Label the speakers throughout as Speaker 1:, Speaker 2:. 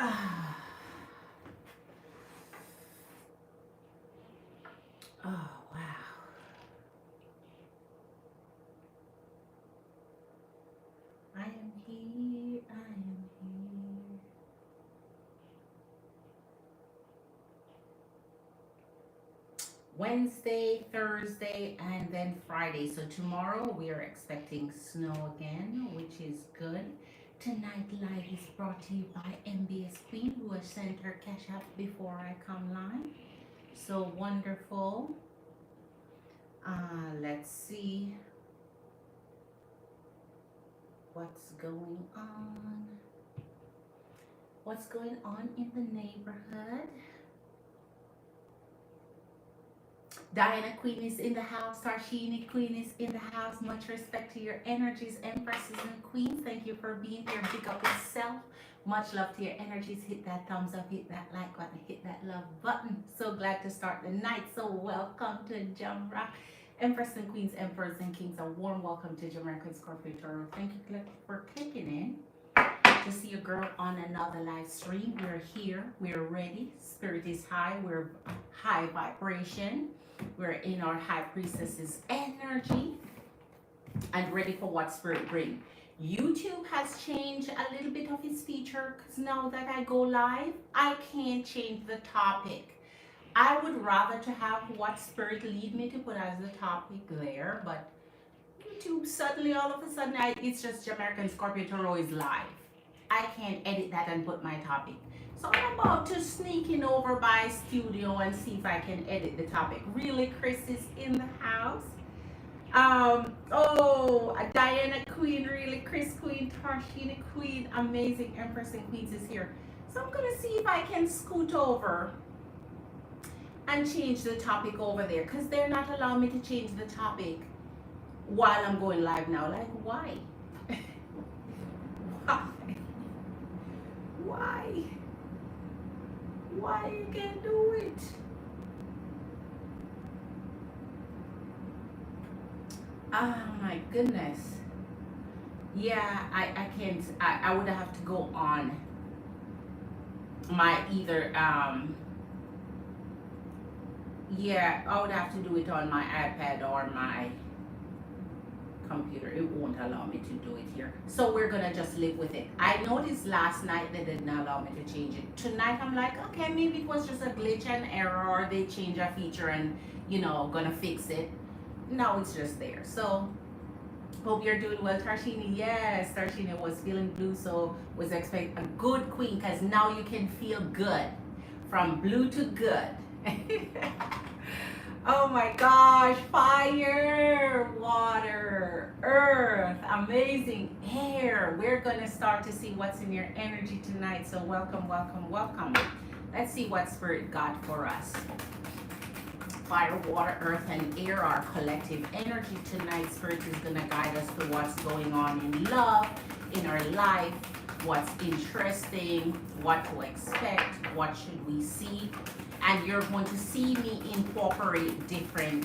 Speaker 1: Ah. Oh, wow. I am here. I am here. Wednesday, Thursday, and then Friday. So tomorrow we are expecting snow again, which is good. Tonight live is brought to you by MBS Queen, who has sent her cash app before I come live. So wonderful. Let's see what's going on. What's going on in the neighborhood? Diana Queen is in the house. Tarshini Queen is in the house. Much respect to your energies, empresses and queens. Thank you for being here. Big up yourself. Much love to your energies. Hit that thumbs up, hit that like button, hit that love button. So glad to start the night. So welcome to Jamra. Empress and Queens, Emperors and Kings. A warm welcome to Jamerican Scorpio Tarot. Thank you for clicking in to see a girl on another live stream. We're here. We're ready. Spirit is high. We're high vibration. We're in our high priestess's energy and ready for what spirit brings. YouTube has changed a little bit of its feature because now that I go live, I can't change the topic. I would rather to have what spirit lead me to put as the topic there, but YouTube suddenly, all of a sudden, it's just Jamerican Scorpio Tarot is live. I can't edit that and put my topic. So I'm about to sneak in over by studio and see if I can edit the topic. Really, Chris is in the house. Diana Queen, really, Chris Queen, Tarshina Queen, amazing Empress and Queens is here. So I'm gonna see if I can scoot over and change the topic over there because they're not allowing me to change the topic while I'm going live now. Like, why? Why? Why you can't do it? Oh my goodness. Yeah, I can't. I would have to go on my either yeah, I would have to do it on my iPad or my computer. It won't allow me to do it here. So we're gonna just live with it. I noticed last night they did not allow me to change it. Tonight I'm like, okay, maybe it was just a glitch and error or they change a feature and gonna fix it. No, it's just there. So hope you're doing well, Tarshini. Yes, Tarshini was feeling blue, so was expecting a good queen because now you can feel good. From blue to good. Oh my gosh, fire, water, earth, amazing air. We're gonna start to see what's in your energy tonight. So welcome, welcome, welcome. Let's see what spirit got for us. Fire, water, earth, and air, our collective energy tonight. Spirit is gonna guide us to what's going on in love, in our life, what's interesting, what to expect, what should we see. And you're going to see me incorporate different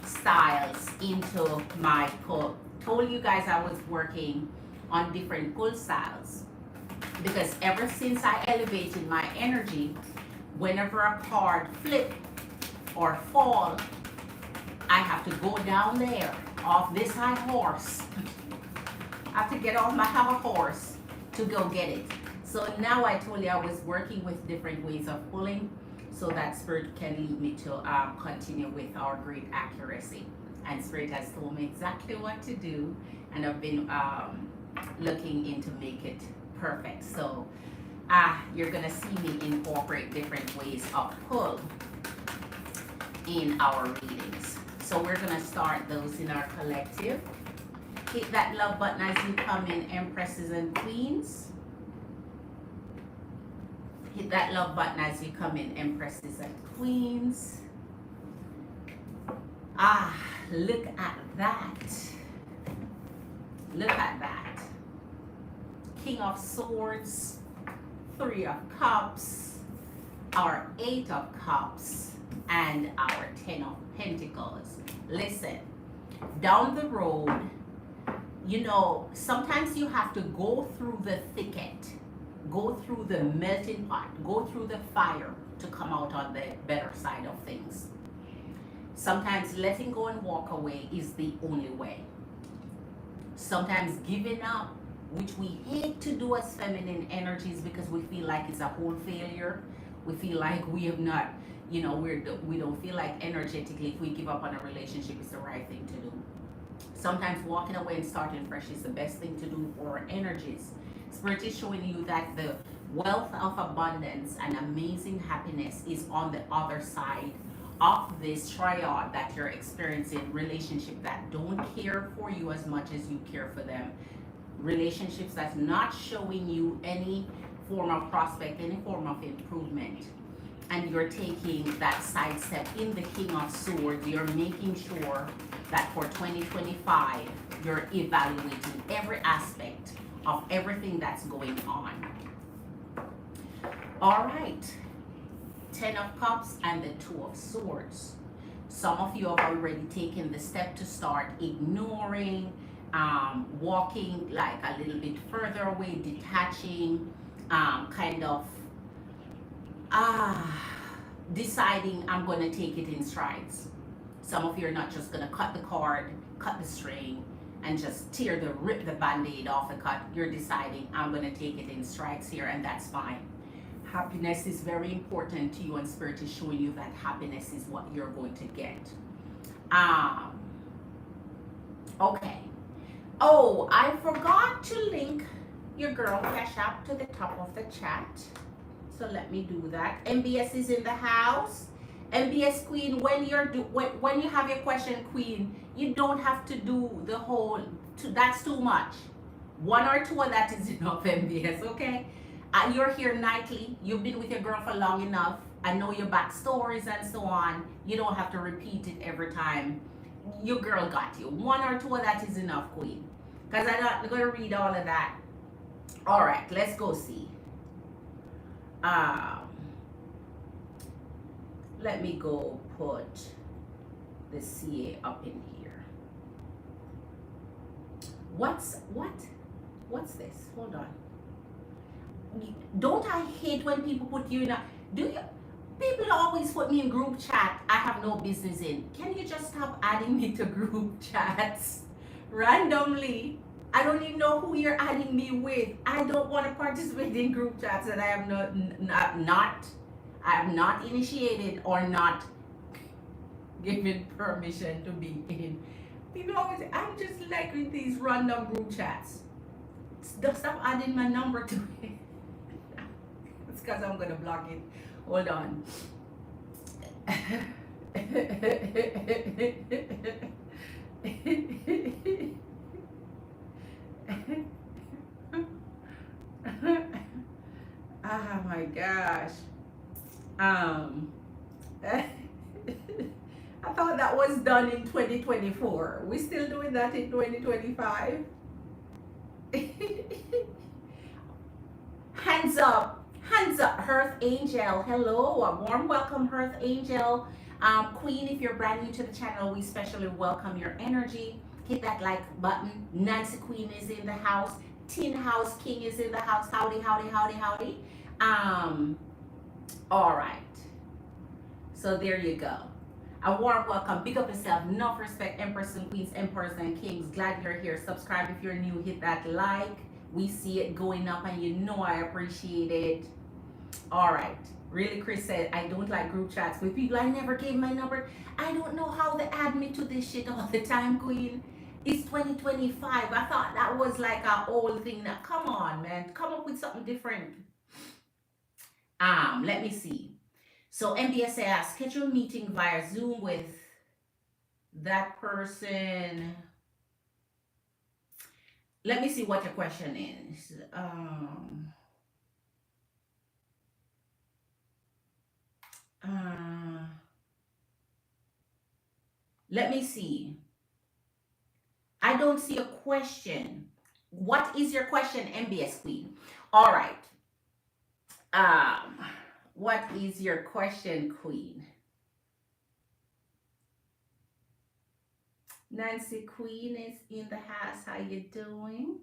Speaker 1: styles into my pull. Told you guys I was working on different pull styles because ever since I elevated my energy, whenever a card flip or fall, I have to go down there off this high horse. I have to get off my high horse to go get it. So now I told you I was working with different ways of pulling so that spirit can lead me to continue with our great accuracy. And spirit has told me exactly what to do, and I've been looking into make it perfect. So you're gonna see me incorporate different ways of pull in our readings. So we're gonna start those in our collective. Hit that love button as you come in, Empresses and Queens. Hit that love button as you come in, Empresses and Queens. Look at that. Look at that. King of Swords, Three of Cups, our Eight of Cups, and our Ten of Pentacles. Listen, down the road, sometimes you have to go through the thicket, go through the melting pot, go through the fire to come out on the better side of things. Sometimes letting go and walk away is the only way. Sometimes giving up, which we hate to do as feminine energies because we feel like it's a whole failure. We feel like we have not, we don't feel like energetically if we give up on a relationship is the right thing to do. Sometimes walking away and starting fresh is the best thing to do for our energies. Spirit is showing you that the wealth of abundance and amazing happiness is on the other side of this triad that you're experiencing. Relationship that don't care for you as much as you care for them. Relationships that's not showing you any form of prospect, any form of improvement. And you're taking that side step in the King of Swords. You're making sure that for 2025, you're evaluating every aspect of everything that's going on. All right. 10 of Cups and the 2 of Swords. Some of you have already taken the step to start ignoring, walking like a little bit further away, detaching, deciding I'm going to take it in strides. Some of you are not just going to cut the cord, cut the string, and just rip the band-aid off the cut. You're deciding I'm going to take it in strides here, and that's fine. Happiness is very important to you, and Spirit is showing you that happiness is what you're going to get. Okay. Oh, I forgot to link your girl Cash App to the top of the chat. So let me do that. MBS is in the house. MBS Queen, when you have your question, Queen, you don't have to do the whole, that's too much. 1 or 2 of that is enough, MBS, okay? You're here nightly. You've been with your girl for long enough. I know your backstories and so on. You don't have to repeat it every time. Your girl got you. 1 or 2 of that is enough, Queen. Because I'm not going to read all of that. All right, let's go see. Let me go put the CA up in here. What's this? Hold on. Don't I hate when people put you in a, people always put me in group chat I have no business in. Can you just stop adding me to group chats randomly? I don't even know who you're adding me with. I don't want to participate in group chats that I have not initiated or not given permission to be in. People always say, I'm just liking these random group chats. Stop adding my number to it. It's because I'm going to block it. Hold on. Oh my gosh. I thought that was done in 2024. We still doing that in 2025? Hands up, Hearth Angel. Hello, a warm welcome, Hearth Angel. Queen, if you're brand new to the channel, we especially welcome your energy. Hit that like button. Nancy Queen is in the house. Tin House King is in the house. Howdy, howdy, howdy, howdy. All right. So there you go. A warm welcome. Big up yourself. Enough respect, Empress and Queens, Emperors and Kings. Glad you're here. Subscribe if you're new. Hit that like. We see it going up and you know I appreciate it. All right. Really, Chris said, I don't like group chats with people I never gave my number. I don't know how they add me to this shit all the time, Queen. It's 2025. I thought that was like a old thing. Now, come on, man. Come up with something different. Let me see. So MBS asks, schedule a meeting via Zoom with that person. Let me see what your question is. Let me see. I don't see a question. What is your question, MBS Queen? All right. What is your question, Queen? Nancy Queen is in the house. How you doing?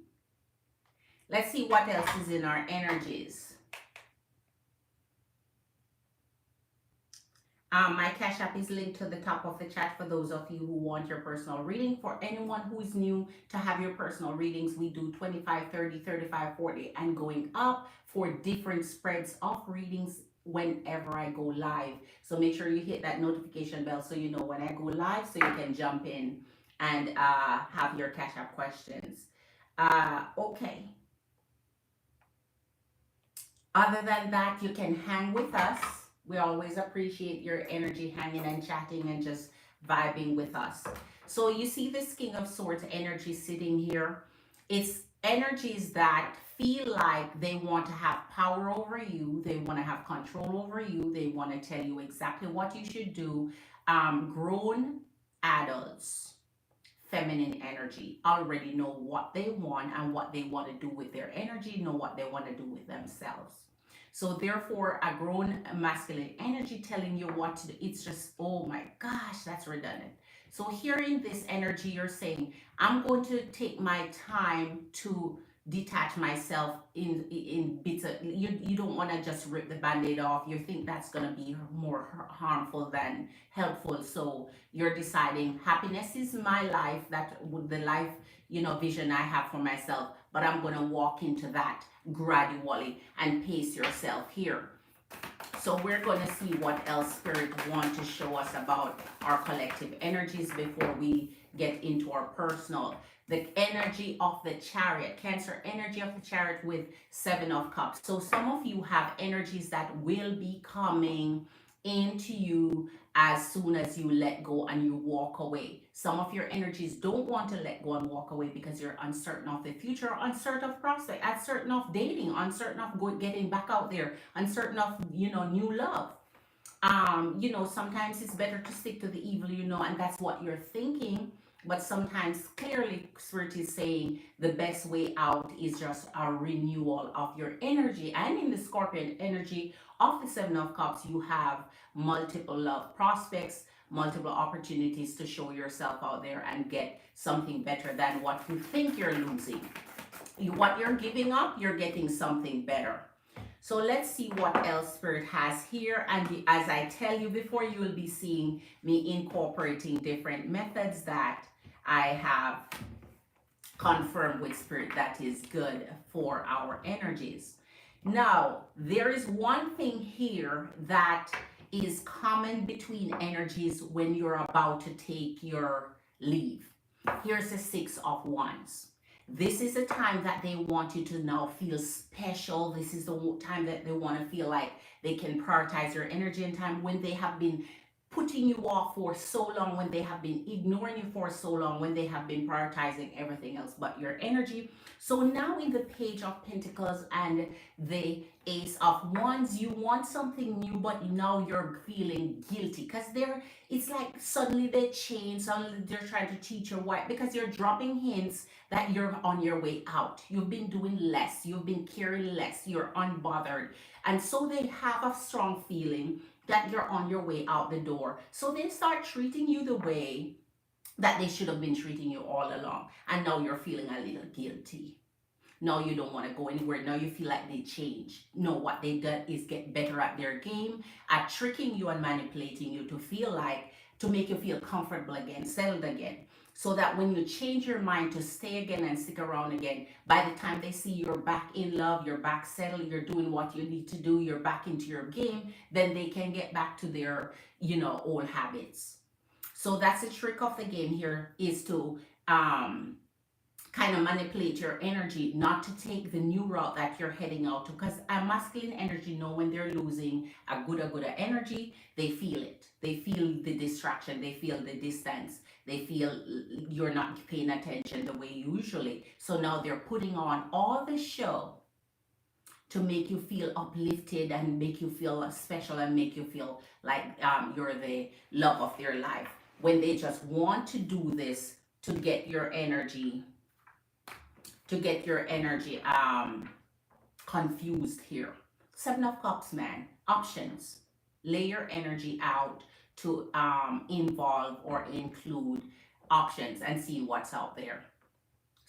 Speaker 1: Let's see what else is in our energies. My Cash App is linked to the top of the chat for those of you who want your personal reading. For anyone who is new to have your personal readings, we do 25, 30, 35, 40, and going up for different spreads of readings whenever I go live. So make sure you hit that notification bell so you know when I go live so you can jump in and have your Cash App questions. Okay. Other than that, you can hang with us. We always appreciate your energy hanging and chatting and just vibing with us. So you see this King of Swords energy sitting here. It's energies that feel like they want to have power over you. They want to have control over you. They want to tell you exactly what you should do. Grown adults, feminine energy, already know what they want and what they want to do with their energy, know what they want to do with themselves. So therefore, a grown masculine energy telling you what to do, it's just, oh my gosh, that's redundant. So hearing this energy, you're saying, I'm going to take my time to detach myself in bits of, you don't want to just rip the band-aid off. You think that's going to be more harmful than helpful. So you're deciding happiness is my life, that would the life, vision I have for myself, but I'm going to walk into that gradually and pace yourself here. So we're going to see what else Spirit wants to show us about our collective energies before we get into our personal. The energy of the Chariot, Cancer energy of the Chariot with Seven of Cups. So some of you have energies that will be coming into you as soon as you let go and you walk away. Some of your energies don't want to let go and walk away because you're uncertain of the future, uncertain of prospect, uncertain of dating, uncertain of getting back out there, uncertain of new love. Sometimes it's better to stick to the evil, and that's what you're thinking. But sometimes clearly Spirit is saying the best way out is just a renewal of your energy. And in the Scorpion energy of the Seven of Cups, you have multiple love prospects, multiple opportunities to show yourself out there and get something better than what you think you're losing. What you're giving up, you're getting something better. So let's see what else Spirit has here. And as I tell you before, you will be seeing me incorporating different methods that I have confirmed with Spirit that is good for our energies. Now, there is one thing here that is common between energies when you're about to take your leave. Here's the Six of Wands. This is the time that they want you to now feel special. This is the time that they want to feel like they can prioritize your energy and time when they have been putting you off for so long, when they have been ignoring you for so long, when they have been prioritizing everything else but your energy. So now in the Page of Pentacles and the Ace of Wands, you want something new, but now you're feeling guilty because it's like suddenly they change, suddenly they're trying to teach you why, because you're dropping hints that you're on your way out. You've been doing less, you've been caring less, you're unbothered. And so they have a strong feeling that you're on your way out the door. So they start treating you the way that they should have been treating you all along. And now you're feeling a little guilty. Now you don't want to go anywhere. Now you feel like they change. No, what they done is get better at their game, at tricking you and manipulating you to make you feel comfortable again, settled again. So that when you change your mind to stay again and stick around again, by the time they see you're back in love, you're back settled, you're doing what you need to do, you're back into your game, then they can get back to their, old habits. So that's the trick of the game here, is to kind of manipulate your energy not to take the new route that you're heading out to, because a masculine energy know when they're losing a good energy, they feel it, they feel the distraction, they feel the distance, they feel you're not paying attention the way usually. So now they're putting on all the show to make you feel uplifted and make you feel special and make you feel like you're the love of their life, when they just want to do this to get your energy confused here. Seven of Cups, man. Options. Lay your energy out to involve or include options and see what's out there.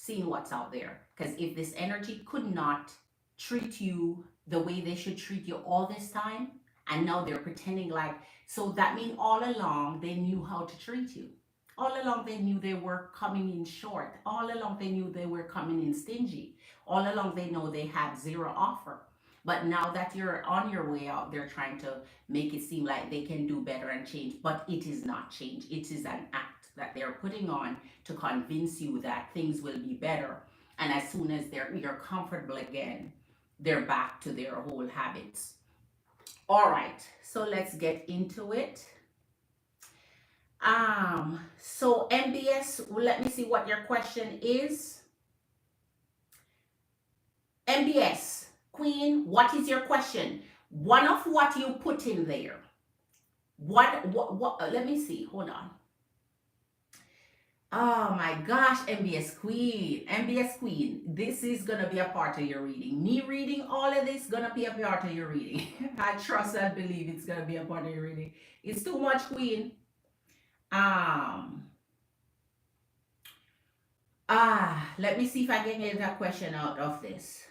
Speaker 1: seeing what's out there. Because if this energy could not treat you the way they should treat you all this time, and now they're pretending like, so that means all along they knew how to treat you. All along they knew they were coming in short. All along they knew they were coming in stingy. All along they know they had zero offer. But now that you're on your way out, they're trying to make it seem like they can do better and change. But it is not change. It is an act that they're putting on to convince you that things will be better. And as soon as you're comfortable again, they're back to their old habits. All right, so let's get into it. So MBS, let me see what your question is. MBS, Queen, what is your question? One of what you put in there. What, let me see, hold on. Oh my gosh, MBS Queen, this is gonna be a part of your reading. Me reading all of this gonna be a part of your reading. I trust and believe it's gonna be a part of your reading. It's too much, Queen. Let me see if I can get that question out of this.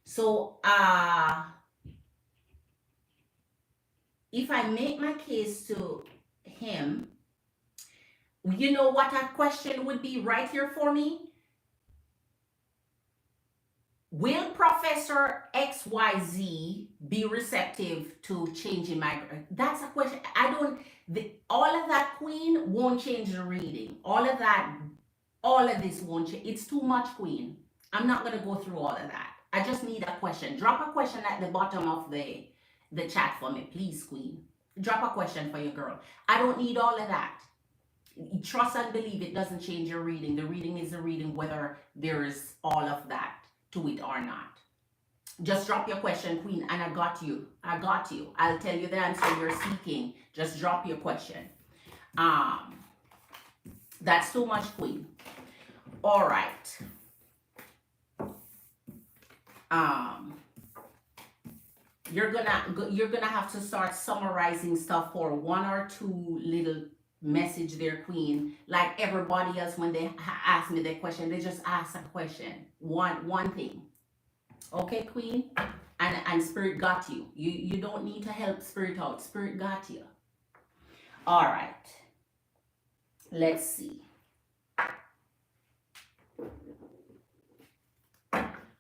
Speaker 1: So, if I make my case to him, you know what a question would be right here for me? Will Professor XYZ be receptive to changing my... That's a question. All of that, Queen, won't change the reading. All of this won't change. It's too much, Queen. I'm not going to go through all of that. I just need a question. Drop a question at the bottom of the chat for me, please, Queen. Drop a question for your girl. I don't need all of that. Trust and believe it doesn't change your reading. The reading is a reading whether there is all of that to it or not. Just drop your question, Queen, and I got you. I'll tell you the answer you're seeking. Just drop your question. That's too much, Queen. All right. You're gonna have to start summarizing stuff for one or two little message there, Queen. Like everybody else, when they ask me their question, they just ask a question. One thing. Okay, Queen? And Spirit got you. You don't need to help Spirit out. Spirit got you. All right. Let's see.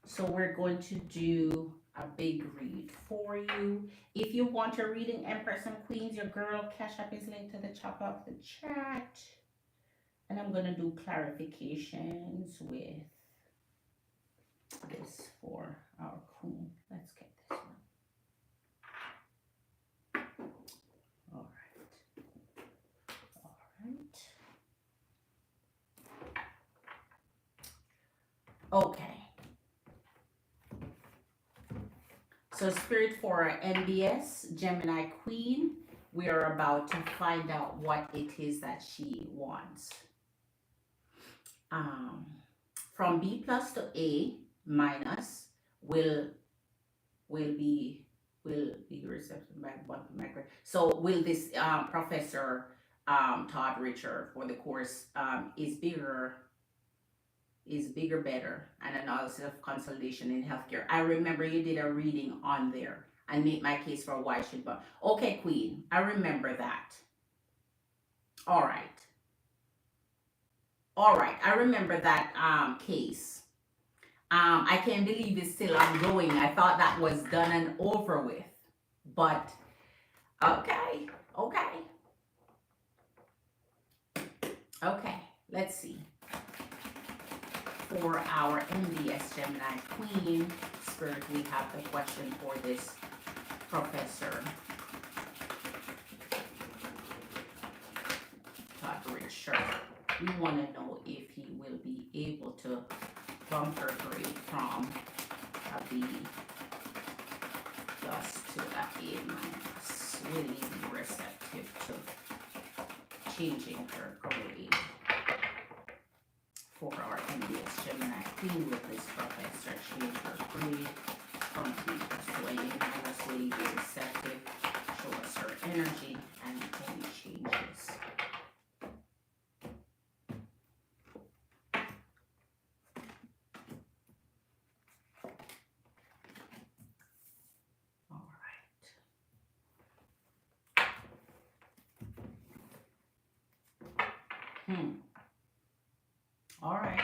Speaker 1: So we're going to do a big read for you. If you want a reading, Empress and Queens, your girl Cash App is linked to the top of the chat. And I'm going to do clarifications with this for our Queen. Let's get this one. All right. Okay. So Spirit for MBS, Gemini Queen, we are about to find out what it is that she wants. From B plus to A minus will be reception by micro. So will this Professor Todd Richard for the course is bigger, better, and analysis of consolidation in healthcare. I remember you did a reading on there and made my case for why should but okay, Queen, I remember that. All right, I remember that case. I can't believe it's still ongoing. I thought that was done and over with, but okay, let's see. For our MBS Gemini Queen, Spirit, we have the question for this Professor Todd Richard. We want to know if he will be able to bump her grade from a B plus to a A minus. Will he be receptive to changing her grade? For our MBS Gemini Queen, with this Professor, change her grade from B plus to A minus. Will he be receptive? Show us her energy and any changes. All right.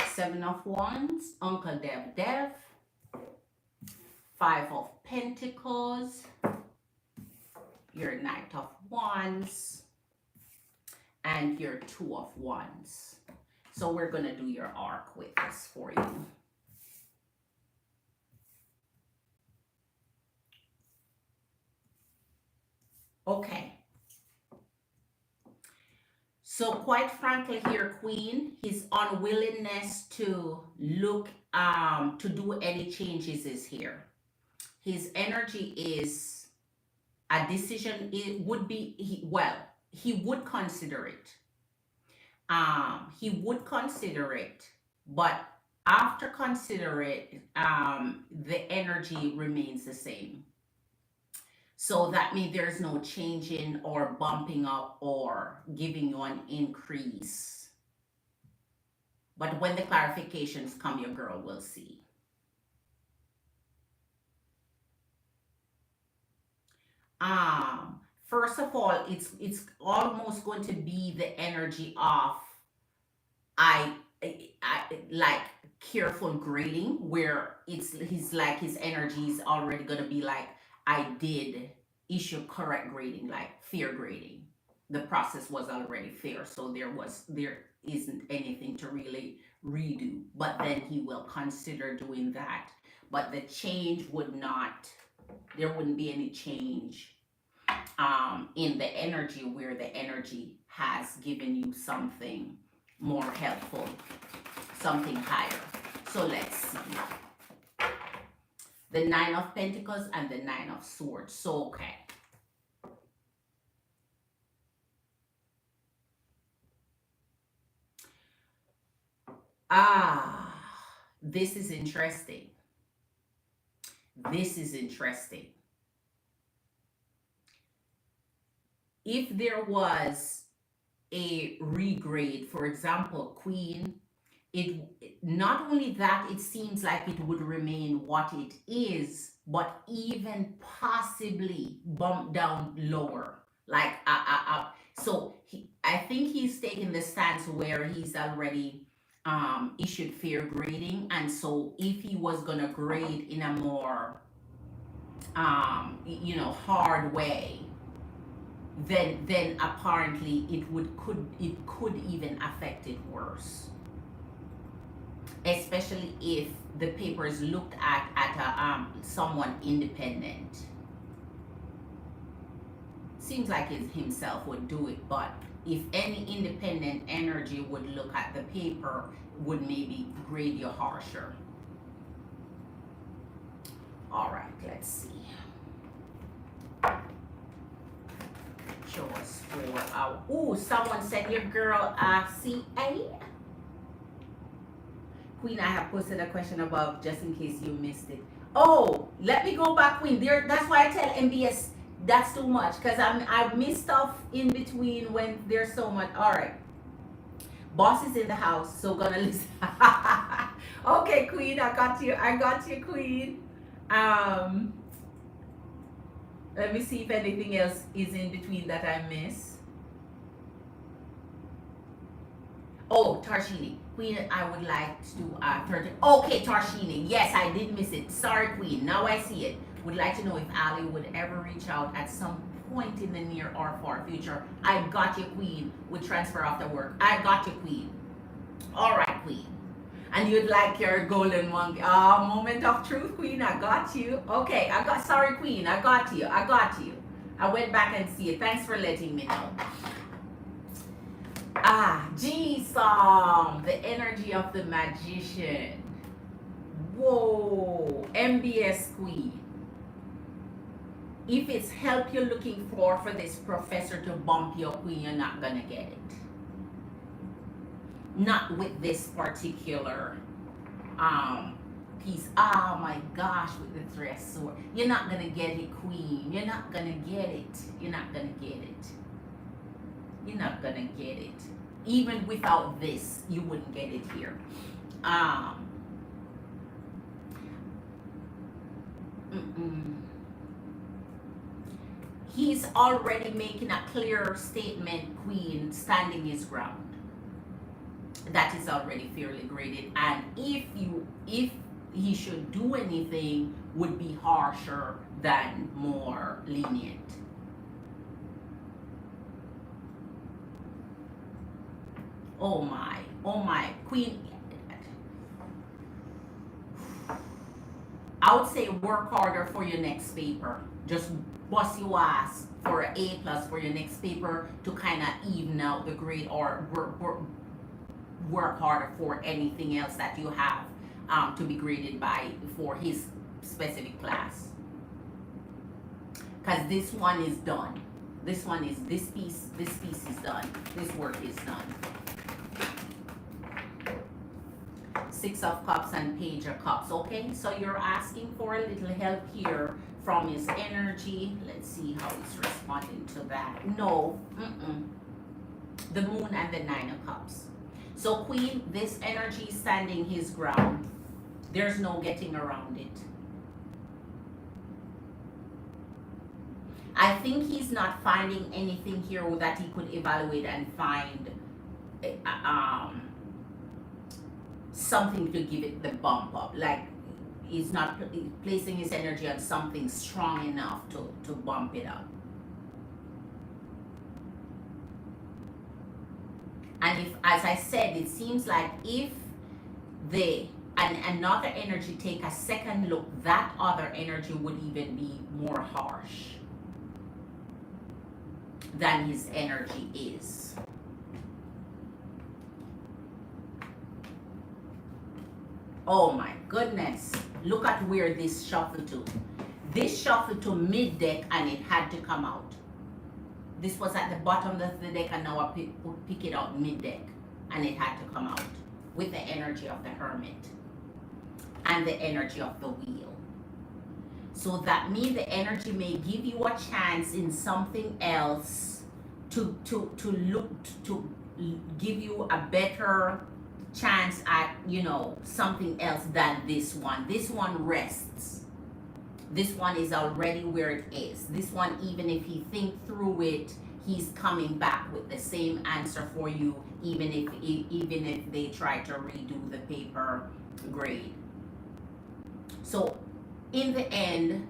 Speaker 1: Seven of Wands, Uncle Dev. Five of Pentacles, your Knight of Wands, and your Two of Wands. So we're going to do your arc with this for you. Okay. So quite frankly here, Queen, his unwillingness to look, to do any changes is here. His energy is a decision. It would be, he would consider it. He would consider it, but after consider it, the energy remains the same. So that means there's no changing or bumping up or giving you an increase. But when the clarifications come, your girl will see. First of all, it's almost going to be the energy of I like careful grading, where he's like his energy is already gonna be like, I did issue correct grading, like fair grading. The process was already fair, so there isn't anything to really redo. But then he will consider doing that. But the change would not, there wouldn't be any change in the energy, where the energy has given you something more helpful, something higher. So let's see. The Nine of Pentacles and the Nine of Swords. So, okay. This is interesting. This is interesting. If there was a regrade, for example, Queen, it not only that, it seems like it would remain what it is, but even possibly bump down lower. Like so I think he's taking the stance where he's already issued fair grading, and so if he was gonna grade in a more hard way, then apparently it could even affect it worse, especially if the paper is looked at someone independent. Seems like it himself would do it, but if any independent energy would look at the paper, would maybe grade you harsher. All right, let's see. Show us for our, someone said your girl CA. Queen, I have posted a question above just in case you missed it. Oh, let me go back, Queen. There, that's why I tell MBS that's too much, because I've missed stuff in between when there's so much. All right. Boss is in the house, so gonna listen. Okay, Queen, I got you, Queen. Let me see if anything else is in between that I miss. Oh, Tarshini. Queen, I would like to do 30. Okay, Tarshini. Yes, I did miss it. Sorry, Queen. Now I see it. Would like to know if Ali would ever reach out at some point in the near or far future. I got you, Queen, with transfer after work. I got you, Queen. All right, Queen. And you'd like your golden monkey. Moment of truth, Queen. I got you. Okay, sorry, Queen. I got you. I went back and see it. Thanks for letting me know. G-Song, the energy of the magician. Whoa, MBS Queen. If it's help you're looking for this professor to bump your Queen, you're not gonna get it. Not with this particular piece. Oh my gosh, with the Three of Swords. You're not gonna get it, Queen. You're not gonna get it. You're not gonna get it. You're not gonna get it. Even without this, you wouldn't get it here. he's already making a clear statement, Queen, standing his ground. That is already fairly graded. And if he should do anything, would be harsher than more lenient. Oh my, Queen. I would say work harder for your next paper. Just bust your ass for an A+ for your next paper to kind of even out the grade, or work harder for anything else that you have to be graded by for his specific class. Because this one is done. This piece is done. This work is done. Six of Cups and Page of Cups. Okay, so you're asking for a little help here from his energy. Let's see how he's responding to that. No, the Moon and the Nine of Cups. So Queen, this energy is standing his ground. There's no getting around it. I think he's not finding anything here that he could evaluate and find something to give it the bump up. Like he's not placing his energy on something strong enough to bump it up. And if, as I said, it seems like if they and another energy take a second look, that other energy would even be more harsh than his energy is. Oh my goodness. Look at where this shuffled to. This shuffled to mid deck and it had to come out. This was at the bottom of the deck and now I pick it out mid deck and it had to come out with the energy of the Hermit and the energy of the Wheel. So that means the energy may give you a chance in something else to give you a better chance at, you know, something else than this one. This one rests. This one is already where it is. This one, even if he think through it, he's coming back with the same answer for you, even if they try to redo the paper grade. So in the end,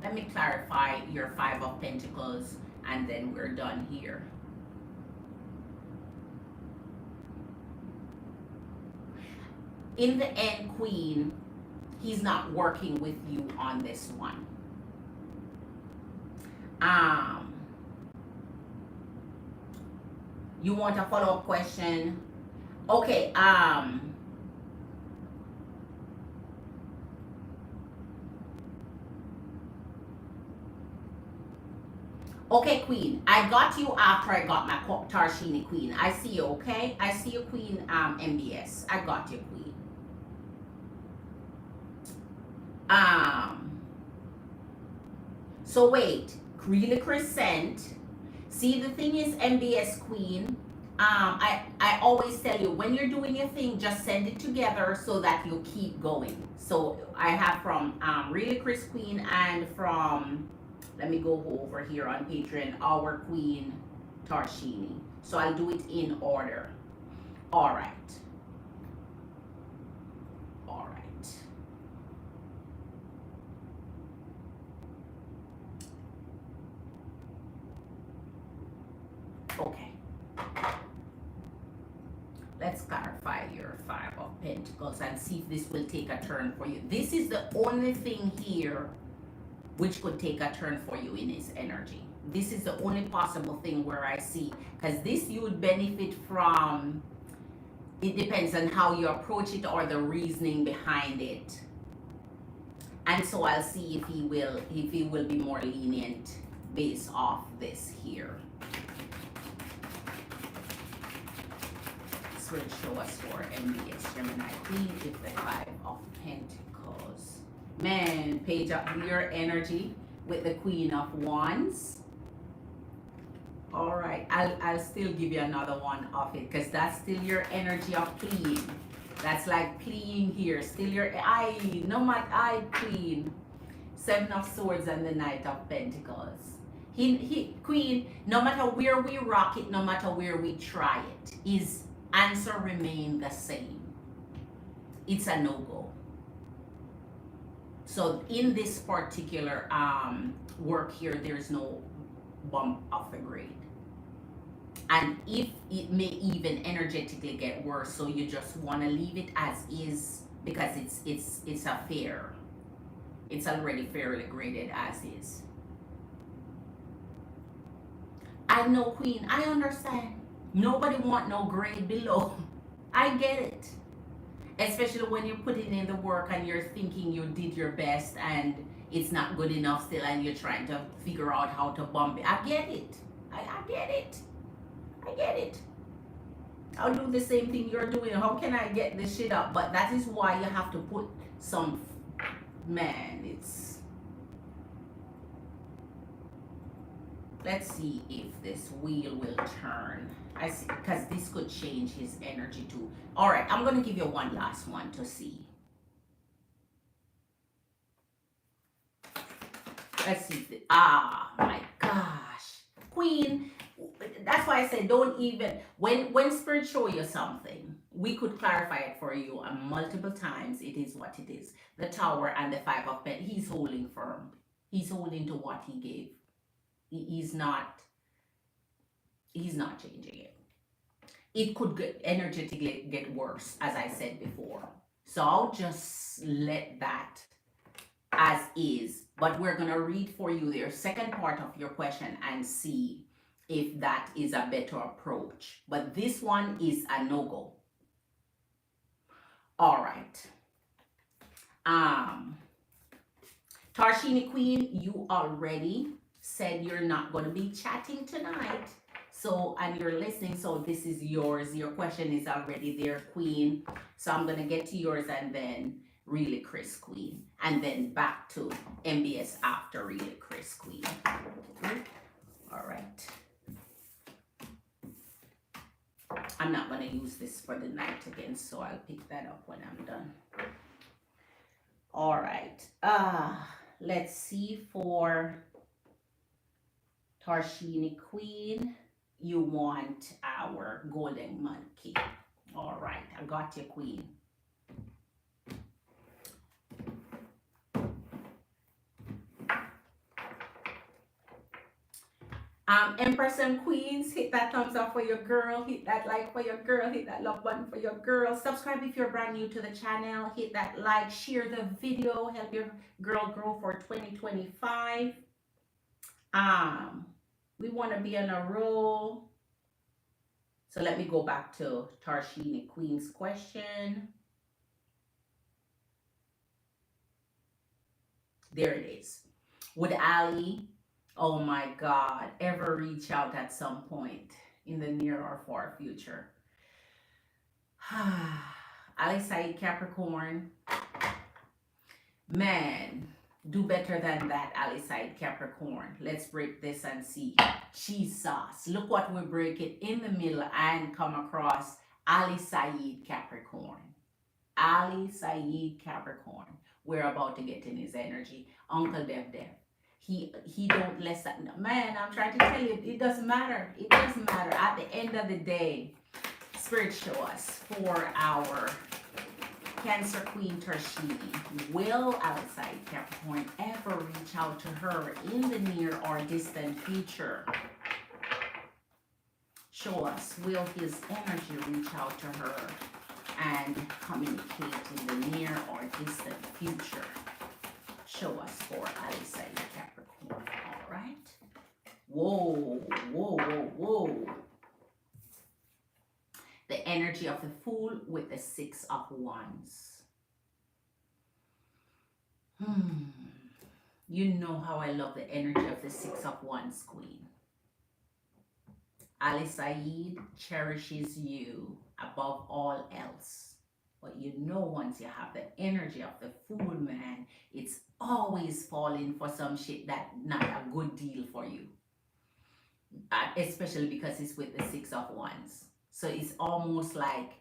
Speaker 1: let me clarify your Five of Pentacles and then we're done here. In the end, Queen, he's not working with you on this one. You want a follow-up question? Okay, okay, Queen, I got you after I got my Tarshini, Queen. I see you, okay? I see you, Queen, MBS. I got you, Queen. So wait, really Crescent. See, the thing is, MBS Queen, I always tell you, when you're doing your thing, just send it together so that you keep going. So I have from Really Chris Queen and from, let me go over here on Patreon, Our Queen Tarshini. So I'll do it in order. All right. All right. Okay. Let's clarify your Five of Pentacles and see if this will take a turn for you. This is the only thing here which could take a turn for you in his energy. This is the only possible thing where I see, because this you would benefit from. It depends on how you approach it or the reasoning behind it. And so I'll see if he will be more lenient based off this here. This will show us for MBS Gemini Queen with the Five of Pentacles. Man, Page of your energy with the Queen of Wands. All right, I'll still give you another one of it because that's still your energy of pleading. That's like pleading here. Still your no matter I plead. Seven of Swords and the Knight of Pentacles. Queen, no matter where we rock it, no matter where we try it, his answer remain the same. It's a no-go. So in this particular work here, there's no bump of the grade. And if it may even energetically get worse, so you just want to leave it as is because it's a fair. It's already fairly graded as is. I know, Queen. I understand. Nobody want no grade below. I get it. Especially when you're putting in the work and you're thinking you did your best and it's not good enough still and you're trying to figure out how to bump it. I get it. I get it. I get it. I'll do the same thing you're doing. How can I get this shit up? But that is why you have to put some, man, it's, let's see if this wheel will turn. I see, because this could change his energy too. All right, I'm going to give you one last one to see. Let's see. My gosh. Queen, that's why I said don't even, when Spirit show you something, we could clarify it for you multiple times. It is what it is. The Tower and the Five of Pentacles, he's holding firm. He's holding to what he gave. He's not changing it. It could energetically get worse, as I said before. So I'll just let that as is. But we're going to read for you the second part of your question and see if that is a better approach. But this one is a no-go. All right. Tarshini Queen, you already said you're not going to be chatting tonight. So, and you're listening, so this is yours. Your question is already there, Queen. So I'm going to get to yours and then really Chris Queen. And then back to MBS after really Chris Queen. All right. I'm not going to use this for the night again, so I'll pick that up when I'm done. All right. Let's see for Tarshini Queen. You want our golden monkey. All right, I got you, Queen. Empress and Queens, hit that thumbs up for your girl, hit that like for your girl, hit that love button for your girl. Subscribe if you're brand new to the channel, hit that like, share the video, help your girl grow for 2025. We want to be on a roll. So let me go back to Tarshini Queen's question. There it is. Would Ali, oh my God, ever reach out at some point in the near or far future? Ali Said Capricorn. Man, do better than that, Ali Said Capricorn. Let's break this and see. Jesus, look what we break it in the middle and come across Ali Said Capricorn. Ali Said Capricorn. We're about to get in his energy. Uncle Dev. He don't listen. Man, I'm trying to tell you, it doesn't matter. It doesn't matter. At the end of the day, Spirit show us for our Cancer Queen Tarshini. Will Ali Said Capricorn ever reach out to her in the near or distant future? Show us, will his energy reach out to her and communicate in the near or distant future? Show us for Ali Said Capricorn. All right. Whoa, whoa, whoa, whoa. The energy of the Fool with the Six of Wands. You know how I love the energy of the Six of Wands, Queen. Ali Said cherishes you above all else. But you know, once you have the energy of the Fool, man, it's always falling for some shit that's not a good deal for you. Especially because it's with the Six of Wands. So it's almost like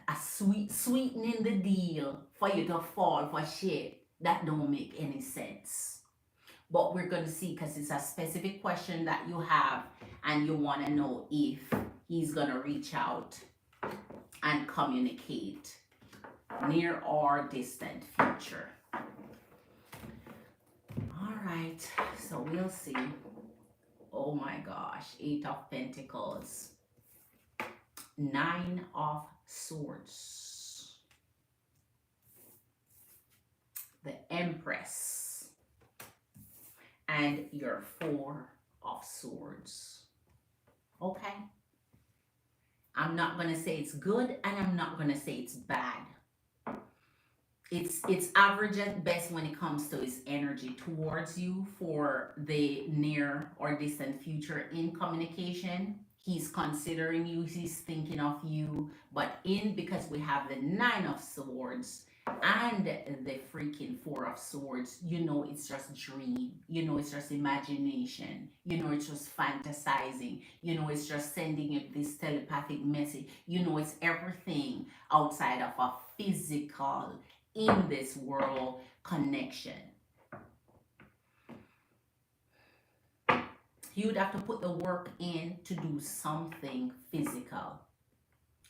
Speaker 1: a sweetening the deal for you to fall for shit that don't make any sense. but we're going to see because it's a specific question that you have and you want to know if he's going to reach out and communicate near or distant future. All right, so we'll see. Oh my gosh, 8 of Pentacles, 9 of Swords, the Empress, and your 4 of Swords. Okay, I'm not going to say it's good and I'm not going to say it's bad. It's average at best when it comes to his energy towards you for the near or distant future in communication. He's considering you, he's thinking of you, but because we have the 9 of Swords and the freaking 4 of Swords, you know it's just dream, you know it's just imagination, you know it's just fantasizing, you know it's just sending you this telepathic message, you know it's everything outside of a physical in this world connection. You would have to put the work in to do something physical.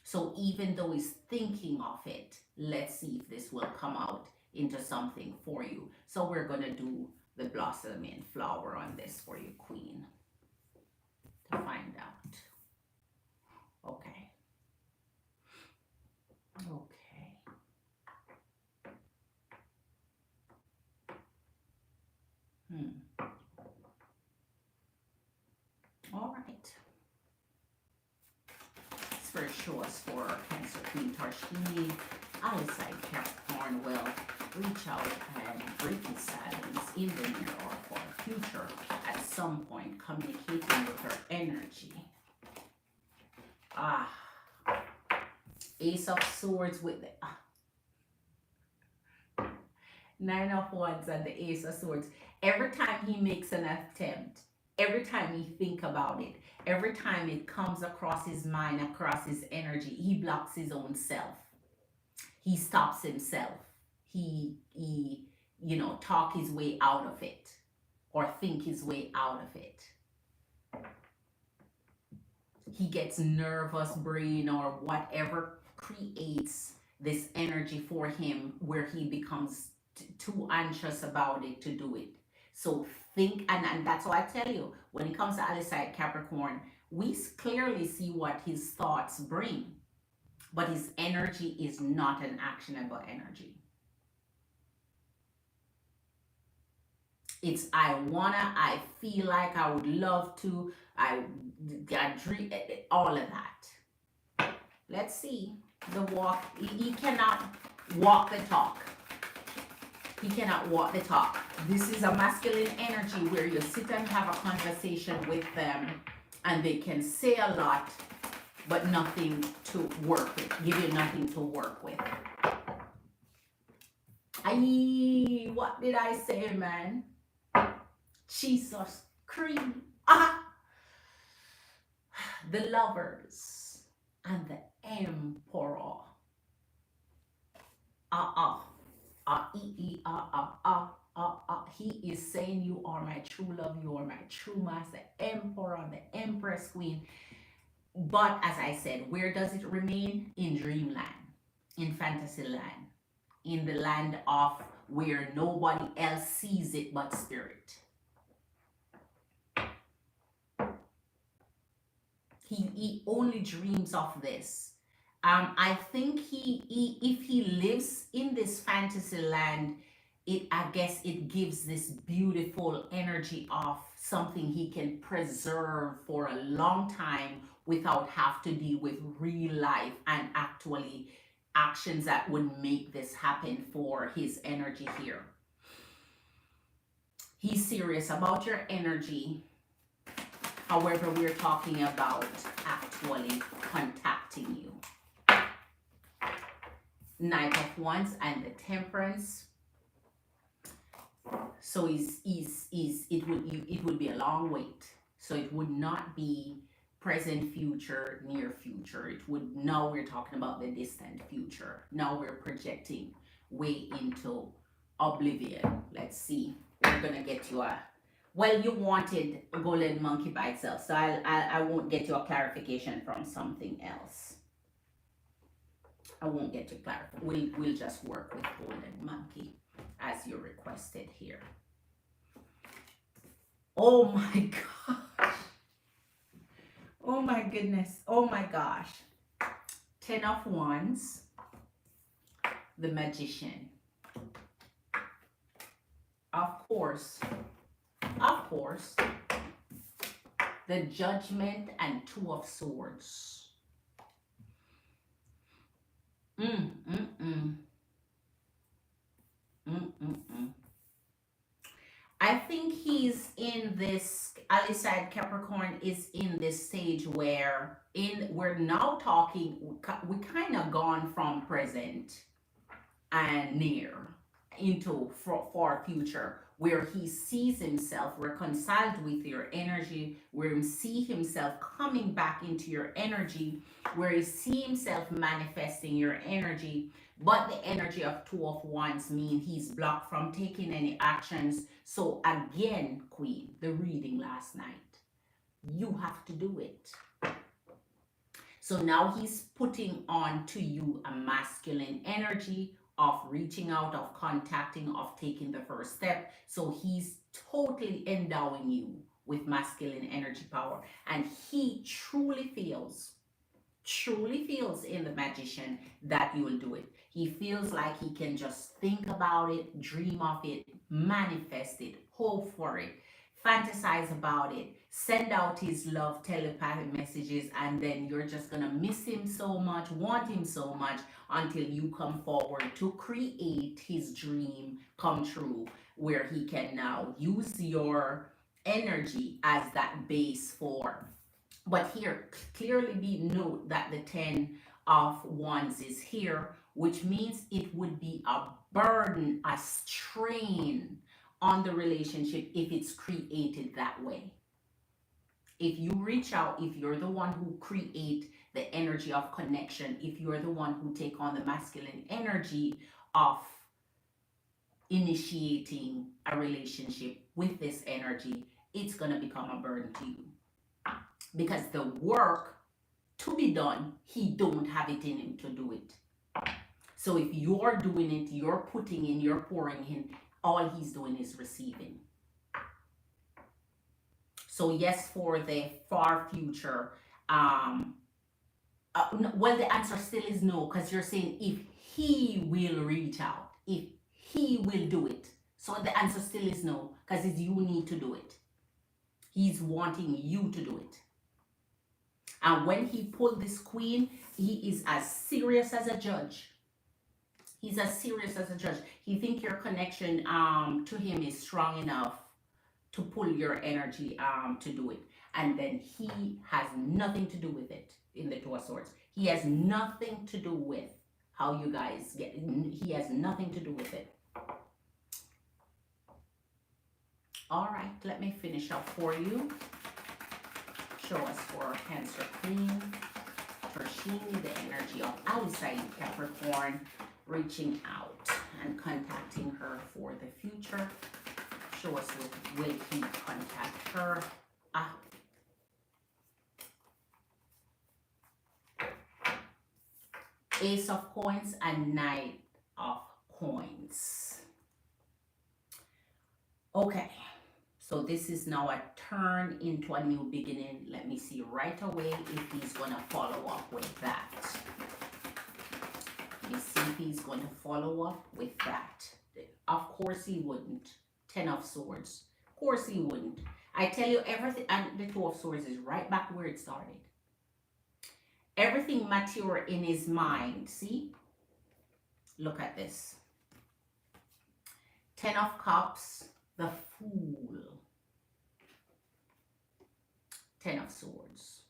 Speaker 1: So even though he's thinking of it, let's see if this will come out into something for you. So we're going to do the blossoming flower on this for you, Queen, to find out. Okay. Okay. All right. It's for shows for Cancer, Queen, Tarshini, Aliside, Capricorn will reach out and break his silence in the near or for future at some point, communicating with her energy. Ace of Swords with the 9 of Wands and the Ace of Swords. Every time he makes an attempt, every time he think about it, every time it comes across his mind, across his energy, he blocks his own self. He stops himself. He you know, talk his way out of it or think his way out of it. He gets nervous brain or whatever creates this energy for him where he becomes too anxious about it to do it. So think, and that's why I tell you, when it comes to Aliside, Capricorn, we clearly see what his thoughts bring, but his energy is not an actionable energy. It's I wanna, I feel like, I would love to, I dream, all of that. Let's see the walk. He cannot walk the talk. He cannot walk the talk. This is a masculine energy where you sit and have a conversation with them and they can say a lot but nothing to work with, give you nothing to work with. What did I say, man? Jesus cream. The Lovers and the Emperor. He is saying you are my true love, you are my true master, Emperor, the Empress Queen. But as I said, where does it remain? In dreamland, in fantasy land, in the land of where nobody else sees it but spirit. He only dreams of this. I think if he lives in this fantasy land, I guess it gives this beautiful energy of something he can preserve for a long time without have to deal with real life and actually actions that would make this happen for his energy here. He's serious about your energy. However, we're talking about actually contacting you. Knight of Wands and the Temperance. So it would be a long wait. So it would not be present, future, near future. It would, now we're talking about the distant future. Now we're projecting way into oblivion. Let's see. We're gonna get you a Well, you wanted a golden monkey by itself, so I won't get you a clarification from something else. I won't get you clarified. We'll just work with golden monkey as you requested here. Oh my gosh. Oh my goodness. Oh my gosh. 10 of Wands, the Magician. Of course, the Judgment and 2 of Swords. Mm, mm, mm. Mm, mm, mm. I think he's in this, Aliside Capricorn is in this stage where we're now talking, we kind of gone from present and near into for future, where he sees himself reconciled with your energy, where he see himself coming back into your energy, where he see himself manifesting your energy. But the energy of 2 of Wands mean he's blocked from taking any actions. So again, Queen, the reading last night, you have to do it. So now he's putting on to you a masculine energy of reaching out, of contacting, of taking the first step. So he's totally endowing you with masculine energy power. And he truly feels in the Magician that you will do it. He feels like he can just think about it, dream of it, manifest it, hope for it, fantasize about it, send out his love telepathic messages, and then you're just gonna miss him so much, want him so much, until you come forward to create his dream come true, where he can now use your energy as that base for. But here, clearly be note that the 10 of Wands is here, which means it would be a burden, a strain on the relationship if it's created that way. If you reach out, if you're the one who create the energy of connection, if you're the one who take on the masculine energy of initiating a relationship with this energy, it's going to become a burden to you. Because the work to be done, he don't have it in him to do it. So if you're doing it, you're putting in, you're pouring in, all he's doing is receiving. So yes, for the far future, well, the answer still is no, because you're saying if he will reach out, if he will do it. So the answer still is no, because it's you need to do it. He's wanting you to do it. And when he pulled this Queen, he is as serious as a judge. He's as serious as a judge. He think your connection to him is strong enough to pull your energy to do it. And then he has nothing to do with it in the 2 of Swords. He has nothing to do with how you guys get. He has nothing to do with it. All right, let me finish up for you. Show us for Cancer Queen, for Shini, the energy of outside Capricorn, reaching out and contacting her for the future. Show us will he contact her. Ace of Coins and Knight of Coins. Okay. So this is now a turn into a new beginning. Let me see right away if he's going to follow up with that. Let me see if he's going to follow up with that. Of course he wouldn't. 10 of Swords. Of course he wouldn't. I tell you everything, and the 2 of Swords is right back where it started. Everything mature in his mind. See? Look at this. 10 of Cups. The Fool. 10 of Swords.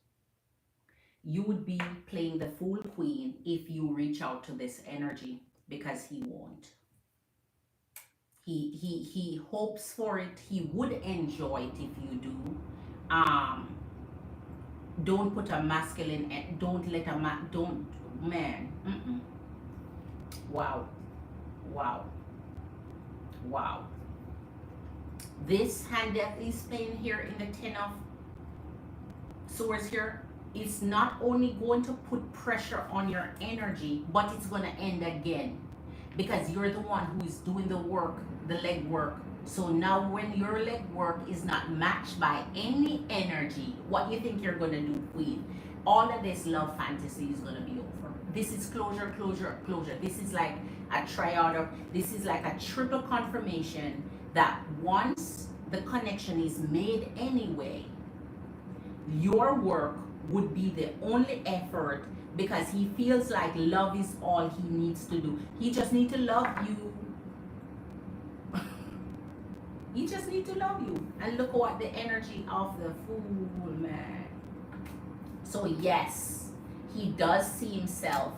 Speaker 1: You would be playing the Fool Queen if you reach out to this energy, because he won't. He hopes for it. He would enjoy it if you do. Don't put a masculine, don't let a man, don't, man. Wow. Wow. Wow. This hand that is playing here in the Ten of Swords here, it's not only going to put pressure on your energy, but it's going to end again, because you're the one who is doing the work, the leg work. So now when your leg work is not matched by any energy, what you think you're going to do, Queen? All of this love fantasy is going to be over. This is closure, closure, closure. This is like a triad of, this is like a triple confirmation that once the connection is made anyway, your work would be the only effort, because he feels like love is all he needs to do. He just need to love you. He just need to love you. And look what the energy of the Fool, man. So yes, he does see himself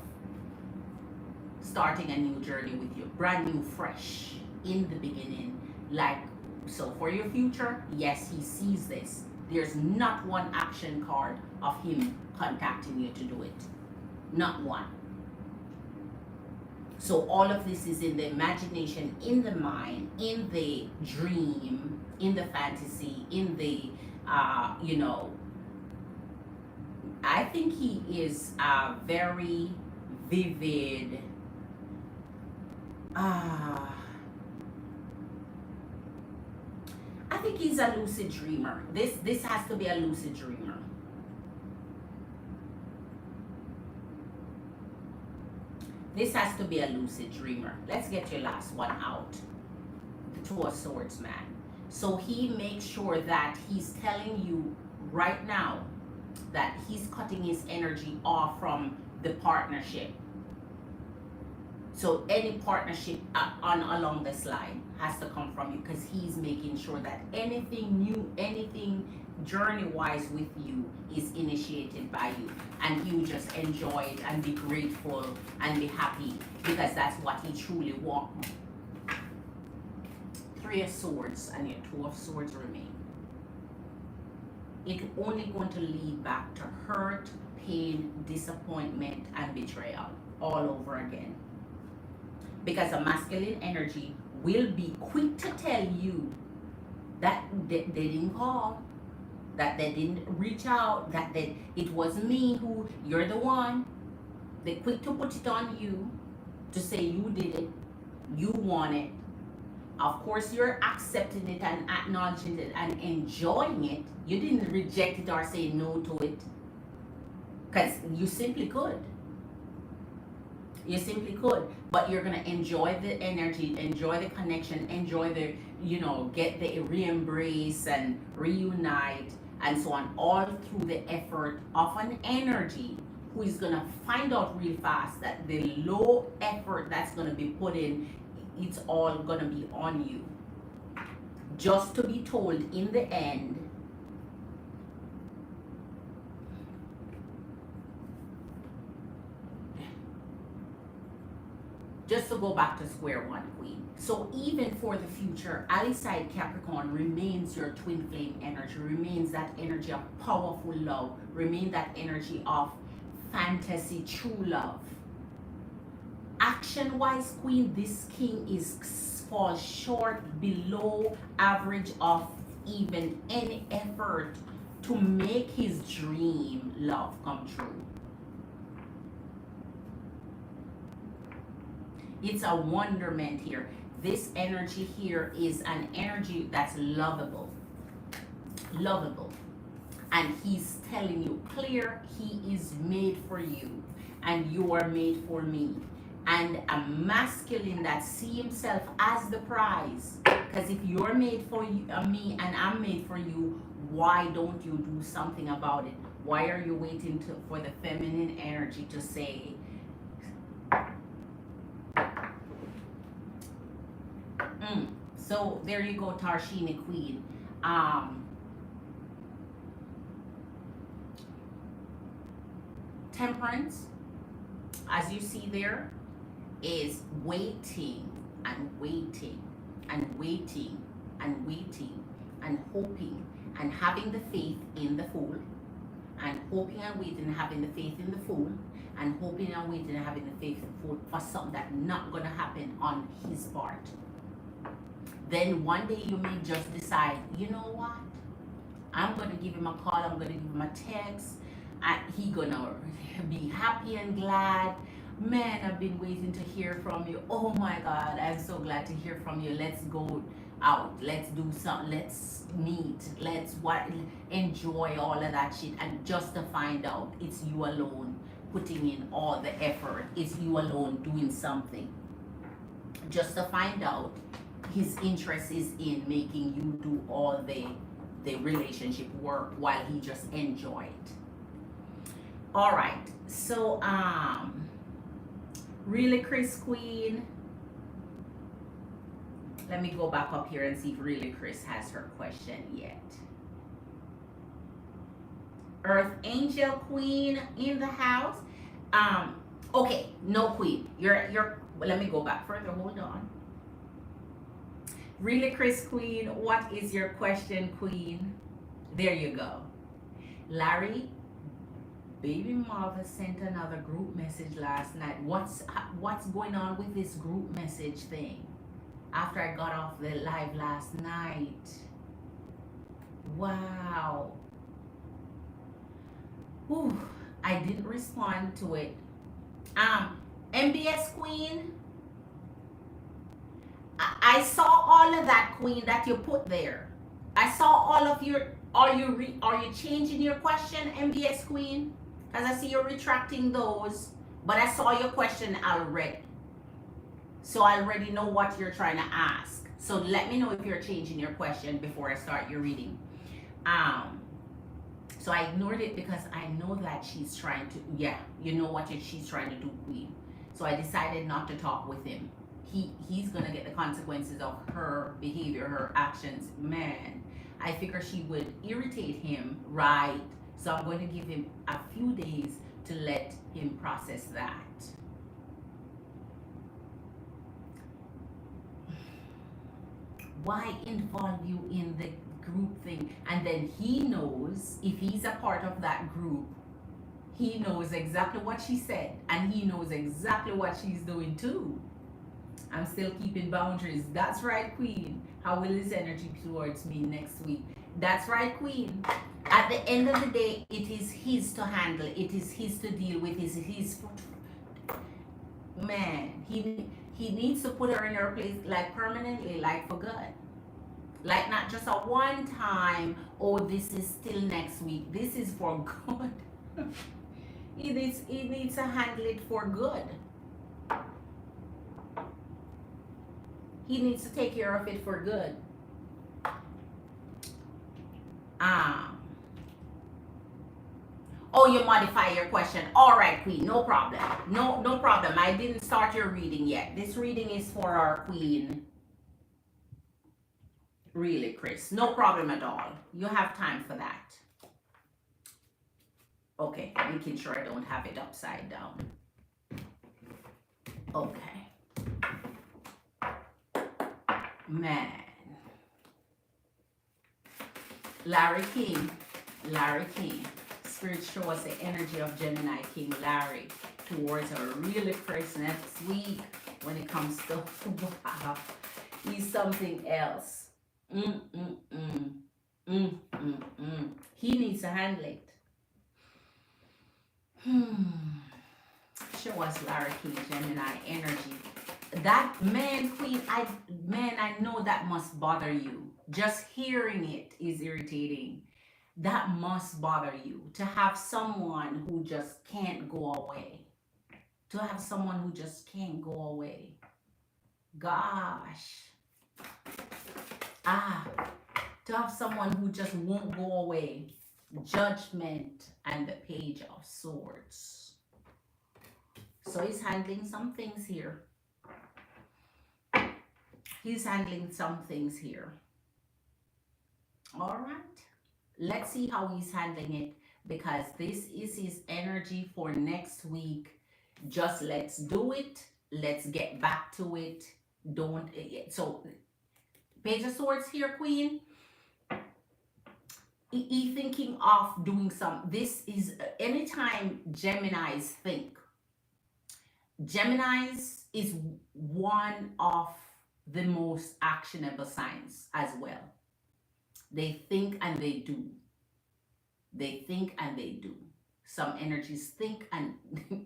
Speaker 1: starting a new journey with you, brand new, fresh, in the beginning. Like, so for your future, yes, he sees this. There's not one action card of him contacting you to do it. Not one. So all of this is in the imagination, in the mind, in the dream, in the fantasy, in the, you know, I think he is very vivid. I think he's a lucid dreamer. This has to be a lucid dreamer. This has to be a lucid dreamer. Let's get your last one out. The Two of Swords, man. So he makes sure that he's telling you right now that he's cutting his energy off from the partnership. So any partnership along this line has to come from you, because he's making sure that anything new, anything journey-wise with you is initiated by you, and he will just enjoy it and be grateful and be happy, because that's what he truly wants. Three of Swords and your Two of Swords remain. It's only going to lead back to hurt, pain, disappointment, and betrayal all over again. Because a masculine energy will be quick to tell you that they didn't call, that they didn't reach out, that it wasn't me who, you're the one. They're quick to put it on you, to say you did it, you want it. Of course, you're accepting it and acknowledging it and enjoying it. You didn't reject it or say no to it, because you simply could. You simply could, but you're gonna enjoy the energy, enjoy the connection, enjoy the, you know, get the re-embrace and reunite and so on, all through the effort of an energy who is gonna find out real fast that the low effort that's gonna be put in, it's all gonna be on you. Just to be told in the end, just to go back to square one, Queen. So even for the future, Ally-side Capricorn remains your twin flame energy, remains that energy of powerful love, remains that energy of fantasy, true love. Action-wise, Queen, this king falls short, below average of even any effort to make his dream love come true. It's a wonderment here. This energy here is an energy that's lovable. Lovable. And he's telling you clear, he is made for you and you are made for me. And a masculine that see himself as the prize. Because if you're made for you, me, and I'm made for you, why don't you do something about it? Why are you waiting for the feminine energy to say, So there you go, Tarshini Queen. Temperance, as you see there, is waiting and waiting and waiting and waiting and hoping and having the faith in the Fool, and hoping and waiting and having the faith in the Fool, and hoping and waiting and having the faith in the Fool for something that's not going to happen on his part. Then one day you may just decide, you know what? I'm gonna give him a call. I'm gonna give him a text. He gonna be happy and glad. Man, I've been waiting to hear from you. Oh my God, I'm so glad to hear from you. Let's go out. Let's do something. Let's meet. Let's enjoy all of that shit. And just to find out, it's you alone putting in all the effort. It's you alone doing something. Just to find out, his interest is in making you do all the relationship work while he just enjoyed. All right, so really Chris Queen, let me go back up here and see if really Chris has her question yet. Earth Angel Queen in the house. Okay, no Queen, you're let me go back further, hold on. Really Chris Queen, what is your question, Queen? There you go. Larry, baby mother sent another group message last night. What's going on with this group message thing? After I got off the live last night. Wow. Whew, I didn't respond to it. MBS Queen, I saw all of that, Queen, that you put there. I saw all of your. Are you changing your question, MBS Queen? Because I see you're retracting those, but I saw your question already. So I already know what you're trying to ask. So let me know if you're changing your question before I start your reading. So I ignored it because I know that she's trying to, yeah, you know what she's trying to do, Queen. So I decided not to talk with him. He's gonna get the consequences of her behavior, her actions. Man, I figure she would irritate him, right? So I'm going to give him a few days to let him process that. Why involve you in the group thing? And then he knows, if he's a part of that group, he knows exactly what she said, and he knows exactly what she's doing too. I'm still keeping boundaries. That's right, Queen. How will his energy towards me next week? That's right, Queen. At the end of the day, it is his to handle. It is his to deal with. His man. He needs to put her in her place, like permanently, like for good. Like not just a one time. Oh, this is still next week. This is for good. He needs to handle it for good. He needs to take care of it for good. Oh, you modify your question. All right, Queen, no problem. No problem. I didn't start your reading yet. This reading is for our Queen. Really, Chris. No problem at all. You have time for that. Okay, making sure I don't have it upside down. Okay. Man. Larry King. Spirit show us the energy of Gemini King Larry towards a really Chris next week when it comes to wow. He's something else. He needs to handle it. Show us Larry King Gemini energy. That man, Queen, I know that must bother you. Just hearing it is irritating. That must bother you. To have someone who just can't go away. To have someone who just can't go away. Gosh. To have someone who just won't go away. Judgment and the Page of Swords. So he's handling some things here. All right. Let's see how he's handling it, because this is his energy for next week. Just let's do it. Let's get back to it. Don't. So, Page of Swords here, Queen. He thinking of doing some. This is anytime Geminis think. Geminis is one of the most actionable signs as well. They think and they do. They think and they do. Some energies think and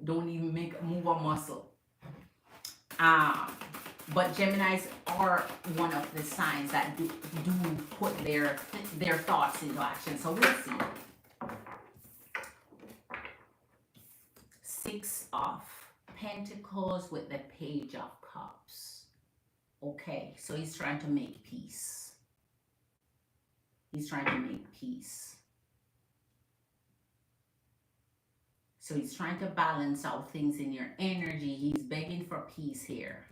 Speaker 1: don't even move a muscle. But Geminis are one of the signs that do put their thoughts into action. So we'll see. Six of Pentacles with the Page of Cups. Okay, so he's trying to make peace. He's trying to make peace. So he's trying to balance out things in your energy. He's begging for peace here.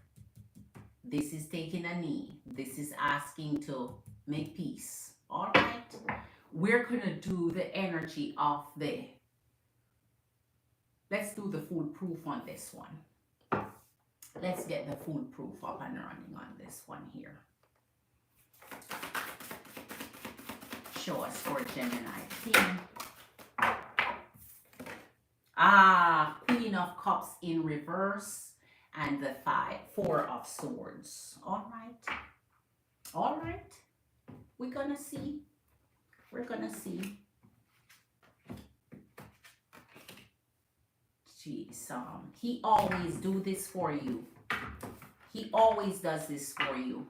Speaker 1: This is taking a knee. This is asking to make peace. All right. We're going to do the energy of the... Let's do the foolproof on this one. Let's get the foolproof up and running on this one here. Show us for Gemini King. Queen of Cups in reverse and the Four of Swords. All right. All right. We're going to see. We're going to see. Jeez, he always do this for you. He always does this for you.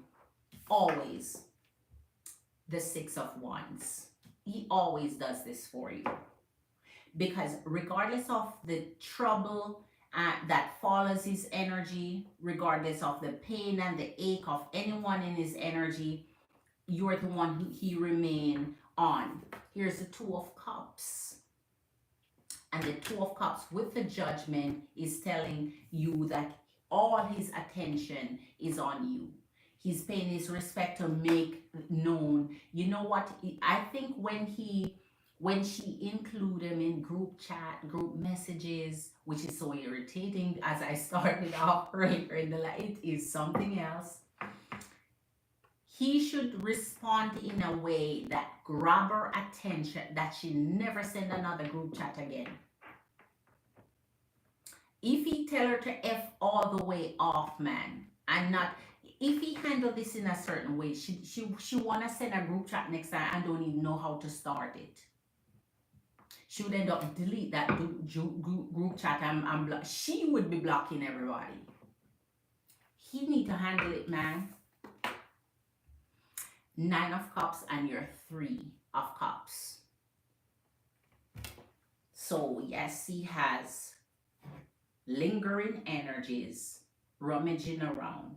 Speaker 1: Always. The Six of Wands. He always does this for you. Because regardless of the trouble that follows his energy, regardless of the pain and the ache of anyone in his energy, you're the one who he remain on. Here's the Two of Cups. And the Two of Cups with the Judgment is telling you that all his attention is on you. He's paying his respect to make known. You know what? I think when she include him in group chat, group messages, which is so irritating, as I started off earlier in the light, is something else. He should respond in a way that grab her attention, that she never send another group chat again. If he tell her to F all the way off, man, and not... If he handle this in a certain way, she wanna send a group chat next time and don't even know how to start it. She would end up delete that group chat and block. She would be blocking everybody. He need to handle it, man. Nine of Cups and your Three of Cups. So yes, he has lingering energies rummaging around.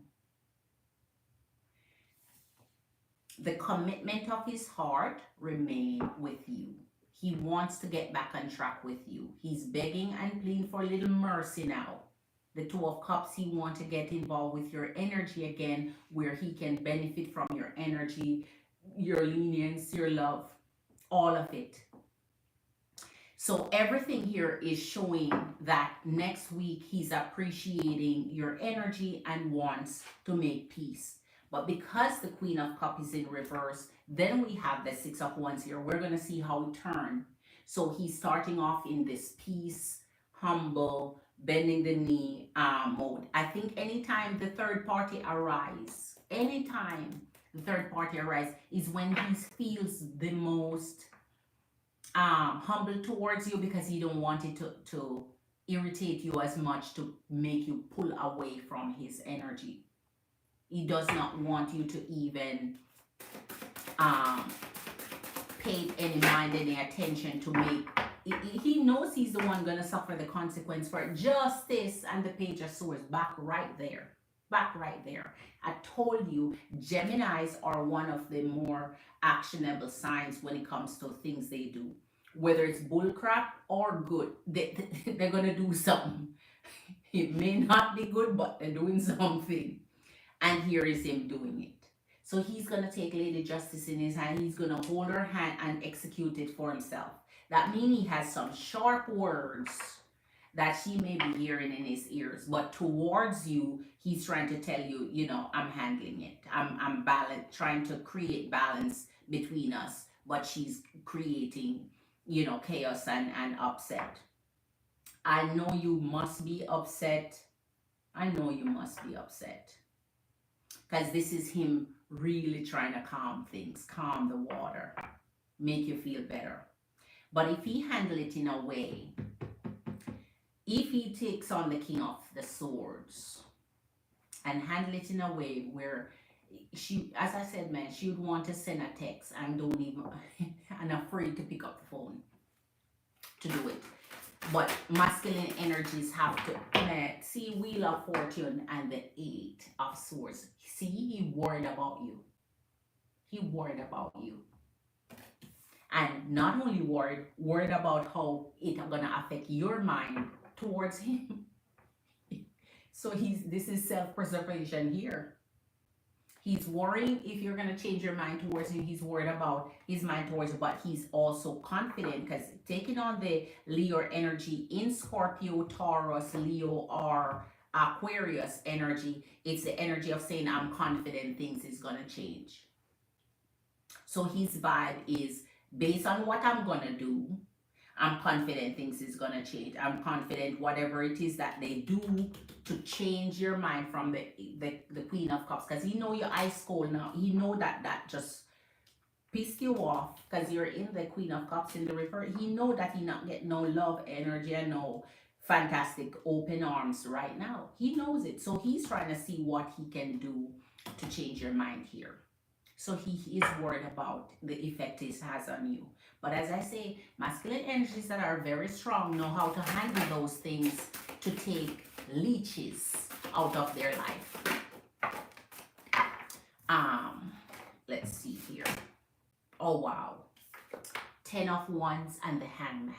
Speaker 1: The commitment of his heart remain with you. He wants to get back on track with you. He's begging and pleading for a little mercy now. The Two of Cups, he wants to get involved with your energy again, where he can benefit from your energy, your lenience, your love, all of it. So everything here is showing that next week he's appreciating your energy and wants to make peace. But because the Queen of Cups is in reverse, then we have the Six of Wands here. We're going to see how it turns. So he's starting off in this peace, humble, bending the knee mode. I think anytime the third party arrives, is when he feels the most humble towards you, because he don't want it to irritate you as much, to make you pull away from his energy. He does not want you to even pay any mind, any attention to make. He knows he's the one gonna suffer the consequence for it. Justice and the Page of Swords, back right there. Back right there. I told you, Geminis are one of the more actionable signs when it comes to things they do. Whether it's bullcrap or good, they're gonna do something. It may not be good, but they're doing something. And here is him doing it. So he's going to take Lady Justice in his hand. He's going to hold her hand and execute it for himself. That means he has some sharp words that she may be hearing in his ears. But towards you, he's trying to tell you, you know, I'm handling it. I'm trying to create balance between us. But she's creating, you know, chaos and upset. I know you must be upset. I know you must be upset. because this is him really trying to calm things, calm the water, make you feel better. But if he handle it in a way, if he takes on the King of the Swords and handle it in a way where she, as I said, man, she would want to send a text and don't even, and afraid to pick up the phone to do it. But masculine energies have to, see, Wheel of Fortune and the Eight of Swords. See, he worried about you. He worried about you. And not only worried about how it's gonna affect your mind towards him. So this is self-preservation here. He's worrying if you're gonna change your mind towards him. He's worried about his mind towards you, but he's also confident because taking on the Leo energy in Scorpio, Taurus, Leo, or Aquarius energy, it's the energy of saying, I'm confident things is gonna change. So his vibe is, based on what I'm gonna do, I'm confident things is gonna change. I'm confident whatever it is that they do to change your mind from the Queen of Cups, because he know you're ice cold now. He know that just pissed you off because you're in the Queen of Cups in the reverse. He know that he not get no love energy and no fantastic open arms right now. He knows it, so he's trying to see what he can do to change your mind here. So he is worried about the effect it has on you. But as I say, masculine energies that are very strong know how to handle those things to take leeches out of their life. Let's see here. Oh wow. 10 of Wands and the Hangman.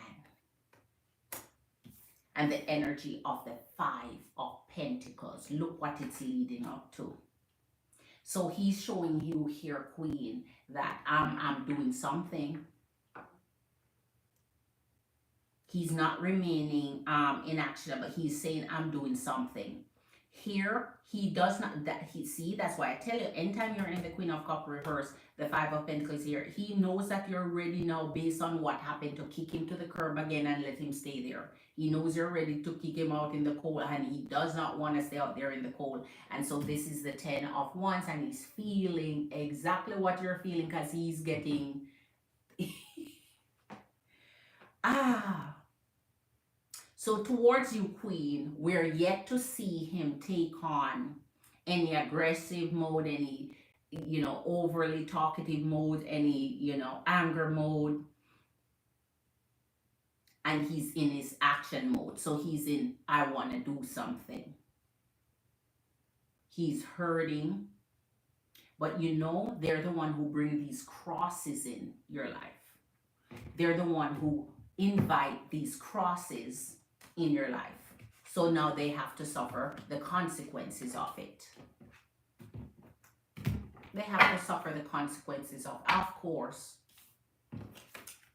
Speaker 1: And the energy of the 5 of Pentacles. Look what it's leading up to. So he's showing you here, Queen, that I'm doing something. He's not remaining in action, but he's saying I'm doing something. Here, he does not, that's why I tell you, anytime you're in the Queen of Cups reverse, the 5 of Pentacles here, he knows that you're ready now based on what happened to kick him to the curb again and let him stay there. He knows you're ready to kick him out in the cold, and he does not want to stay out there in the cold. And so this is the 10 of Wands, and he's feeling exactly what you're feeling because he's getting... So towards you, Queen, we're yet to see him take on any aggressive mode, any, overly talkative mode, any, anger mode. And he's in his action mode. So he's in, I want to do something. He's hurting. But they're the one who bring these crosses in your life. They're the one who invite these crosses in your life. So now they have to suffer the consequences of it. They have to suffer the consequences of course,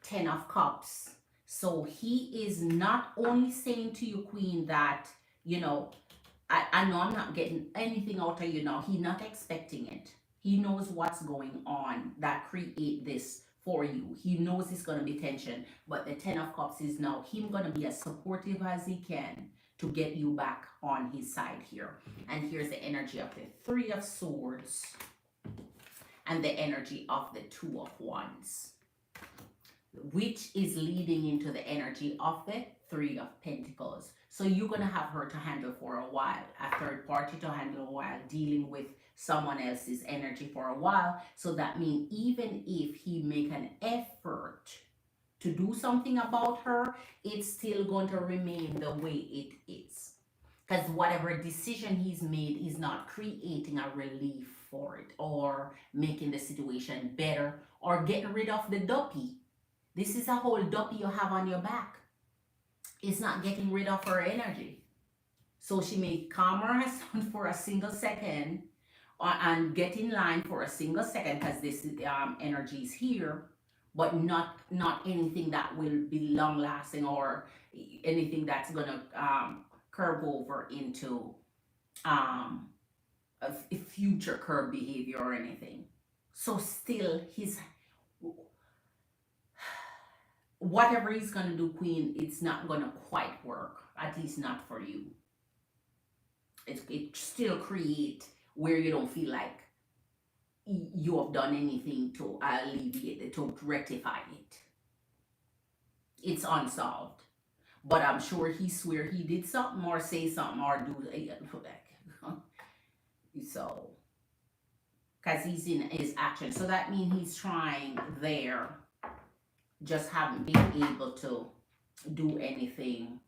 Speaker 1: 10 of Cups. So he is not only saying to you, Queen, that, I know I'm not getting anything out of you now. He's not expecting it. He knows what's going on that create this for you. He knows it's going to be tension, but the 10 of Cups is now him going to be as supportive as he can to get you back on his side here. And here's the energy of the 3 of Swords and the energy of the 2 of Wands, which is leading into the energy of the 3 of Pentacles. So you're going to have her to handle for a while, a third party to handle a while, dealing with someone else's energy for a while. So that means even if he make an effort to do something about her, it's still going to remain the way it is. Because whatever decision he's made is not creating a relief for it or making the situation better or getting rid of the duppy. This is a whole duppy you have on your back. It's not getting rid of her energy. So she may calm her husband for a single second and get in line for a single second because this energy is here, but not anything that will be long lasting or anything that's going to curve over into a future curve behavior or anything. So still whatever he's going to do, Queen, it's not going to quite work, at least not for you. It still create where you don't feel like you have done anything to alleviate it, to rectify it. It's unsolved. But I'm sure he swear he did something or say something or do so because he's in his action. So that means he's trying there, just haven't been able to do anything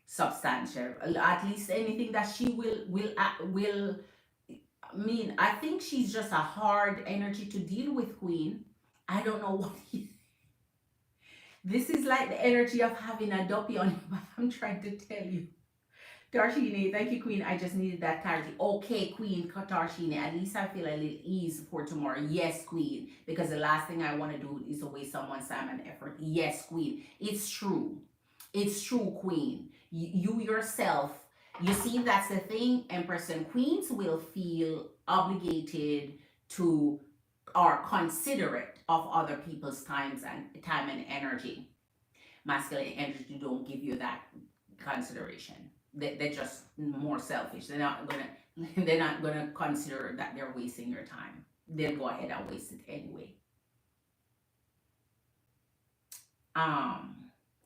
Speaker 1: substantial. At least anything that she will mean. I think she's just a hard energy to deal with, Queen. I don't know what he. This is like the energy of having a duppy on you. I'm trying to tell you. Darshini, thank you, Queen. I just needed that clarity. Okay, Queen Darshini. At least I feel a little ease for tomorrow. Yes, Queen. Because the last thing I want to do is to waste someone's time and effort. Yes, Queen. It's true. It's true, Queen. You yourself, you see, that's the thing. Empress and Queens will feel obligated to or considerate of other people's time and energy. Masculine energy don't give you that consideration. They're just more selfish. They're not gonna consider that they're wasting your time. They'll go ahead and waste it anyway.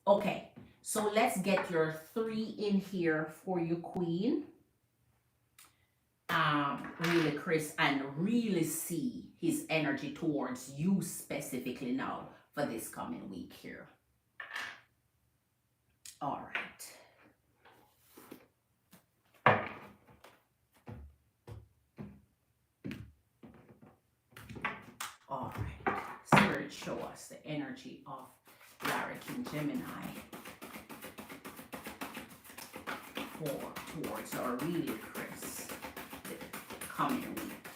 Speaker 1: Okay, so let's get your 3 in here for you, Queen. Really, Chris, and really see his energy towards you specifically now for this coming week here. All right. All right. Spirit, show us the energy of Larry King Gemini towards our really, Chris, the coming week.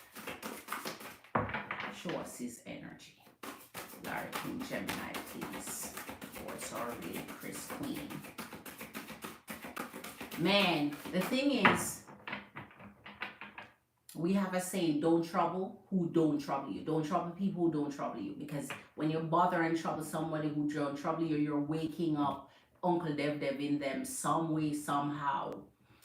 Speaker 1: Show us his energy. Larry King Gemini, please. Towards our really, Chris Queen. Man, the thing is, we have a saying, don't trouble who don't trouble you. Don't trouble people who don't trouble you. Because when you bother and trouble somebody who don't trouble you, you're waking up Uncle Dev in them some way, somehow.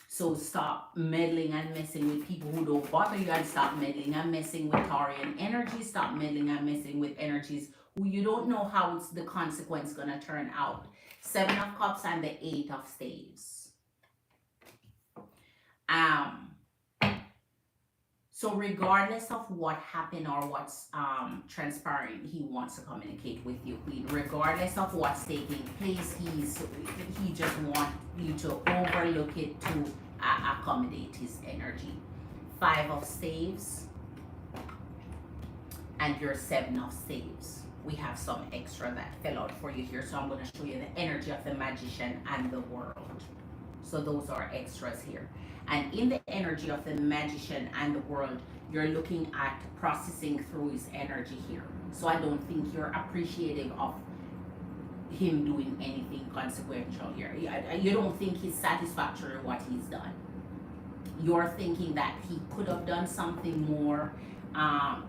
Speaker 1: So stop meddling and messing with people who don't bother you, and stop meddling and messing with Taurian energy. Stop meddling and messing with energies who you don't know how it's the consequence gonna turn out. 7 of Cups and the 8 of Staves. So regardless of what happened or what's transpiring, he wants to communicate with you, Queen. Regardless of what's taking place, he just wants you to overlook it to accommodate his energy. 5 of Staves and your 7 of Staves. We have some extra that fell out for you here, so I'm going to show you the energy of the Magician and the World. So those are extras here. And in the energy of the Magician and the World, you're looking at processing through his energy here. So I don't think you're appreciative of him doing anything consequential here. You don't think he's satisfactory what he's done. You're thinking that he could have done something more.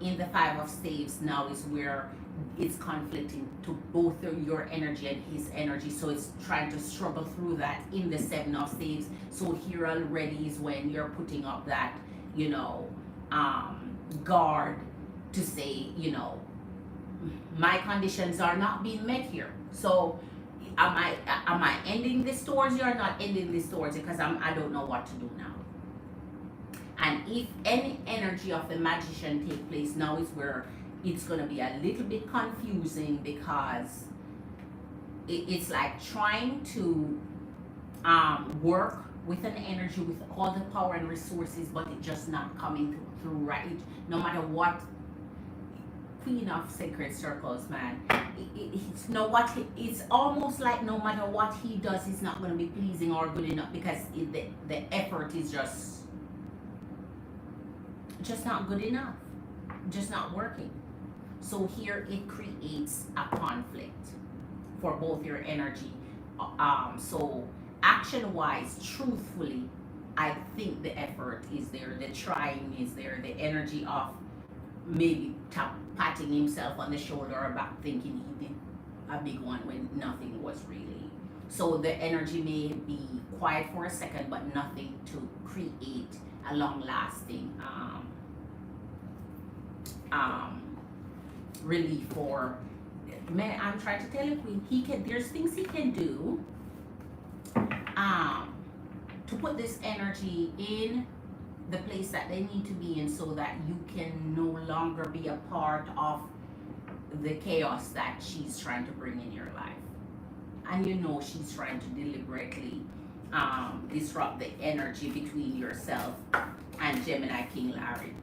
Speaker 1: In the 5 of Staves now is where it's conflicting to both your energy and his energy, so it's trying to struggle through that in the 7 of Staves. So here already is when you're putting up that, guard to say, my conditions are not being met here. So am I ending this towards you or not ending this towards you? Because I don't know what to do now. And if any energy of the Magician take place now is where it's going to be a little bit confusing, because it's like trying to work with an energy with all the power and resources, but it's just not coming through right. No matter what, Queen of Sacred Circles, man, it's almost like no matter what he does, it's not going to be pleasing or good enough, because the effort is just not good enough, just not working. So here it creates a conflict for both your energy. So action-wise, truthfully, I think the effort is there, the trying is there, the energy of maybe patting himself on the shoulder or back, thinking he did a big one when nothing was really. So the energy may be quiet for a second, but nothing to create a long-lasting relief for. Man, I'm trying to tell you, Queen, there's things he can do to put this energy in the place that they need to be in, so that you can no longer be a part of the chaos that she's trying to bring in your life. And you know she's trying to deliberately disrupt the energy between yourself and Gemini King Larry,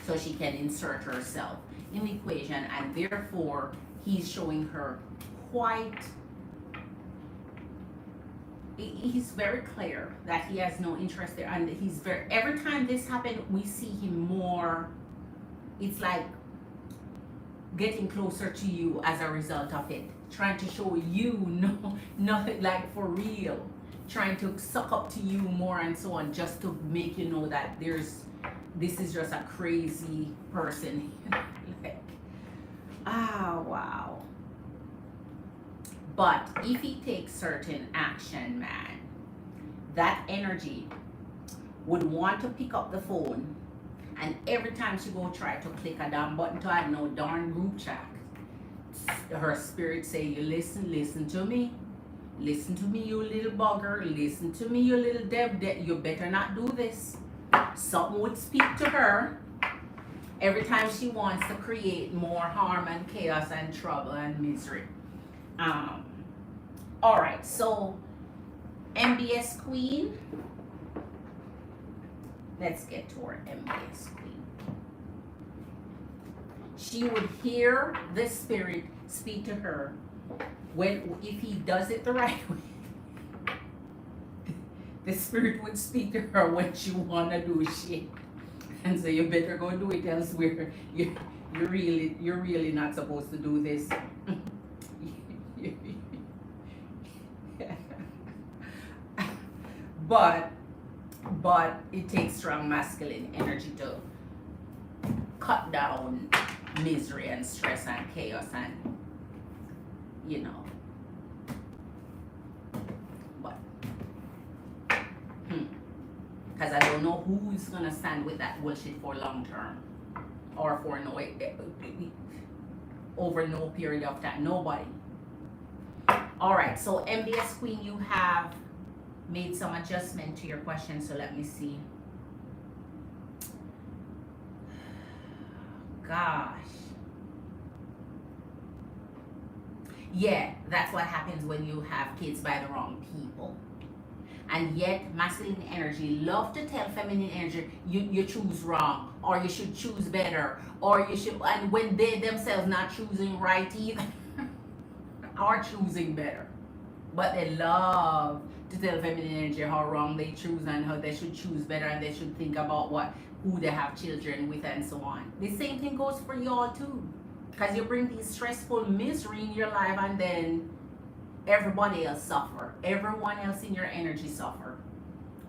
Speaker 1: so she can insert herself in the equation. And therefore he's showing her quite, he's very clear that he has no interest there, and he's very, every time this happened we see him more, it's like getting closer to you as a result of it, trying to show you nothing, like for real, trying to suck up to you more and so on, just to make you know that this is just a crazy person. Like, wow. But if he takes certain action, man, that energy would want to pick up the phone, and every time she go try to click a damn button to add no darn group chat, her spirit say, you listen to me, you little bugger, listen to me, you little Deb, you better not do this. Something would speak to her every time she wants to create more harm and chaos and trouble and misery. All right, so MBS Queen, let's get to her MBS Queen. She would hear the spirit speak to her if he does it the right way. The spirit would speak to her when she wanna do shit and say, you better go do it elsewhere. You're really not supposed to do this. But it takes strong masculine energy to cut down misery and stress and chaos and, you know. But because I don't know who is gonna stand with that bullshit for long term, or for over no period of time. Nobody. All right, so MBS Queen, you have made some adjustment to your question, so let me see. Gosh. Yeah, that's what happens when you have kids by the wrong people. And yet masculine energy love to tell feminine energy, you choose wrong, or you should choose better, or you should, and when they themselves not choosing right either, or choosing better. But they love to tell feminine energy how wrong they choose and how they should choose better, and they should think about who they have children with and so on. The same thing goes for y'all too, because you bring these stressful misery in your life, and then everybody else suffer. Everyone else in your energy suffer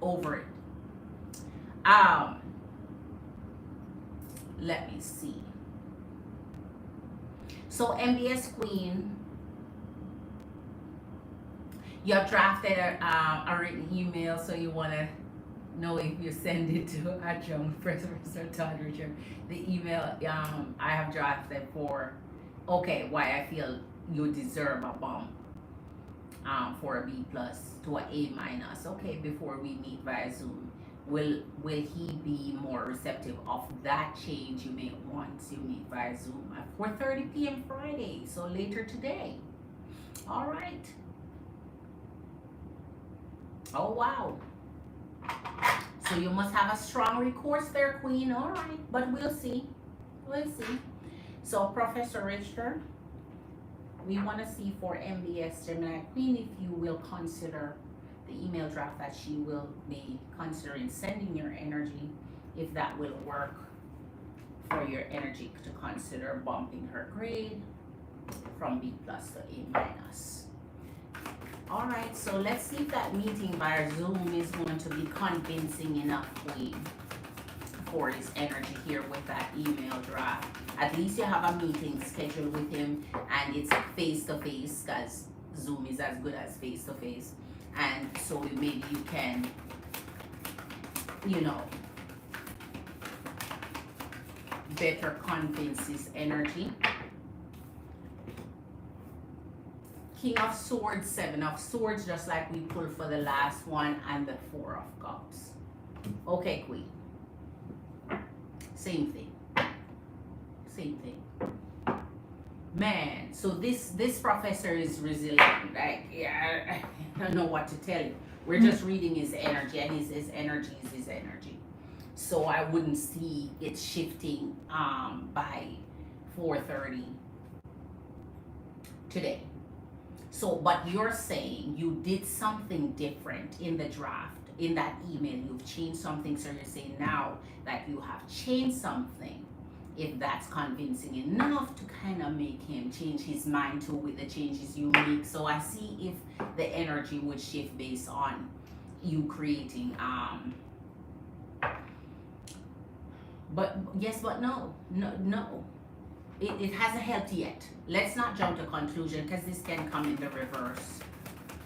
Speaker 1: over it. Let me see. So MBS Queen, you have drafted a written email, so you want to know if you send it to Adjunct Professor Todd Richard. The email I have drafted for, okay, why I feel you deserve a bump for a B plus to an A minus. Okay, before we meet via Zoom, will he be more receptive of that change you make once you meet via Zoom at 4:30 p.m. Friday, so later today. All right. Oh wow. So you must have a strong recourse there, Queen. All right, but we'll see. We'll see. So Professor Richard, we want to see for MBS Gemini Queen if you will consider the email draft that she will be considering sending your energy, if that will work for your energy to consider bumping her grade from B plus to A minus. All right, so let's see if that meeting via Zoom is going to be convincing enough, Queen, for his energy here with that email draft. At least you have a meeting scheduled with him, and it's face-to-face, because Zoom is as good as face-to-face. And so maybe you can you know, better convinces energy. King of Swords, Seven of Swords, just like we pulled for the last one, and the Four of Cups. Okay, Queen. Same thing. Same thing. Man, so this professor is resilient. Like, yeah, I don't know what to tell you. We're just reading his energy, and his energy is his energy. So I wouldn't see it shifting by 4:30 today. So, but you're saying you did something different in the draft, in that email, you've changed something. So you're saying now that you have changed something, if that's convincing enough to kind of make him change his mind too with the changes you make. So I see if the energy would shift based on you creating, but yes, but no. It hasn't helped yet. Let's not jump to conclusion because this can come in the reverse.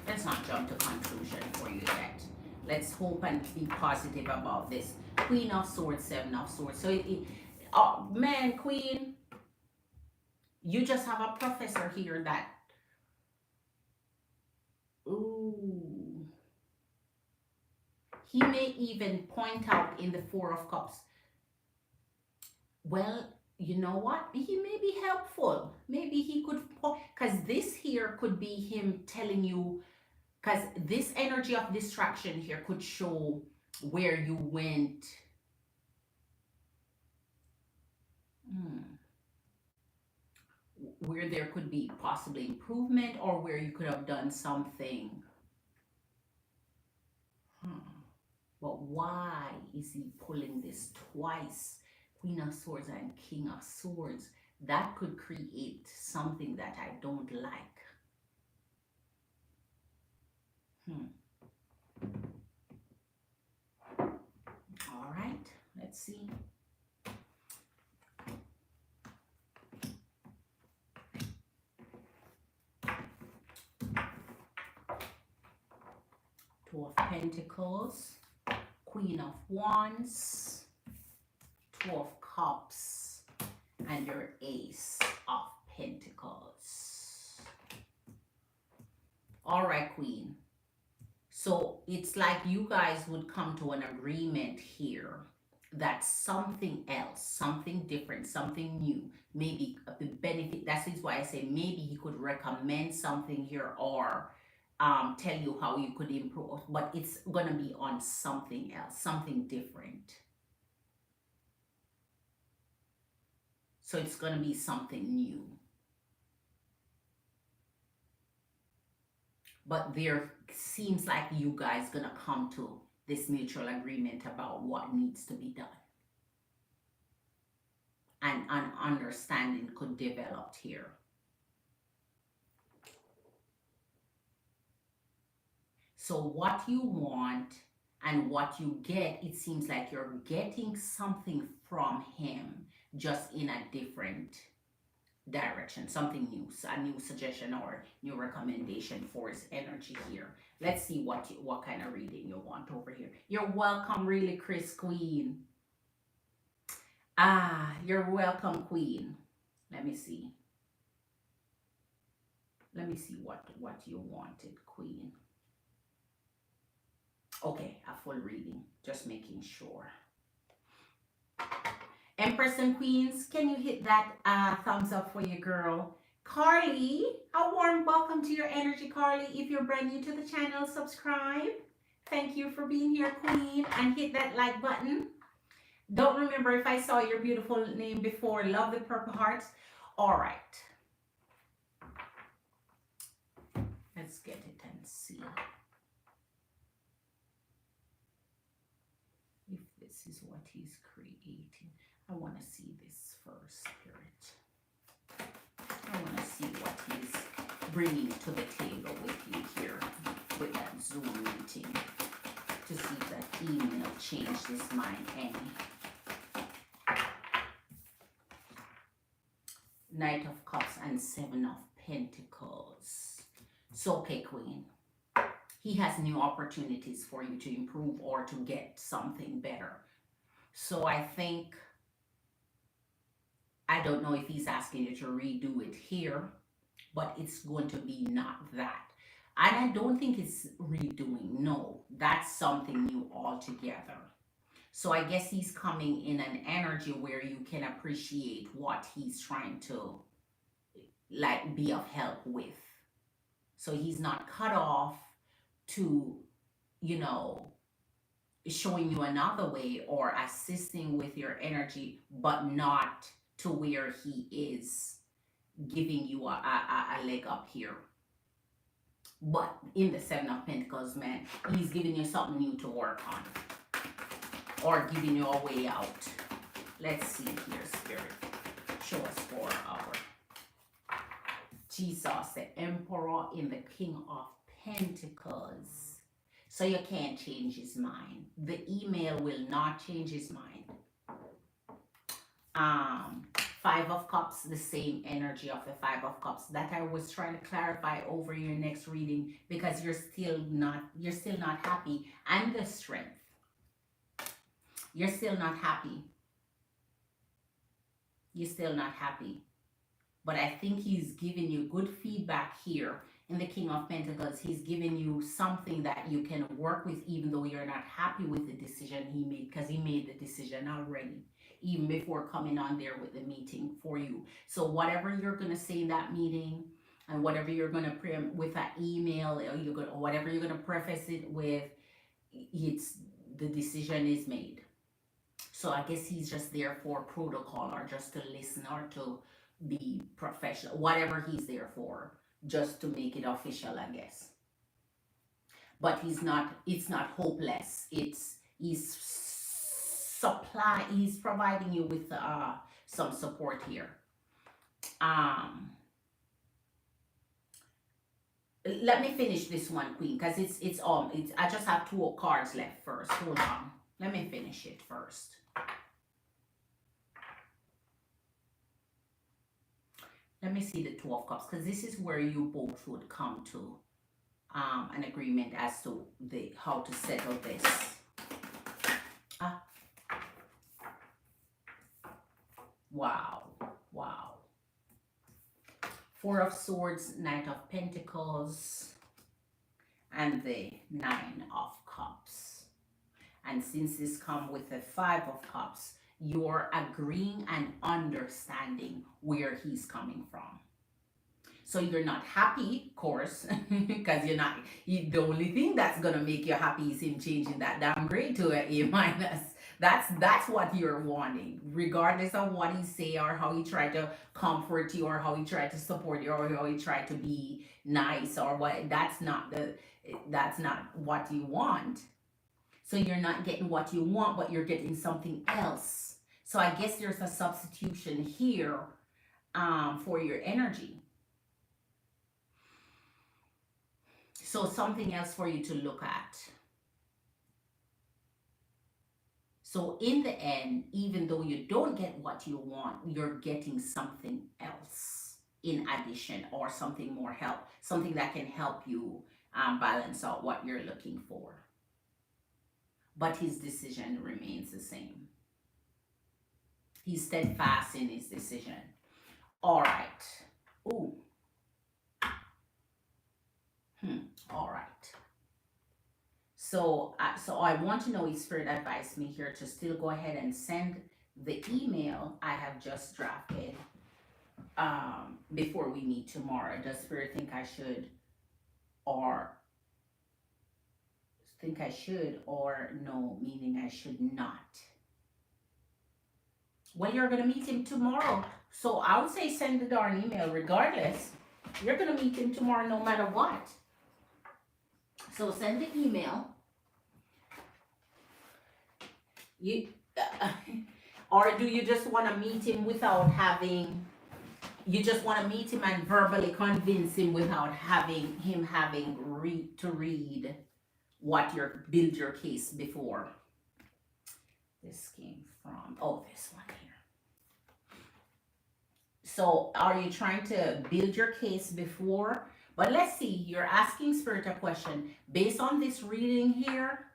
Speaker 1: Let's not jump to conclusion for you yet. Let's hope and be positive about this. Queen of Swords, Seven of Swords. So oh man, Queen, you just have a professor here that, ooh, he may even point out in the Four of Cups, well, you know what? He may be helpful. Maybe he could, because this here could be him telling you, because this energy of distraction here could show where you went. Where there could be possibly improvement, or where you could have done something. But why is he pulling this twice? Queen of Swords and King of Swords. That could create something that I don't like. All right, let's see. Two of Pentacles, Queen of Wands, Two of Cups, and your Ace of Pentacles. All right, Queen. So it's like you guys would come to an agreement here that something else, something different, something new, maybe the benefit. That's why I say maybe he could recommend something here, or tell you how you could improve, but it's going to be on something else, something different. So it's going to be something new. But there seems like you guys going to come to this mutual agreement about what needs to be done. And an understanding could develop here. So what you want and what you get, it seems like you're getting something from him, just in a different direction, something new, a new suggestion or new recommendation for his energy here. Let's see what kind of reading you want over here. You're welcome, really, Chris Queen. You're welcome, Queen. Let me see. Let me see what you wanted, Queen. Okay, a full reading, just making sure. Empress and Queens, can you hit that thumbs up for your girl? Carly, a warm welcome to your energy, Carly. If you're brand new to the channel, subscribe. Thank you for being here, Queen, and hit that like button. Don't remember if I saw your beautiful name before. Love the purple hearts. All right. Let's get it and see if this is what he's creating. I want to see this first, Spirit. I want to see what he's bringing to the table with you here with that Zoom meeting, to see if that email changed his mind any. Knight of Cups and Seven of Pentacles. So, okay, Queen. he has new opportunities for you to improve or to get something better. So I think, I don't know if he's asking you to redo it here, but it's going to be not that. And I don't think it's redoing. No, that's something new altogether. So I guess he's coming in an energy where you can appreciate what he's trying to like be of help with. So he's not cut off to, you know, showing you another way or assisting with your energy, but not to where he is giving you a leg up here. But in the Seven of Pentacles, man, he's giving you something new to work on or giving you a way out. Let's see here, Spirit. Show us for our Jesus, the Emperor in the King of Pentacles. So you can't change his mind. The email will not change his mind. Five of Cups, the same energy of the Five of Cups that I was trying to clarify over your next reading, because you're still not happy. And the Strength. You're still not happy. You're still not happy. But I think he's giving you good feedback here in the King of Pentacles. He's giving you something that you can work with, even though you're not happy with the decision he made, because he made the decision already, even before coming on there with the meeting for you. So whatever you're going to say in that meeting, and whatever you're going to with that email, or whatever you're going to preface it with, it's the decision is made. So I guess he's just there for protocol, or just to listen, or to be professional, whatever he's there for, just to make it official, I guess. But it's not hopeless. He's providing you with some support here. Let me finish this one, Queen, because it's I just have 2 cards left first. Hold on. Let me finish it first. Let me see the Two of Cups, because this is where you both would come to an agreement as to how to settle this. Wow. Four of Swords, Knight of Pentacles, and the Nine of Cups. And since this comes with the Five of Cups, you're agreeing and understanding where he's coming from. So you're not happy, of course, because the only thing that's going to make you happy is him changing that downgrade to an A-. That's what you're wanting, regardless of what he say or how he tried to comfort you or how he tried to support you or how he tried to be nice or what. That's not what you want. So you're not getting what you want, but you're getting something else. So I guess there's a substitution here for your energy. So something else for you to look at. So in the end, even though you don't get what you want, you're getting something else in addition, or something more help, something that can help you balance out what you're looking for. But his decision remains the same. He's steadfast in his decision. All right. Ooh. All right. So I want to know if Spirit advised me here to still go ahead and send the email I have just drafted before we meet tomorrow. Does Spirit think I should, or no, meaning I should not? Well, you're going to meet him tomorrow. So I would say send the darn email regardless. You're going to meet him tomorrow no matter what. So send the email. Or do you just want to meet him without having, you just want to meet him and verbally convince him without having him to read what build your case before? This came from, this one here. So are you trying to build your case before, But let's see, you're asking Spirit a question. Based on this reading here,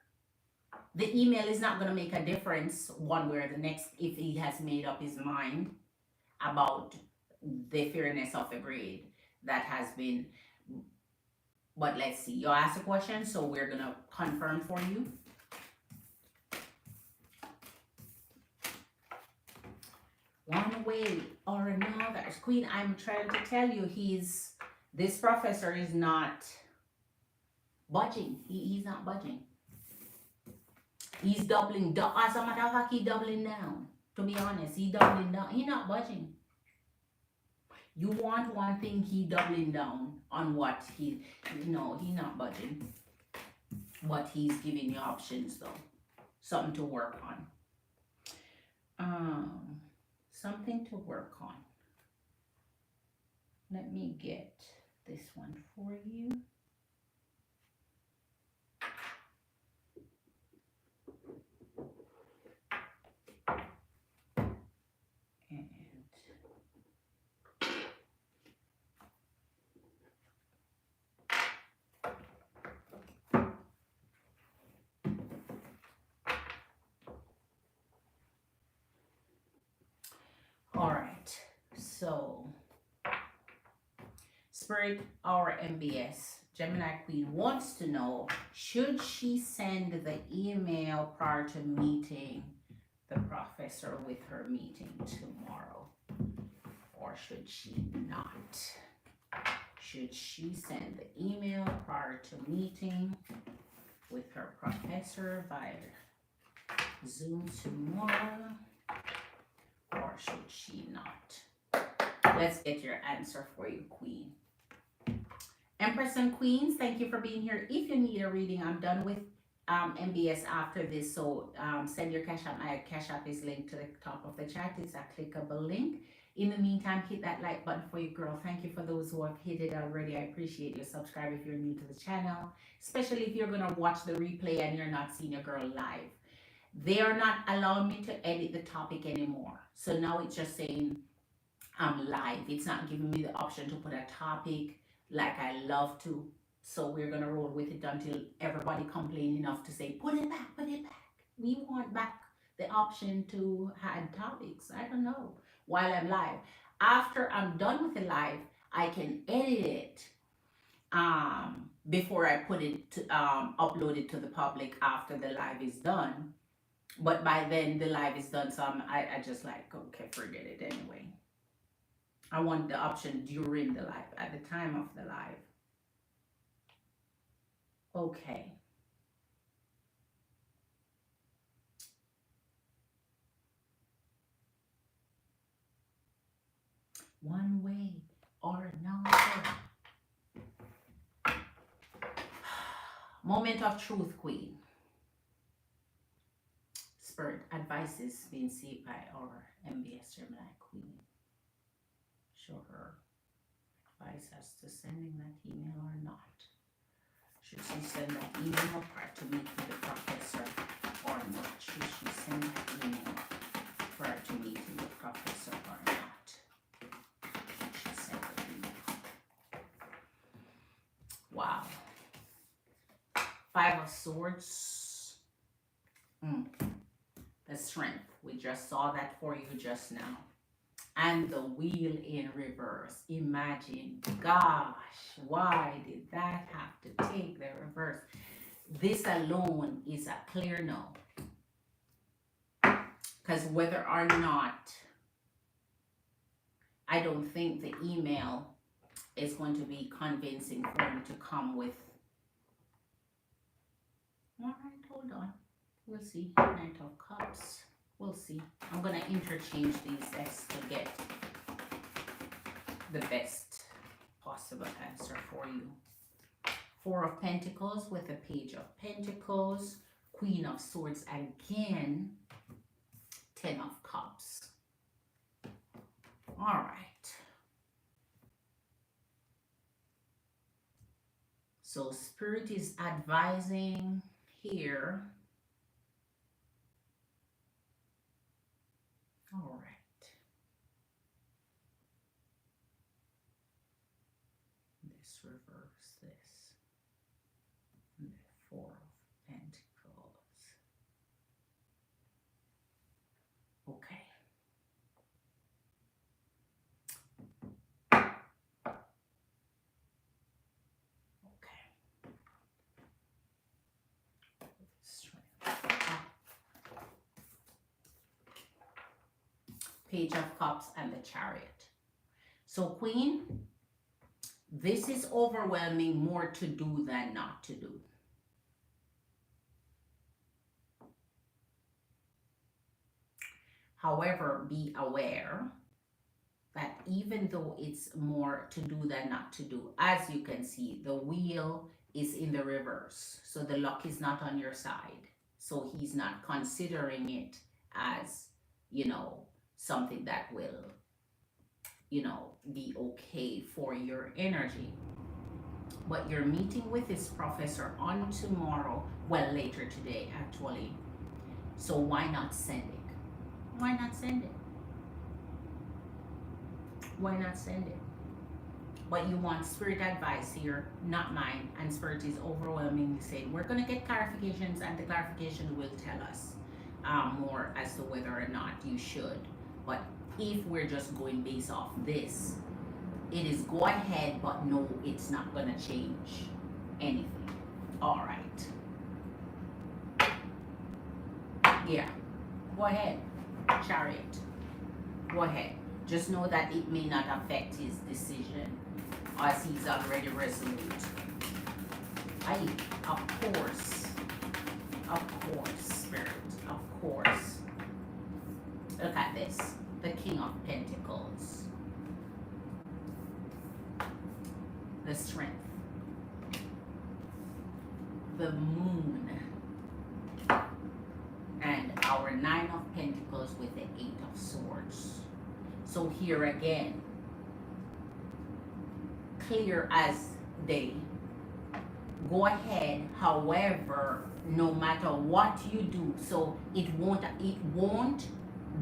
Speaker 1: the email is not going to make a difference one way or the next if he has made up his mind about the fairness of the grade that has been. But let's see, you asked a question, so we're going to confirm for you. One way or another. Queen, I'm trying to tell you, this professor is not budging. He's not budging. He's doubling down. As a matter of fact, he's doubling down. To be honest, he's doubling down. He's not budging. You want one thing, he doubling down on what he's not budging. But he's giving you options though. Something to work on. Something to work on. Let me get this one for you. All right, so Spirit, our MBS, Gemini Queen wants to know, should she send the email prior to meeting the professor with her meeting tomorrow? Or should she not? Should she send the email prior to meeting with her professor via Zoom tomorrow? Or should she not? Let's get your answer for you, Queen. Empress and Queens, thank you for being here. If you need a reading, I'm done with MBS after this. So send your Cash App. My Cash App is linked to the top of the chat. It's a clickable link. In the meantime, hit that like button for you, girl. Thank you for those who have hit it already. I appreciate you. Subscribe if you're new to the channel, especially if you're going to watch the replay and you're not seeing your girl live. They are not allowing me to edit the topic anymore. So now it's just saying I'm live. It's not giving me the option to put a topic like I love to. So we're going to roll with it until everybody complain enough to say, put it back, put it back. We want back the option to add topics. I don't know. While I'm live. After I'm done with the live, I can edit it before I put it to upload it to the public after the live is done. But by then the live is done, so I just like, okay, forget it anyway. I want the option during the live, at the time of the live. Okay. One way or another. Moment of truth, Queen. Spirit advices being saved by our MBS Gemini Queen. Show her advice as to sending that email or not. Should she send that email prior to meeting the professor or not? Should she send that email prior to meeting the professor or not? Should she send the email? Wow. Five of Swords. The Strength. We just saw that for you just now. And the Wheel in reverse. Imagine, gosh, why did that have to take the reverse? This alone is a clear no. Because whether or not, I don't think the email is going to be convincing for him to come with. All right, hold on. We'll see. Knight of Cups. We'll see. I'm going to interchange these decks to get the best possible answer for you. Four of Pentacles with a Page of Pentacles. Queen of Swords again. 10 of Cups. All right. So Spirit is advising here. All right. This let's reverse this. The Four of Pentacles. Okay. Okay. Strength. Page of Cups and the Chariot. So Queen, this is overwhelming, more to do than not to do. However, be aware that even though it's more to do than not to do, as you can see, the wheel is in the reverse. So the luck is not on your side. So he's not considering it as, you know, something that will, you know, be okay for your energy. But you're meeting with this professor on tomorrow, well, later today, actually. So why not send it? Why not send it? Why not send it? But you want spirit advice here, not mine. And spirit is overwhelmingly saying, we're going to get clarifications, and the clarification will tell us more as to whether or not you should. But if we're just going based off this, it is go ahead, but no, it's not going to change anything. All right. Yeah. Go ahead. Chariot. Go ahead. Just know that it may not affect his decision, as he's already resolute. Of course, Spirit, of course. Look at this, the King of Pentacles, the Strength, the Moon, and our Nine of Pentacles with the Eight of Swords. So here again, clear as day. Go ahead, however, no matter what you do, so it won't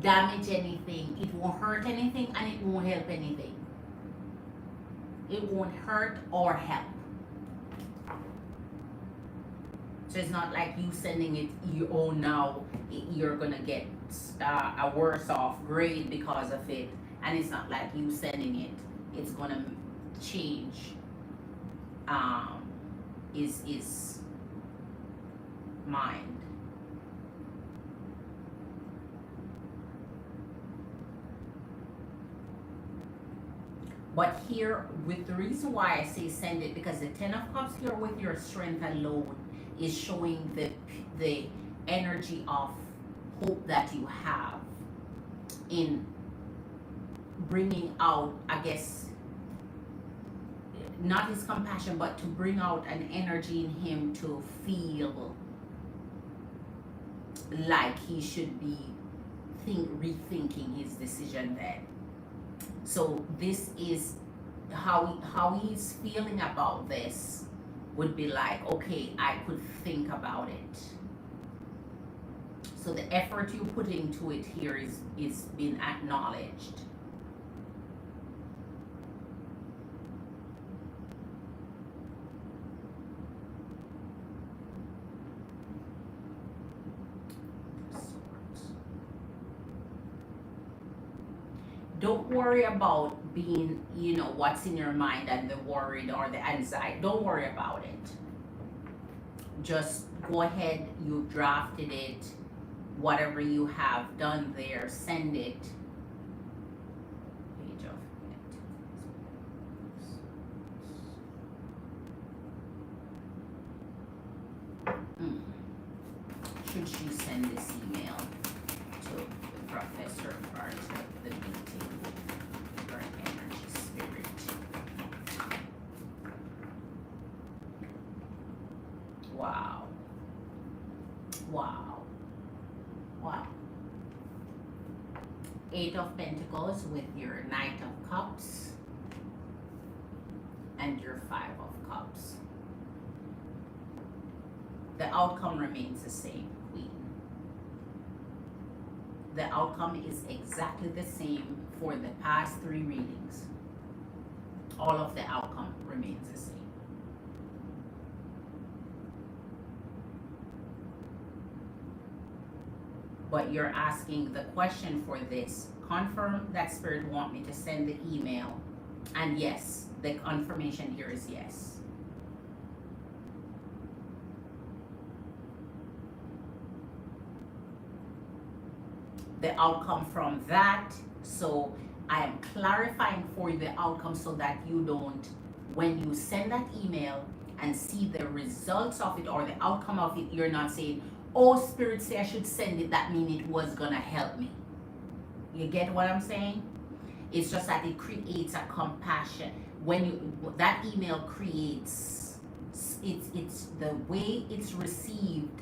Speaker 1: damage anything, it won't hurt anything, and it won't help anything. It won't hurt or help. So it's not like you sending it, now you're gonna get a worse off grade because of it, and it's not like you sending it, it's gonna change is mind. But here, with the reason why I say send it, because the Ten of Cups here with your strength alone is showing the energy of hope that you have in bringing out, I guess, not his compassion, but to bring out an energy in him to feel like he should be rethinking his decision then. So this is how he's feeling about this, would be like, okay, I could think about it. So the effort you put into it here is being acknowledged. Don't worry about being, what's in your mind and the worried or the anxiety. Don't worry about it. Just go ahead, you drafted it, whatever you have done there, send it. Page of Pentacles. Should she send this email to the professor prior to the meeting? Her energy, spirit. Wow. Wow. Wow. Eight of Pentacles with your Knight of Cups and your Five of Cups. The outcome remains the same, Queen. The outcome is exactly the same for the past 3 readings. All of the outcome remains the same. but you're asking the question for this. Confirm that Spirit want me to send the email. And yes, the confirmation here is yes. The outcome from that. So I am clarifying for you the outcome so that you don't, when you send that email and see the results of it or the outcome of it, you're not saying, oh, Spirit say I should send it, that means it was gonna help me. You get what I'm saying? It's just that it creates a compassion. When you, that email creates, it's the way it's received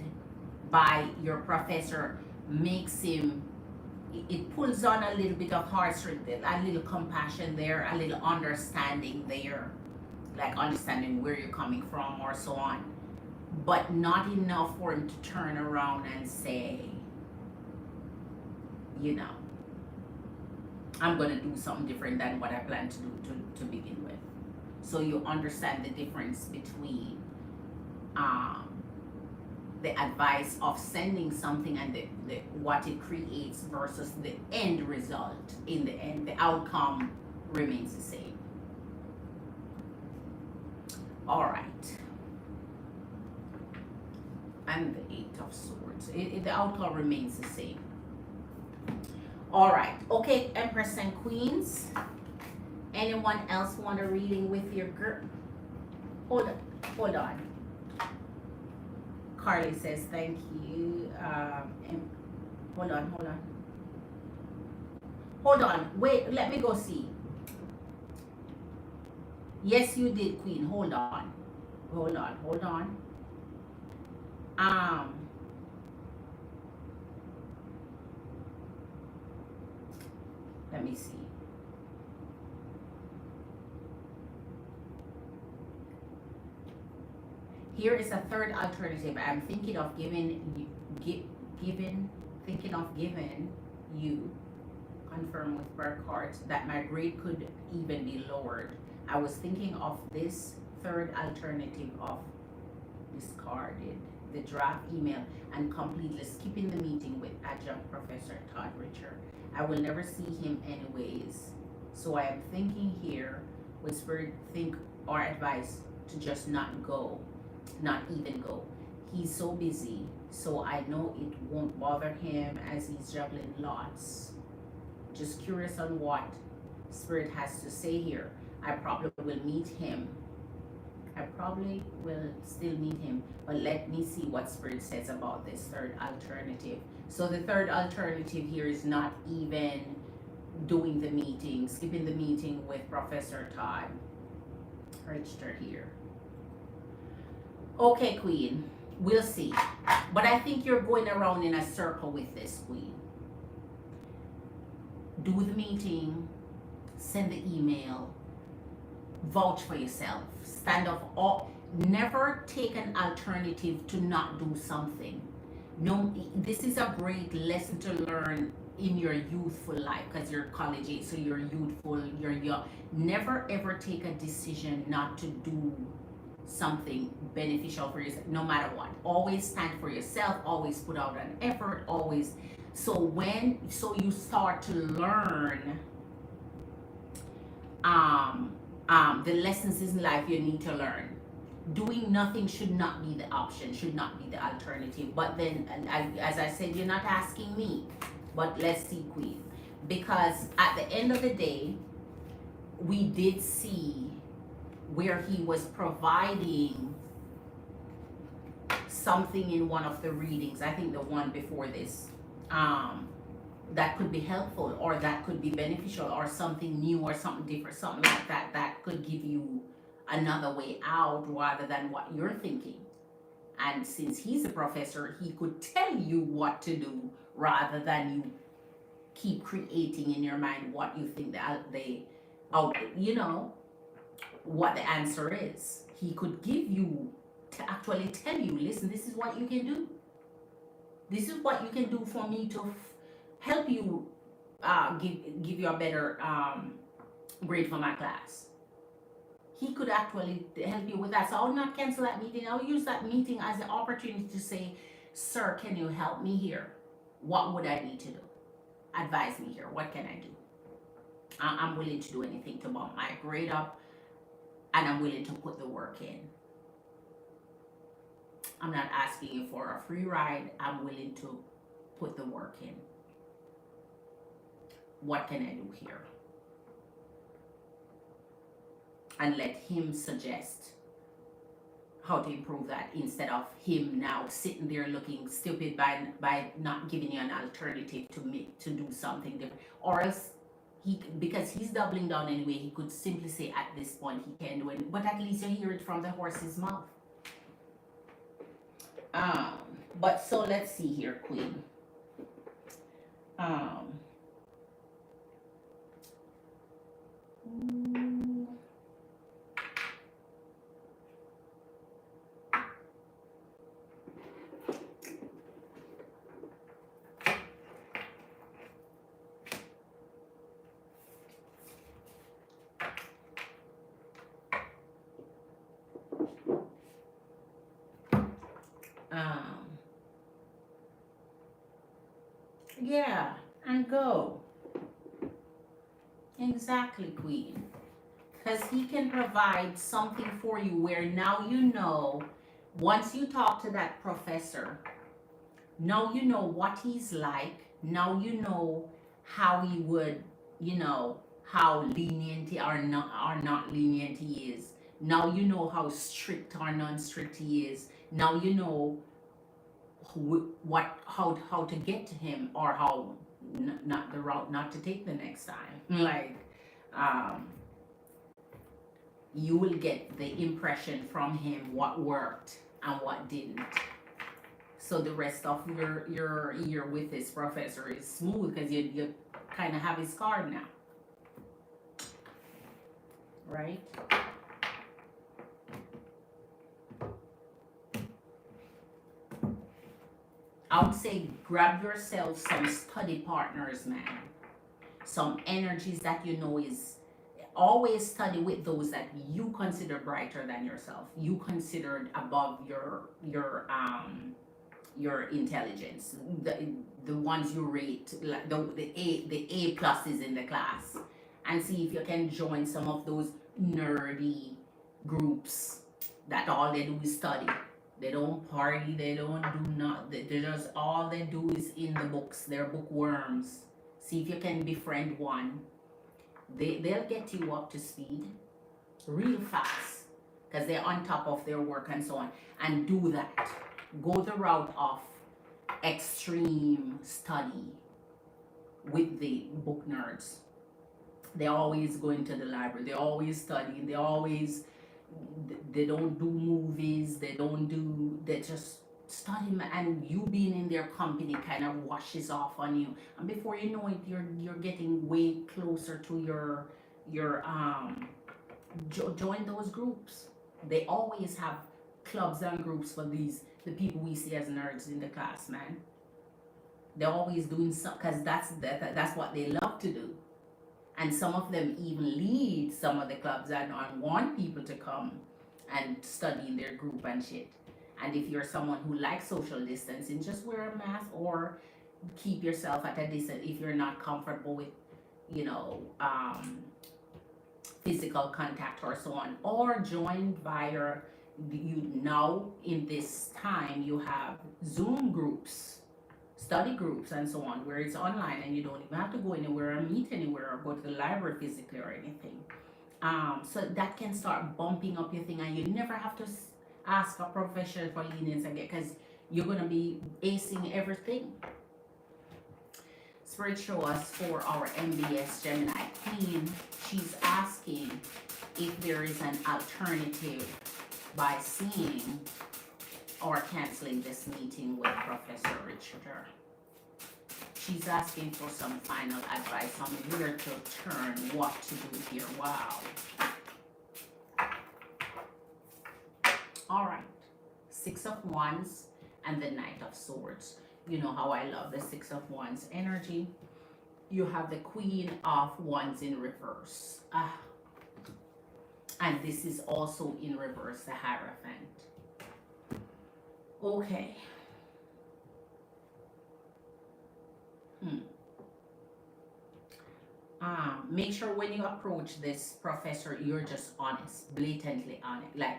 Speaker 1: by your professor makes him, it pulls on a little bit of heartstring, a little compassion there, a little understanding there, like understanding where you're coming from or so on, but not enough for him to turn around and say, you know, I'm going to do something different than what I planned to do to begin with. So you understand the difference between the advice of sending something and the what it creates versus the end result. In the end, the outcome remains the same. All right. And the Eight of Swords. The outcome remains the same. All right. Okay, Empress and Queens. Anyone else want a reading with your girl? Hold on. Carly says thank you. Hold on. Wait, let me go see. Yes, you did, Queen. Hold on. Let me see. Here is a third alternative. I'm thinking of giving you, confirm with birth cards, that my grade could even be lowered. I was thinking of this third alternative of discarded the draft email and completely skipping the meeting with adjunct Professor Todd Richard. I will never see him anyways. So I am thinking here, with Spirit think or advice to just not even go. He's so busy, so I know it won't bother him as he's juggling lots. Just curious on what Spirit has to say here. I probably will still meet him, but let me see what Spirit says about this third alternative. So the third alternative here is not even doing the meeting, skipping the meeting with Professor Todd Richter here. Okay, Queen, we'll see. But I think you're going around in a circle with this, Queen. Do the meeting, send the email, vouch for yourself, stand up. Never take an alternative to not do something. No, this is a great lesson to learn in your youthful life, because you're college age, so you're youthful, you're young. Never ever take a decision not to do something beneficial for yourself, no matter what. Always stand for yourself, always put out an effort, always. So you start to learn the lessons in life you need to learn. Doing nothing should not be the option, should not be the alternative. But then, as I said, you're not asking me, but let's see, Queen. Because at the end of the day, we did see where he was providing something in one of the readings, I think the one before this, that could be helpful or that could be beneficial or something new or something different, something like that, that could give you another way out rather than what you're thinking. And since he's a professor, he could tell you what to do rather than you keep creating in your mind what you think what the answer is. He could give you, to actually tell you, listen, this is what you can do. This is what you can do for me to help you give you a better grade for my class. He could actually help you with that. So I will not cancel that meeting. I'll use that meeting as an opportunity to say, sir, can you help me here What would I need to do? Advise me here. What can I do? I'm willing to do anything to bump my grade up, and I'm willing to put the work in. I'm not asking you for a free ride. I'm willing to put the work in. What can I do here? And let him suggest how to improve that, instead of him now sitting there looking stupid by not giving you an alternative to do something different. Or else because he's doubling down anyway, he could simply say at this point he can do it, but at least you hear it from the horse's mouth. But so let's see here, Queen. Yeah, and go. Exactly, Queen. Because he can provide something for you where now you know, once you talk to that professor, now you know what he's like. Now you know how he would, how lenient or not lenient he is. Now you know how strict or non-strict he is. Now you know how to get to him, or how not the route not to take the next time. Like, you will get the impression from him what worked and what didn't. So the rest of your year with this professor is smooth, because you kind of have his card now, right? I would say grab yourself some study partners, man. Some energies that you know is, always study with those that you consider brighter than yourself. You considered above your intelligence. The ones you rate, like the A pluses in the class, and see if you can join some of those nerdy groups that all they do is study. They don't party, they don't do not. They just, all they do is in the books. They're bookworms. See if you can befriend one. They'll get you up to speed real fast, because they're on top of their work and so on. And do that. Go the route of extreme study with the book nerds. They're always going to the library. They're always studying. They don't do movies. They just study, and you being in their company kind of washes off on you. And before you know it, you're getting way closer to your join those groups. They always have clubs and groups for the people we see as nerds in the class, man. They're always doing something, because that's what they love to do. And some of them even lead some of the clubs and want people to come and study in their group and shit. And if you're someone who likes social distancing, just wear a mask or keep yourself at a distance if you're not comfortable with, physical contact or so on. Or join via, now in this time, you have Zoom groups, study groups and so on, where it's online and you don't even have to go anywhere or meet anywhere or go to the library physically or anything. So that can start bumping up your thing, and you never have to ask a professional for lenience again, because you're going to be acing everything. Spirit, show us for our MBS Gemini Queen. She's asking if there is an alternative by seeing or canceling this meeting with Professor Richard. She's asking for some final advice on where to turn, what to do here. Wow. All right. 6 of Wands and the Knight of Swords. You know how I love the 6 of Wands energy. You have the Queen of Wands in reverse. And this is also in reverse, the Hierophant. Okay. Make sure when you approach this professor, you're just honest, blatantly honest, like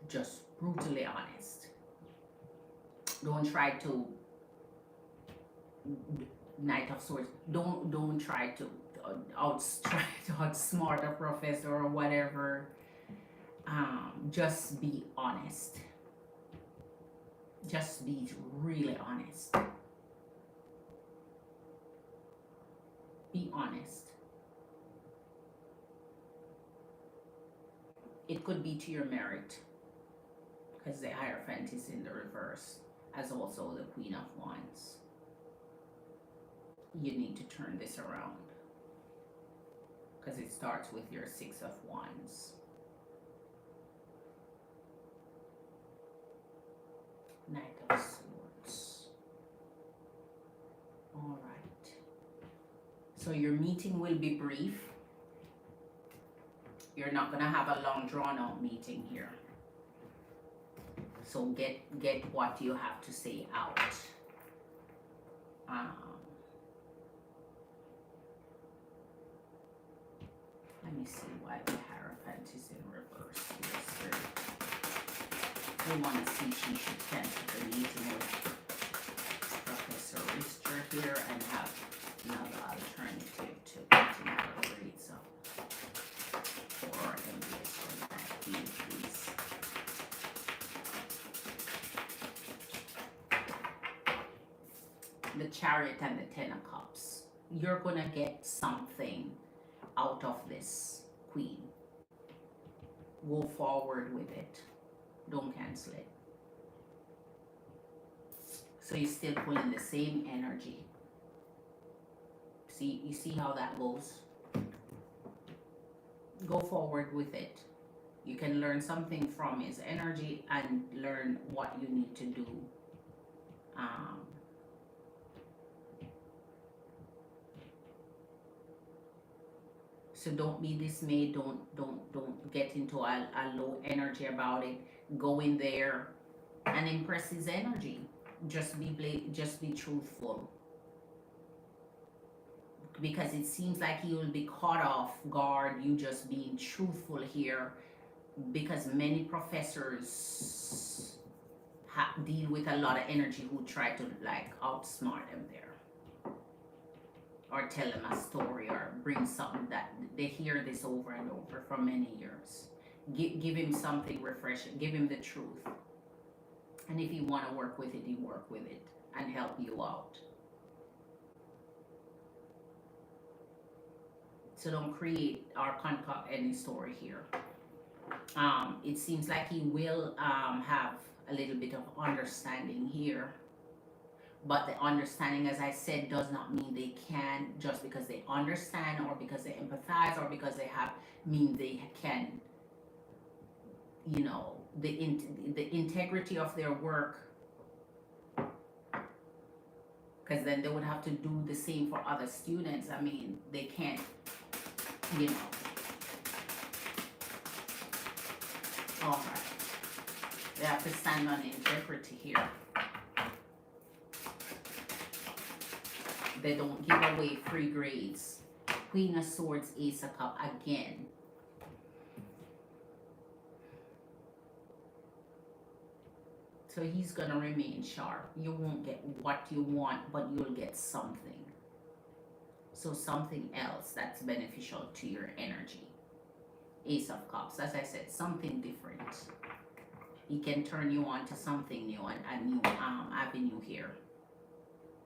Speaker 1: just brutally honest. Don't try to Knight of Swords. Don't try to outsmart a professor or whatever. Just be honest. Just be really honest. Be honest. It could be to your merit, because the Hierophant is in the reverse, as also the Queen of Wands. You need to turn this around, because it starts with your Six of Wands. Knight of Swords. All right. So your meeting will be brief. You're not going to have a long drawn out meeting here. So get what you have to say out. Let me see why the Hierophant is in reverse here. We want to see if she should cancel the meeting with Professor Rister here and have another alternative to continue her read. So, for MBS for that, please. The Chariot and the Ten of Cups. You're going to get something out of this, Queen. Go forward with it. Don't cancel it. So you're still pulling the same energy. See, you see how that goes? Go forward with it. You can learn something from his energy and learn what you need to do. So don't be dismayed. Don't get into a low energy about it. Go in there and impress his energy. Just be truthful. Because it seems like he will be caught off guard, you just being truthful here, because many professors deal with a lot of energy who try to like outsmart them there, or tell them a story, or bring something that they hear this over and over for many years. Give him something refreshing, give him the truth, and if you want to work with it, you work with it and help you out. So don't create or concoct any story here. It seems like he will have a little bit of understanding here. But the understanding, as I said, does not mean they can, just because they understand or because they empathize or because they have, mean they can, you know, the integrity of their work. Because then they would have to do the same for other students. I mean, they can't, you know. All right. They have to stand on integrity here. They don't give away free grades. Queen of Swords, Ace of Cups again. So he's going to remain sharp. You won't get what you want, but you'll get something. So something else that's beneficial to your energy. Ace of Cups, as I said, something different. He can turn you on to something new, and a new avenue here.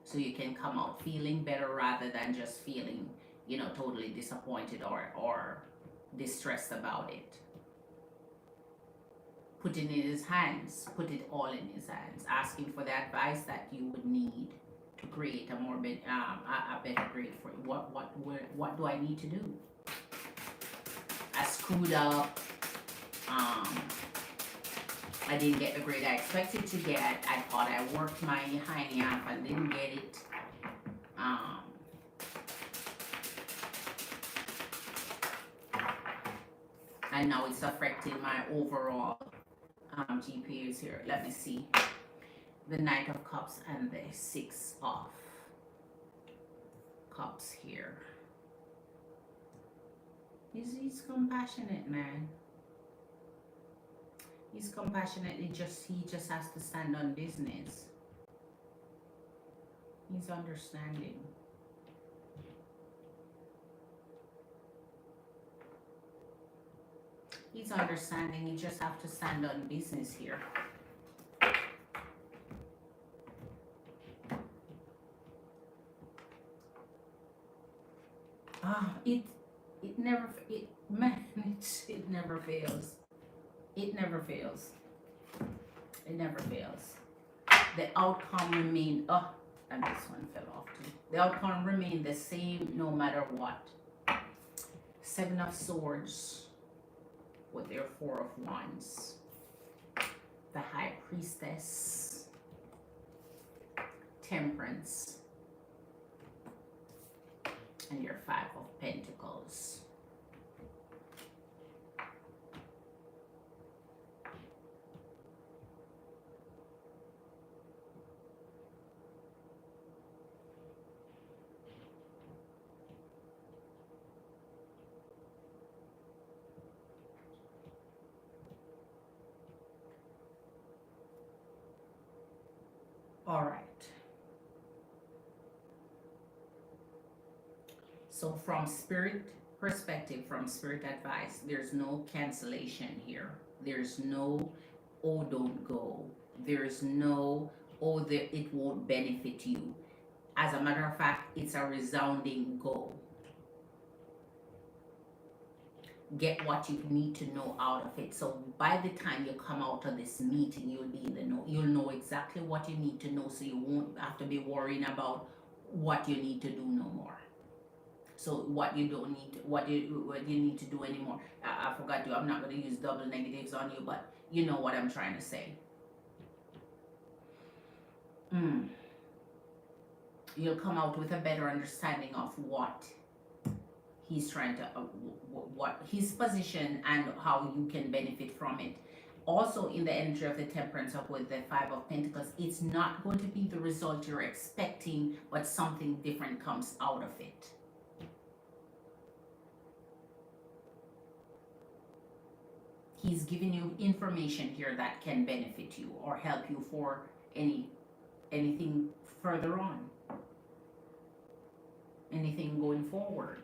Speaker 1: So you can come out feeling better rather than just feeling, you know, totally disappointed or distressed about it. Put it in his hands. Put it all in his hands. Ask him for the advice that you would need to create a more a better grade for you. What do I need to do? I screwed up. I didn't get the grade I expected to get. I thought I worked my hiney off and didn't get it. And now it's affecting my overall GPAs here. Let me see. The Knight of Cups and the Six of Cups here. He's compassionate, man. He's compassionate. He just has to stand on business. He's understanding. He's understanding. You just have to stand on business here. It never man it never fails. It never fails. It never fails. The outcome remain and this one fell off too. The outcome remain the same no matter what. Seven of Swords with their Four of Wands. The High Priestess. Temperance. And your Five of Pentacles. All right. So from spirit perspective, from spirit advice, there's no cancellation here. There's no, oh, don't go. There's no, oh, it won't benefit you. As a matter of fact, it's a resounding go. Get what you need to know out of it. So by the time you come out of this meeting, you'll be in the know. You'll know exactly what you need to know, so you won't have to be worrying about what you need to do no more. So what you don't need to, what you need to do anymore. I forgot to. I'm not going to use double negatives on you, but you know what I'm trying to say. You'll come out with a better understanding of what he's trying to, what his position and how you can benefit from it. Also, in the energy of the Temperance up with the Five of Pentacles, it's not going to be the result you're expecting, but something different comes out of it. He's giving you information here that can benefit you or help you for anything further on, anything going forward.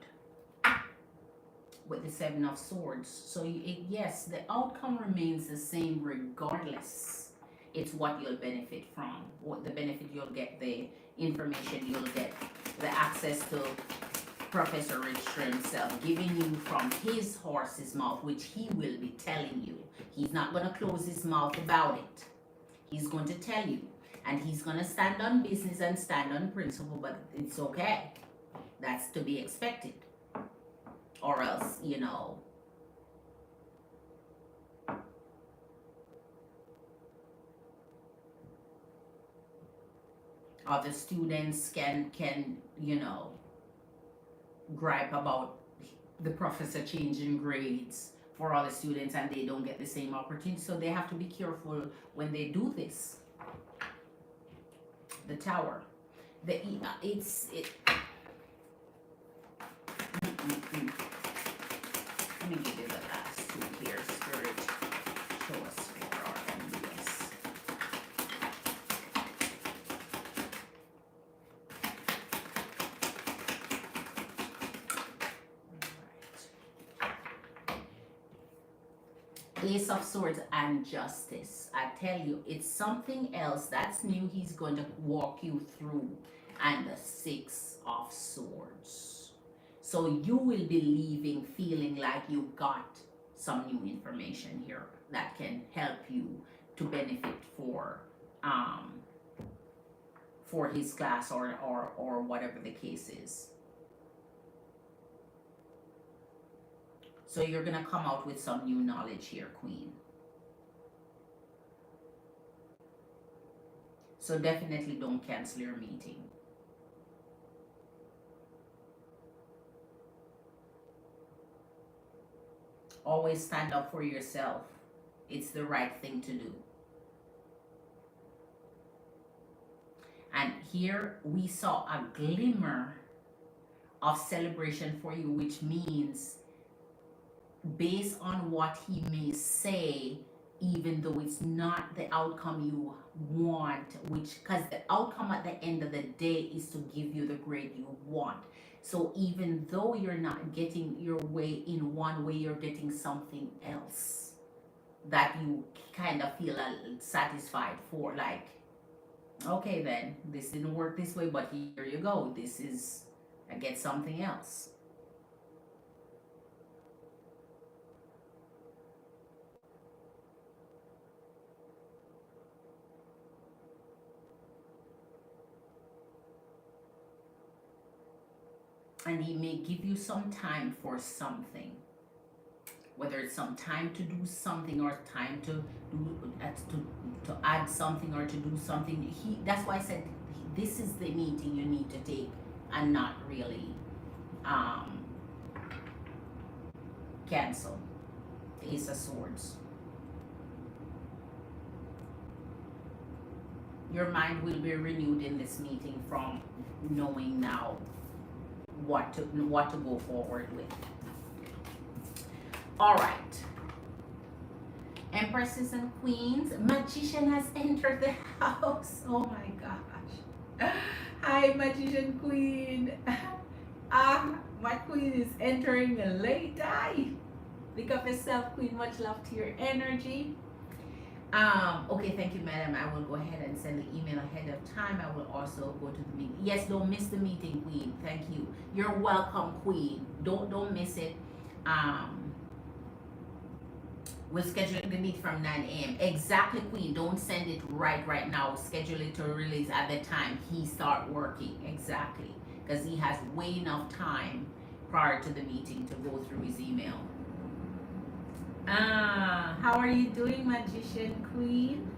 Speaker 1: With the Seven of Swords, so yes, the outcome remains the same regardless. It's what you'll benefit from, what the benefit you'll get, the information you'll get, the access to Professor Richter himself, giving you from his horse's mouth, which he will be telling you. He's not going to close his mouth about it. He's going to tell you, and he's going to stand on business and stand on principle, but it's okay. That's to be expected. Or else, you know, other students can you know, gripe about the professor changing grades for other students and they don't get the same opportunity. So they have to be careful when they do this. The Tower. Let me give you the last two here, Spirit. Show us for our MBS. Ace of Swords and Justice. I tell you, it's something else that's new he's going to walk you through. And the Six of Swords. So you will be leaving feeling like you got some new information here that can help you to benefit for his class or whatever the case is. So you're going to come out with some new knowledge here, Queen. So definitely don't cancel your meeting. Always stand up for yourself. It's the right thing to do. And here we saw a glimmer of celebration for you, which means based on what he may say, even though it's not the outcome you want, which, because the outcome at the end of the day is to give you the grade you want. So even though you're not getting your way in one way, you're getting something else that you kind of feel satisfied for. Like, okay, then this didn't work this way, but here you go. This is, I get something else. And he may give you some time for something, whether it's some time to do something or time to do to add something or to do something. That's why I said this is the meeting you need to take, and not really um cancel. The Ace of Swords. Your mind will be renewed in this meeting from knowing now what to go forward with. All right. Empresses and Queens. Magician has entered the house. Oh my gosh. Hi, Magician Queen. My queen is entering the late eye. Pick up yourself, Queen. Much love to your energy. Okay, thank you, madam. I will go ahead and send the email ahead of time. I will also go to the meeting. Yes, don't miss the meeting, Queen. Thank you. You're welcome, Queen. Don't miss it. We'll schedule the meet from 9 a.m. Exactly, Queen. Don't send it right now. Schedule it to release at the time he start working. Exactly, because he has way enough time prior to the meeting to go through his email. How are you doing, Magician Queen?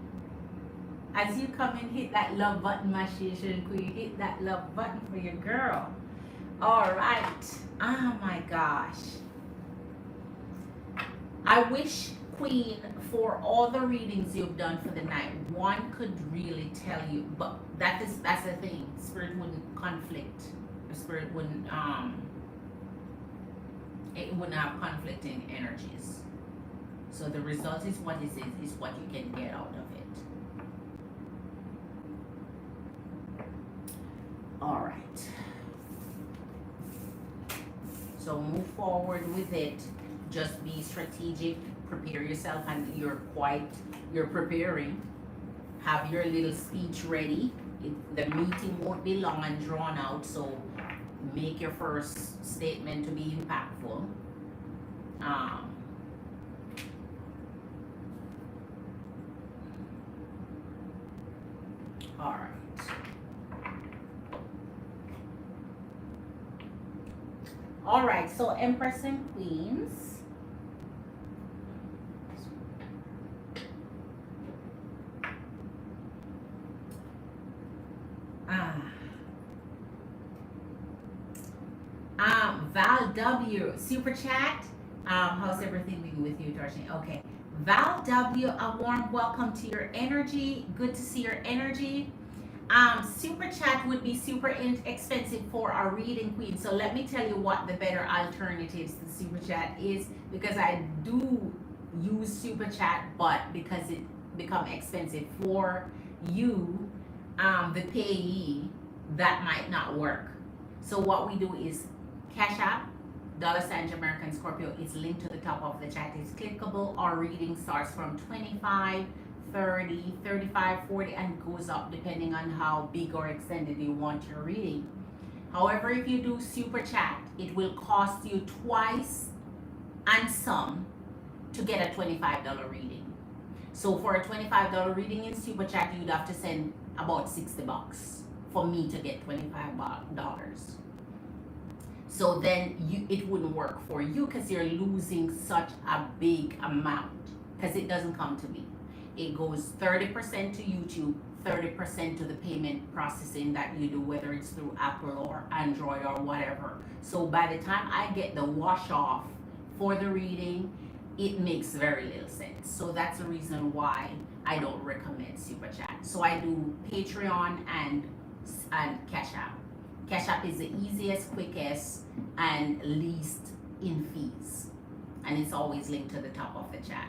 Speaker 1: As you come and hit that love button, Magician Queen, hit that love button for your girl. All right. Oh my gosh. I wish, Queen, for all the readings you've done for the night, one could really tell you, but that's the thing. Spirit wouldn't conflict. The spirit wouldn't it wouldn't have conflicting energies. So the result is what it is what you can get out of it. All right. So move forward with it. Just be strategic. Prepare yourself, and you're preparing. Have your little speech ready. The meeting won't be long and drawn out, so make your first statement to be impactful. All right. All right, so Empress and Queens. Val W, super chat. How's everything been with you, Darshini? Okay. Val W, a warm welcome to your energy. Good to see your energy. Super chat would be super expensive for our reading, Queen. So let me tell you what the better alternatives to super chat is, because I do use super chat, but because it become expensive for you, the payee, that might not work. So what we do is Cash App, $ Jamerican Scorpio is linked to the top of the chat. It's clickable. Our reading starts from 25, 30, 35, 40, and goes up depending on how big or extended you want your reading. However, if you do super chat, it will cost you twice and some to get a $25 reading. So for a $25 reading in super chat, you'd have to send about $60 for me to get $25. So then it wouldn't work for you, because you're losing such a big amount, because it doesn't come to me. It goes 30% to YouTube, 30% to the payment processing that you do, whether it's through Apple or Android or whatever. So by the time I get the wash off for the reading, it makes very little sense. So that's the reason why I don't recommend super chat. So I do Patreon and Cash App. Cash App is the easiest, quickest, and least in fees. and it's always linked to the top of the chat.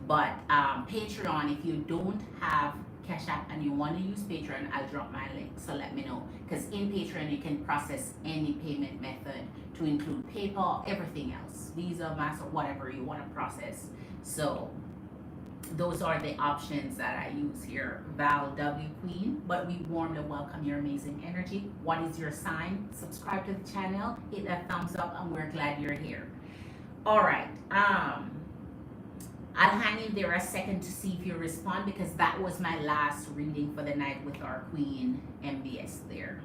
Speaker 1: But Patreon, if you don't have Cash App and you want to use Patreon, I'll drop my link, so let me know. Because in Patreon, you can process any payment method to include PayPal, everything else, Visa, Master, whatever you want to process. So those are the options that I use here. Val W Queen, but we warmly welcome your amazing energy. What is your sign? Subscribe to the channel, hit that thumbs up, and we're glad you're here. All right. I'll hang in there a second to see if you respond, because that was my last reading for the night with our Queen MBS there.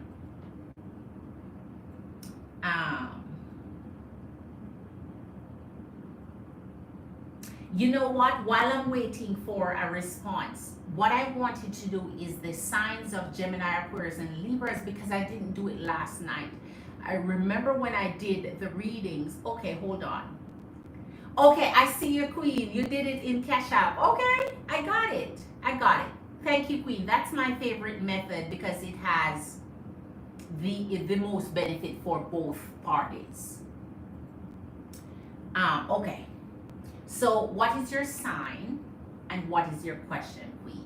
Speaker 1: You know what? While I'm waiting for a response, what I wanted to do is the signs of Gemini, Aquarius, and Libras, because I didn't do it last night. I remember when I did the readings. Okay, hold on. Okay, I see you, Queen. You did it in Cash App. Okay, I got it. I got it. Thank you, Queen. That's my favorite method because it has the most benefit for both parties. Okay. So what is your sign and what is your question, Queen?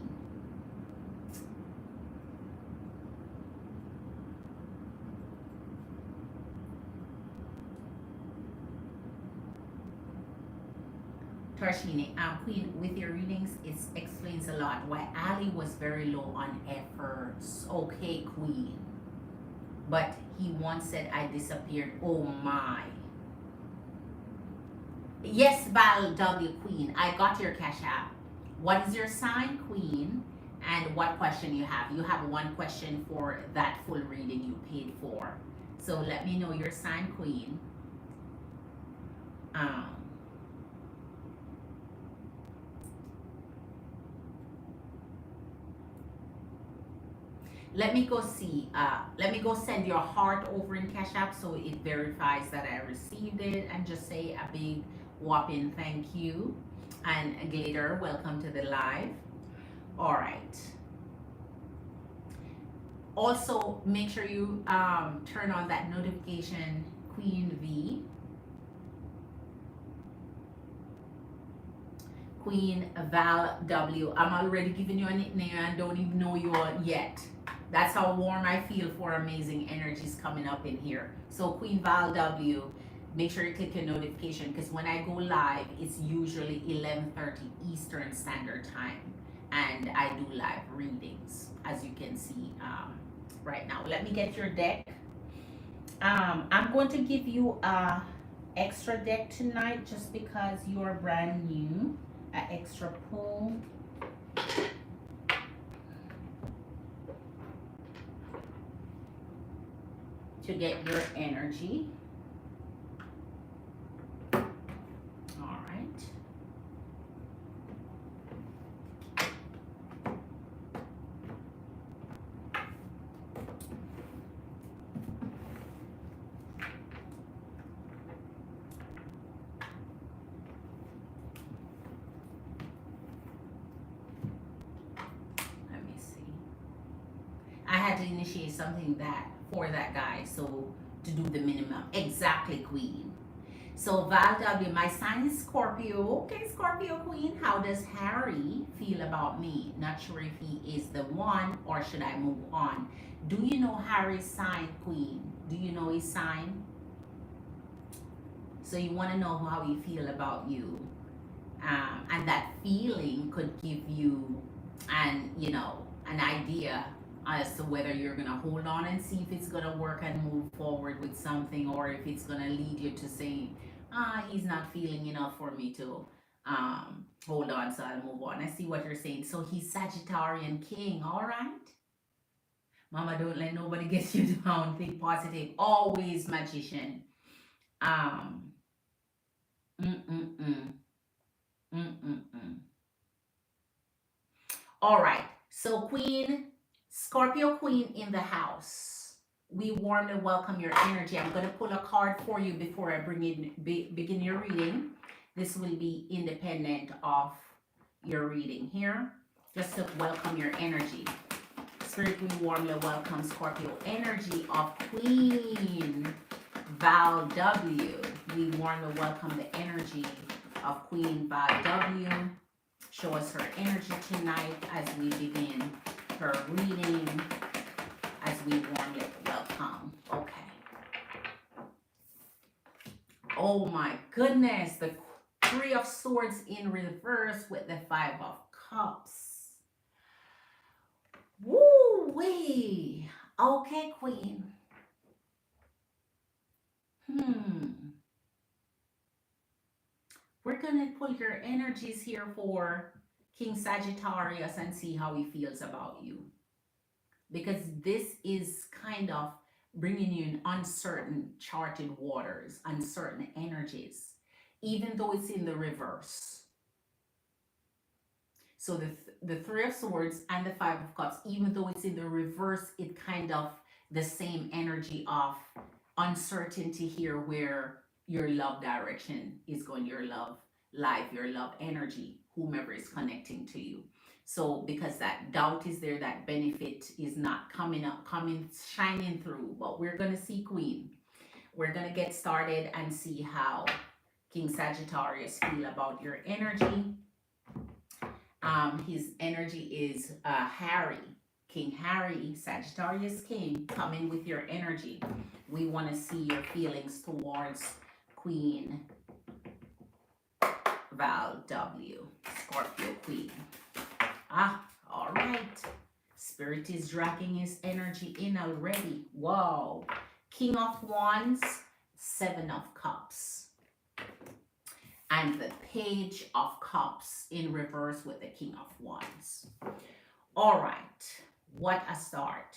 Speaker 1: Tarshini, Queen, with your readings, it explains a lot why Ali was very low on efforts. Okay, Queen. But he once said I disappeared. Oh my. Yes, Val W Queen, I got your Cash App. What is your sign, Queen? And what question you have? You have one question for that full reading you paid for. So let me know your sign, Queen. Let me go see. Let me go send your heart over in Cash App so it verifies that I received it, and just say a big whopping thank you. And Glitter, welcome to the live. All right. Also, make sure you turn on that notification, Queen V. Queen Val W. I'm already giving you a nickname and don't even know you yet. That's how warm I feel for amazing energies coming up in here. So Queen Val W, make sure you click your notification, because when I go live, it's usually 11:30 Eastern Standard Time. And I do live readings, as you can see right now. Let me get your deck. I'm going to give you a extra deck tonight just because you're brand new. An extra pull. To get your energy. All right. Let me see. I had to initiate something for that guy, so to do the minimum. Exactly, Queen. So Val W, my sign is Scorpio. Okay, Scorpio Queen, how does Harry feel about me? Not sure if he is the one or should I move on. Do you know Harry's sign, Queen? Do you know his sign? So you want to know how he feel about you. And that feeling could give you an idea as to whether you're gonna hold on and see if it's gonna work and move forward with something, or if it's gonna lead you to saying, he's not feeling enough for me to hold on, so I'll move on. I see what you're saying. So he's Sagittarian King. All right, Mama, don't let nobody get you down. Think positive always, Magician. All right, so Queen Scorpio Queen in the house, we warmly welcome your energy. I'm going to pull a card for you before I begin your reading. This will be independent of your reading here, just to welcome your energy. Spirit, we warmly welcome Scorpio energy of Queen Val W. we warmly welcome the energy of Queen Val W. Show us her energy tonight as we begin her reading, as we warmly welcome. Okay. Oh my goodness, the Three of Swords in reverse with the Five of Cups. Woo-wee. Okay, Queen. We're going to pull your energies here for King Sagittarius and see how he feels about you. Because this is kind of bringing you in uncertain charted waters, uncertain energies, even though it's in the reverse. So the Three of Swords and the Five of Cups, even though it's in the reverse, it kind of the same energy of uncertainty here, where your love direction is going, your love life, your love energy, whomever is connecting to you. So because that doubt is there, that benefit is not coming up, shining through. But we're going to see, Queen. We're going to get started and see how King Sagittarius feel about your energy. His energy is Harry. King Harry, Sagittarius King, coming with your energy. We want to see your feelings towards Queen Val W, Scorpio Queen. All right. Spirit is dragging his energy in already. Whoa. King of Wands, Seven of Cups. And the Page of Cups in reverse with the King of Wands. All right. What a start.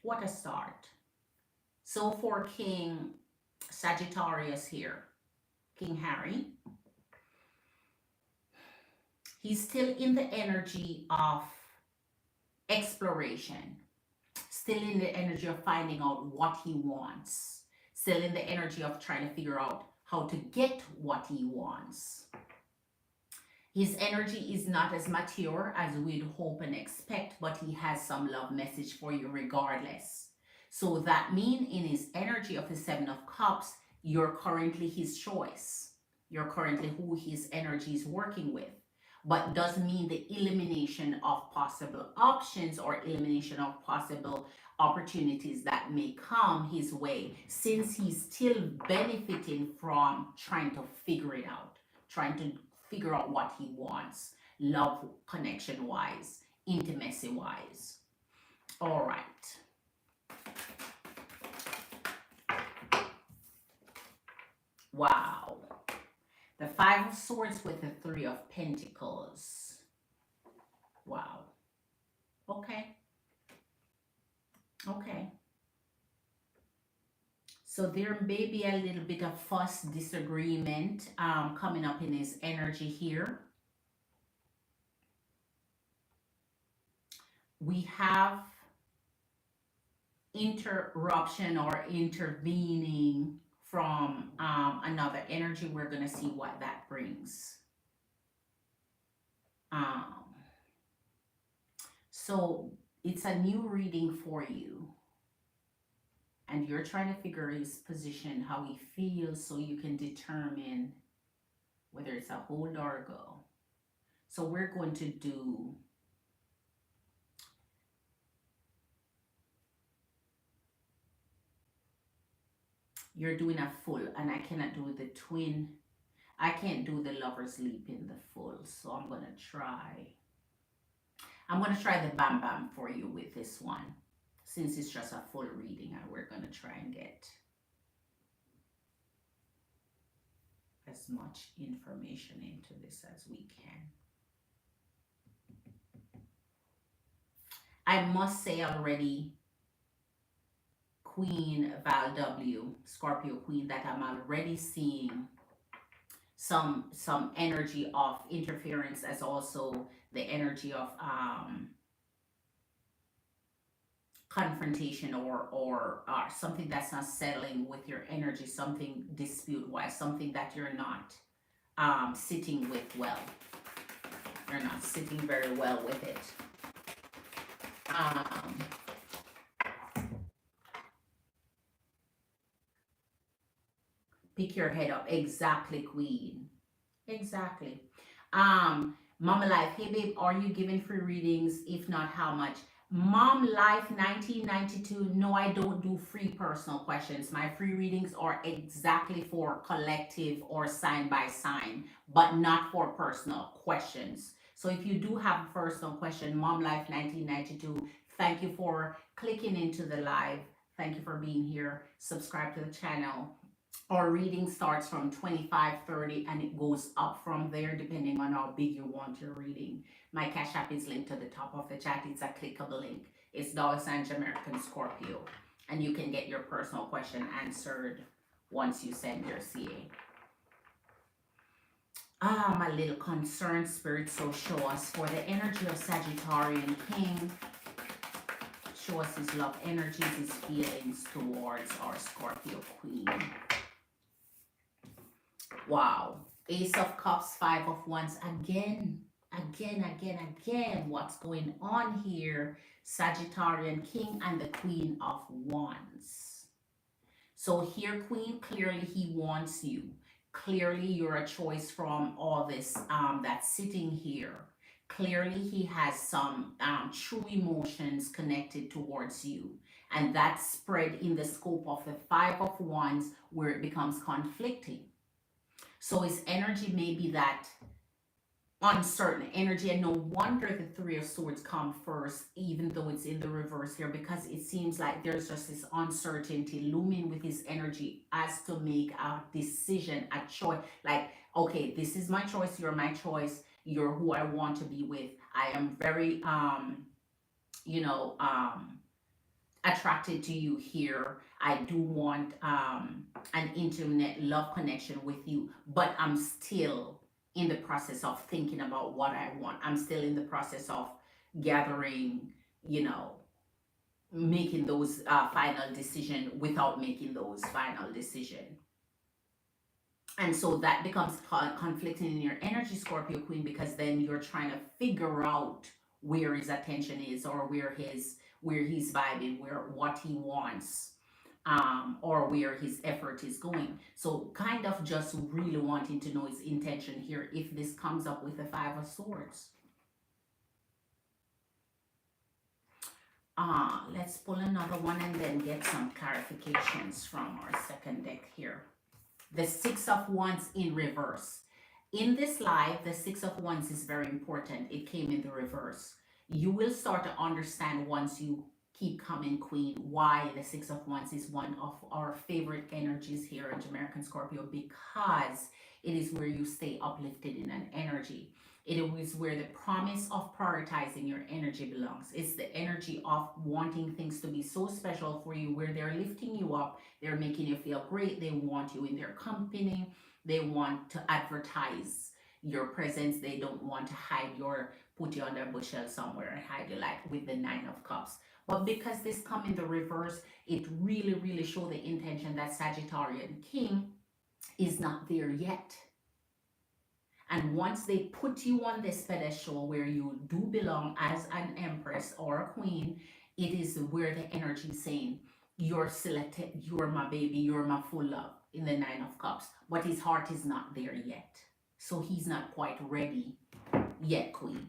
Speaker 1: What a start. So for King Sagittarius here, King Harry, he's still in the energy of exploration, still in the energy of finding out what he wants, still in the energy of trying to figure out how to get what he wants. His energy is not as mature as we'd hope and expect, but he has some love message for you regardless. So that means in his energy of the Seven of Cups, you're currently his choice. You're currently who his energy is working with. But doesn't mean the elimination of possible options or elimination of possible opportunities that may come his way, since he's still benefiting from trying to figure it out, trying to figure out what he wants, love connection wise, intimacy wise. All right. Wow. The Five of Swords with the Three of Pentacles. Wow. Okay. Okay. So there may be a little bit of fuss, disagreement coming up in his energy here. We have interruption or intervening from another energy. We're going to see what that brings. So it's a new reading for you. And you're trying to figure his position, how he feels, so you can determine whether it's a hold or a go. So we're going to do you're doing a full, and I cannot do the twin. I can't do the Lover's Leap in the full, so I'm going to try the Bam Bam for you with this one, since it's just a full reading, and we're going to try and get as much information into this as we can. I must say already, Queen Val W, Scorpio Queen, that I'm already seeing some energy of interference, as also the energy of confrontation or something that's not settling with your energy, something dispute wise, something that you're not sitting with well. You're not sitting very well with it. Pick your head up. Exactly, Queen. Exactly. Mama Life, hey babe, are you giving free readings? If not, how much? Mom Life 1992, no, I don't do free personal questions. My free readings are exactly for collective or sign by sign, but not for personal questions. So if you do have a personal question, Mom Life 1992, thank you for clicking into the live. Thank you for being here. Subscribe to the channel. Our reading starts from 25, 30, and it goes up from there depending on how big you want your reading. My Cash App is linked to the top of the chat. It's a clickable link. It's $ Jamerican Scorpio. And you can get your personal question answered once you send your CA. My little concerned spirit, so show us for the energy of Sagittarian King. Show us his love energies, his feelings towards our Scorpio Queen. Wow. Ace of Cups, Five of Wands. Again. What's going on here? Sagittarian King and the Queen of Wands. So here, Queen, clearly he wants you. Clearly you're a choice from all this that's sitting here. Clearly he has some true emotions connected towards you. And that's spread in the scope of the Five of Wands where it becomes conflicting. So his energy may be that uncertain energy, and no wonder the Three of Swords come first, even though it's in the reverse here, because it seems like there's just this uncertainty looming with his energy as to make a decision, a choice. Like, okay, this is my choice, you're my choice, you're who I want to be with. I am very attracted to you here. I do want an intimate love connection with you, but I'm still in the process of thinking about what I want. I'm still in the process of gathering, making those final decision without making those final decision. And so that becomes conflicting in your energy, Scorpio Queen, because then you're trying to figure out where his attention is, or where he's vibing, what he wants, or where his effort is going. So kind of just really wanting to know his intention here if this comes up with the Five of Swords. Let's pull another one and then get some clarifications from our second deck here. The Six of Wands in reverse. In this live, the Six of Wands is very important. It came in the reverse. You will start to understand once you keep coming, Queen, why the Six of Wands is one of our favorite energies here in Jamerican Scorpio, because it is where you stay uplifted in an energy. It is where the promise of prioritizing your energy belongs. It's the energy of wanting things to be so special for you, where they're lifting you up, they're making you feel great, they want you in their company, they want to advertise your presence, they don't want to put you under a bushel somewhere and hide you, like with the Nine of Cups. But because this come in the reverse, it really, really show the intention that Sagittarian King is not there yet. And once they put you on this pedestal where you do belong as an empress or a queen, it is where the energy is saying, you're selected, you're my baby, you're my full love, in the Nine of Cups. But his heart is not there yet. So he's not quite ready yet, Queen.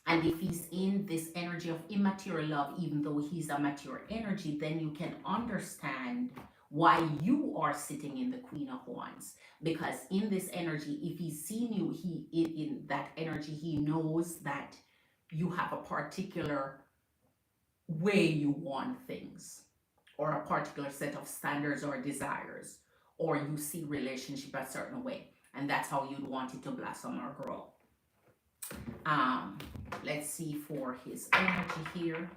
Speaker 1: And if he's in this energy of immature love, even though he's a mature energy, then you can understand why you are sitting in the Queen of Wands. Because in this energy, if he's seen you, in that energy, he knows that you have a particular way you want things, or a particular set of standards or desires, or you see relationship a certain way, and that's how you'd want it to blossom or grow. Let's see for his energy here.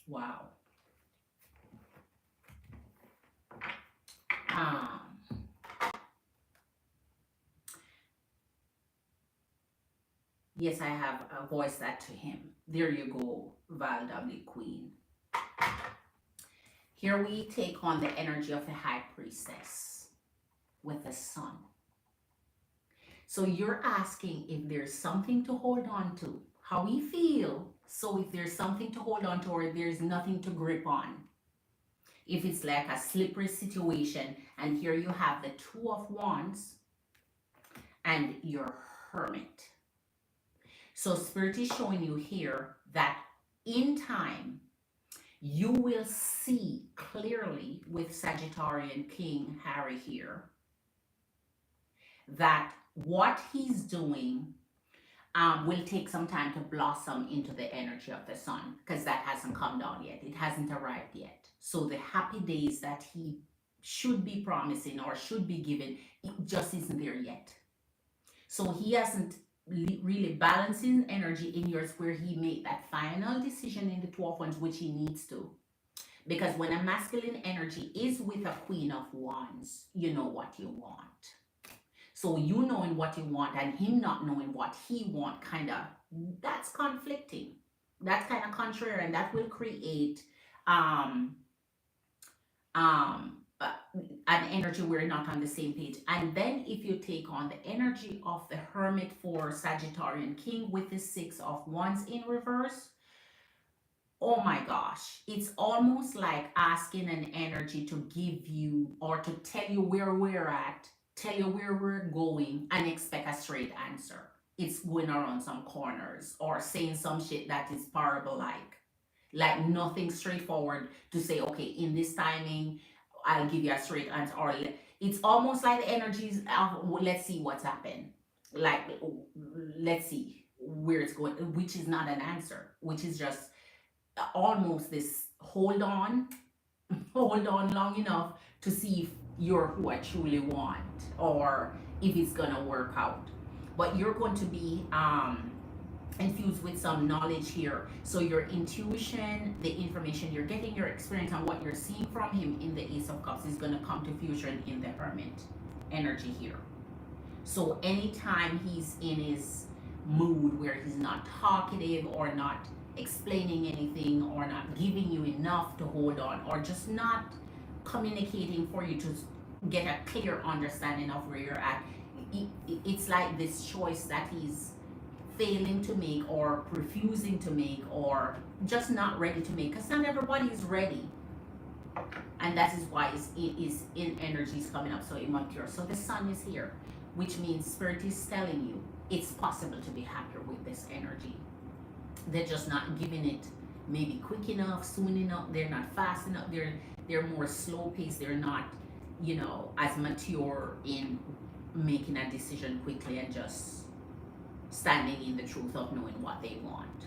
Speaker 1: Wow. Yes, I have voiced that to him. There you go, Val W. Queen. Here we take on the energy of the High Priestess with the Sun. So you're asking if there's something to hold on to. How we feel So if there's something to hold on to or there's nothing to grip on, if it's like a slippery situation, and here you have the Two of Wands and your Hermit. So Spirit is showing you here that in time, you will see clearly with Sagittarian King Harry here that what he's doing will take some time to blossom into the energy of the sun, because that hasn't come down yet. It hasn't arrived yet. So the happy days that he should be promising or should be given, it just isn't there yet. So he hasn't really balancing energy in yours where he made that final decision in the 12 ones, which he needs to. Because when a masculine energy is with a Queen of Wands, you know what you want. So you knowing what you want and him not knowing what he want, kind of, that's conflicting. That's kind of contrary, and that will create an energy where you're not on the same page. And then if you take on the energy of the Hermit for Sagittarian King with the Six of Wands in reverse, oh my gosh, it's almost like asking an energy to give you or to tell you where we're at, tell you where we're going, and expect a straight answer. It's going around some corners or saying some shit that is like nothing straightforward to say, okay, in this timing, I'll give you a straight answer. Or it's almost like the energies of, let's see what's happened. Like, let's see where it's going, which is not an answer, which is just almost this hold on long enough to see if you're who I truly want or if it's gonna work out. But you're going to be infused with some knowledge here. So your intuition, the information you're getting, your experience, and what you're seeing from him in the Ace of Cups is going to come to fusion in the Hermit energy here. So anytime he's in his mood where he's not talkative or not explaining anything or not giving you enough to hold on or just not communicating for you to get a clear understanding of where you're at, it's like this choice that he's failing to make or refusing to make or just not ready to make, because not everybody is ready, and that is why it is in energies coming up so immature. So the sun is here, which means Spirit is telling you it's possible to be happier with this energy. They're just not giving it maybe quick enough, soon enough. They're not fast enough. They're more slow paced. They're not, as mature in making a decision quickly and just standing in the truth of knowing what they want,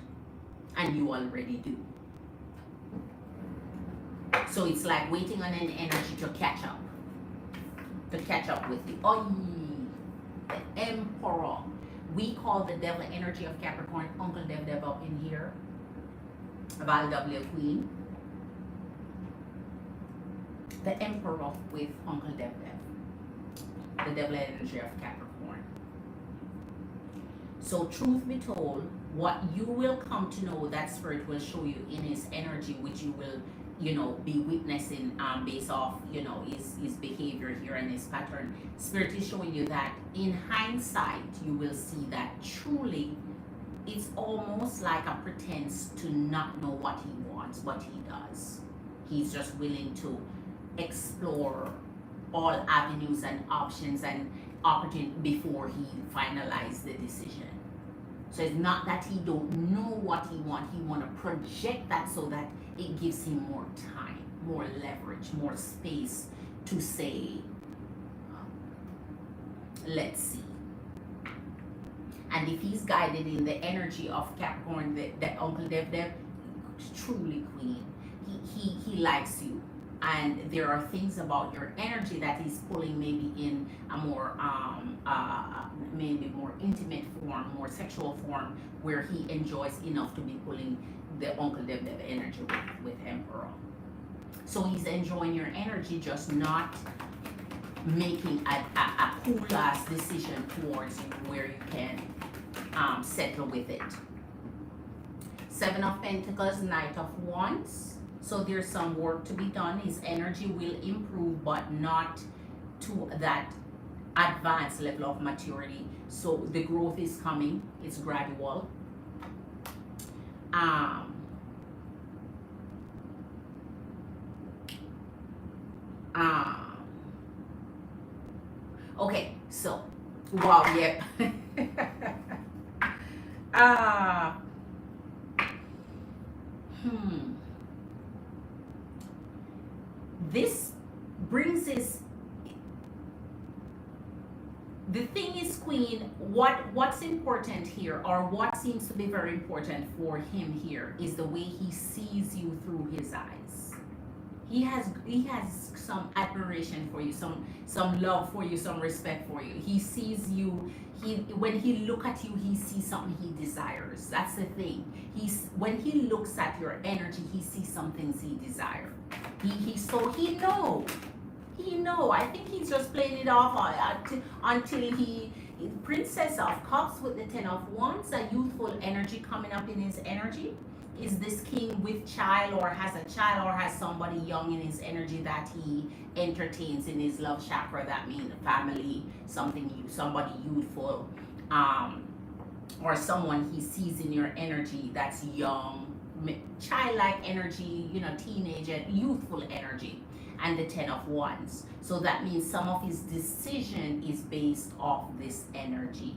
Speaker 1: and you already do. So it's like waiting on an energy to catch up with you. Oh, the Emperor. We call the devil energy of Capricorn Uncle Dev up in here. Val W Queen. The Emperor with Uncle Dev. The devil energy of Capricorn. So truth be told, what you will come to know that Spirit will show you in his energy, which you will, be witnessing based off, his behavior here and his pattern. Spirit is showing you that in hindsight, you will see that truly it's almost like a pretense to not know what he wants, what he does. He's just willing to explore all avenues and options and opportunity before he finalized the decision. So it's not that he don't know what he wants. He want to project that so that it gives him more time, more leverage, more space to say, let's see. And if he's guided in the energy of Capricorn, that Uncle Dev, truly Queen, he likes you. And there are things about your energy that he's pulling maybe in a more, maybe more intimate form, more sexual form, where he enjoys enough to be pulling the Uncle Dev energy with Emperor. So he's enjoying your energy, just not making a cool ass decision towards you where you can settle with it. Seven of Pentacles, Knight of Wands. So there's some work to be done. His energy will improve, but not to that advanced level of maturity. So the growth is coming. It's gradual. Um, um, okay, so, wow, yep. uh, hmm. This brings us, the thing is, Queen, what's important here, or what seems to be very important for him here, is the way he sees you through his eyes. He has some admiration for you, some love for you, some respect for you. He sees you. He When he look at you, he sees something he desires. That's the thing. When he looks at your energy, he sees some things he desires. He know. I think he's just playing it off until he. Princess of Cups with the Ten of Wands, a youthful energy coming up in his energy. Is this king with child, or has a child, or has somebody young in his energy that he entertains in his love chakra? That means family, somebody youthful, um, or someone he sees in your energy that's young, childlike energy, teenager, youthful energy, and the Ten of Wands. So that means some of his decision is based off this energy.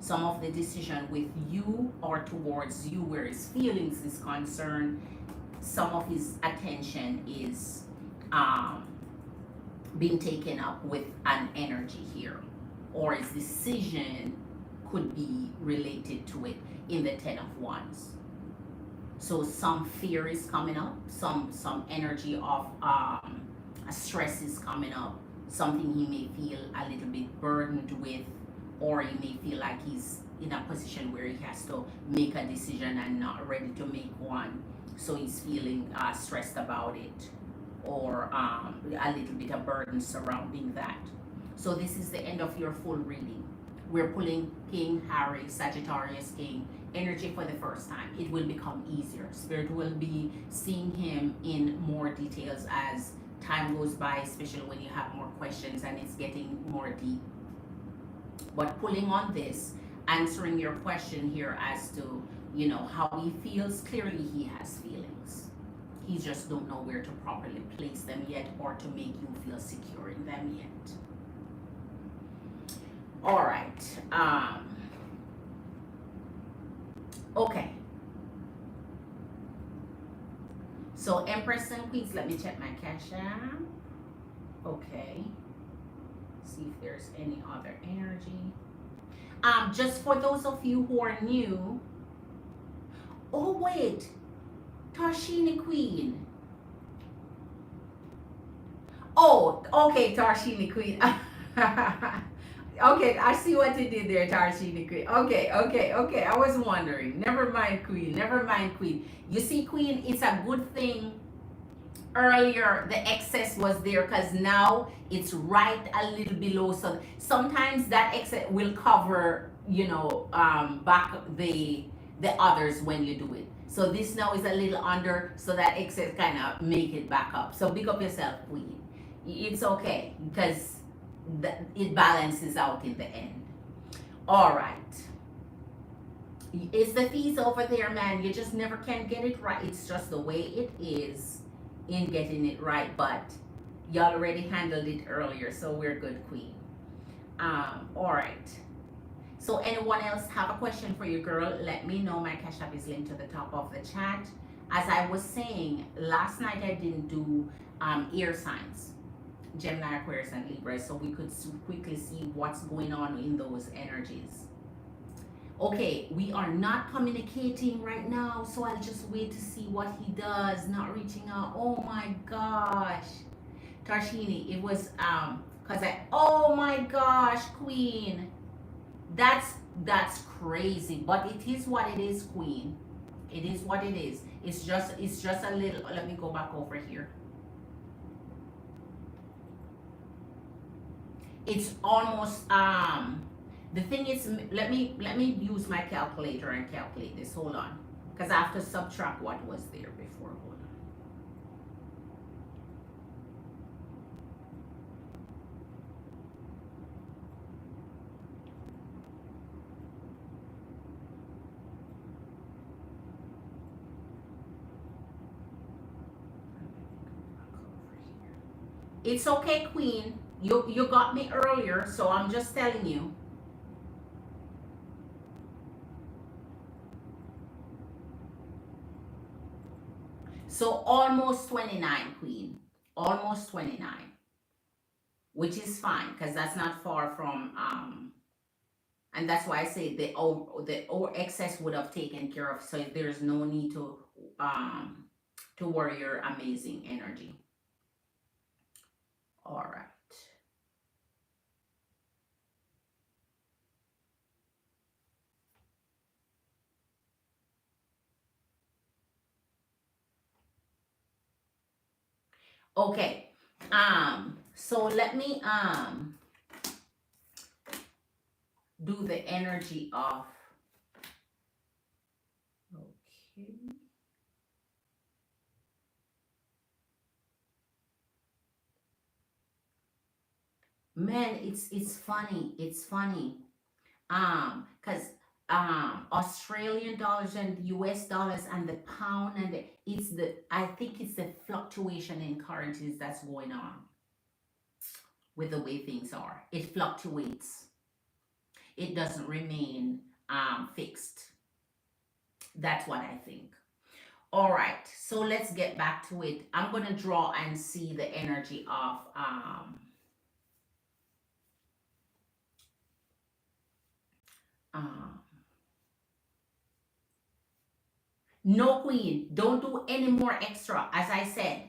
Speaker 1: Some of the decision with you or towards you, where his feelings is concerned, some of his attention is being taken up with an energy here, or his decision could be related to it in the Ten of Wands. So some fear is coming up, some energy of stress is coming up, something he may feel a little bit burdened with, or he may feel like he's in a position where he has to make a decision and not ready to make one, so he's feeling stressed about it, or a little bit of burden surrounding that. So this is the end of your full reading. We're pulling King Harry, Sagittarius King energy for the first time. It will become easier. Spirit will be seeing him in more details as time goes by, especially when you have more questions and it's getting more deep. But pulling on this, answering your question here as to, how he feels, clearly he has feelings. He just don't know where to properly place them yet, or to make you feel secure in them yet. All right. Okay. So Empress and Queens, let me check my cash app. Okay. See if there's any other energy. Just for those of you who are new. Oh wait, Tarshini Queen. Oh, okay, Tarshini Queen. Okay, I see what you did there, Tarshini Queen. Okay. I was wondering. Never mind, Queen. You see, Queen, it's a good thing earlier the excess was there, because now it's right a little below. So sometimes that excess will cover, back the others when you do it. So this now is a little under, so that excess kind of make it back up. So big up yourself, Queen. It's okay, because it balances out in the end. All right. It's the fees over there, man. You just never can get it right. It's just the way it is in getting it right. But you already handled it earlier, so we're good, Queen. All right. So anyone else have a question for you, girl? Let me know. My cash app is linked to the top of the chat. As I was saying, last night I didn't do air signs, Gemini, Aquarius, and Libra, so we could quickly see what's going on in those energies. Okay, we are not communicating right now, so I'll just wait to see what he does. Not reaching out. Oh my gosh, Tarshini, it was oh my gosh, Queen, that's crazy, but it is what it is, Queen. It is what it is. It's just a little. Let me go back over here. It's almost the thing is, let me use my calculator and calculate this. Hold on, because I have to subtract what was there before. Hold on. It's okay, Queen. You got me earlier, so I'm just telling you. So almost 29, Queen. Almost 29, which is fine because that's not far from and that's why I say the excess would have taken care of. So there's no need to worry your amazing energy. All right. Okay. So let me do the energy of. Okay. Man, it's funny. It's funny. Because Australian dollars and US dollars and the pound and I think it's the fluctuation in currencies that's going on with the way things are. It fluctuates. It doesn't remain fixed. That's what I think. All right, so let's get back to it. I'm gonna draw and see the energy of um no, Queen, don't do any more extra. As I said,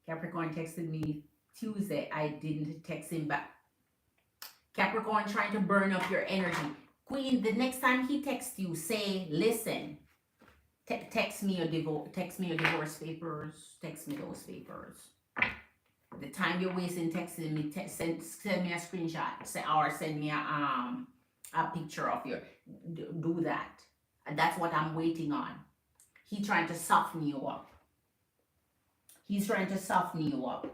Speaker 1: Capricorn texted me Tuesday. I didn't text him back. Capricorn trying to burn up your energy. Queen, the next time he texts you, say, listen, text me your divorce papers. Text me those papers. The time you're wasting texting me, send me a screenshot, or send me a picture of your. Do that. And that's what I'm waiting on. He trying to soften you up. He's trying to soften you up.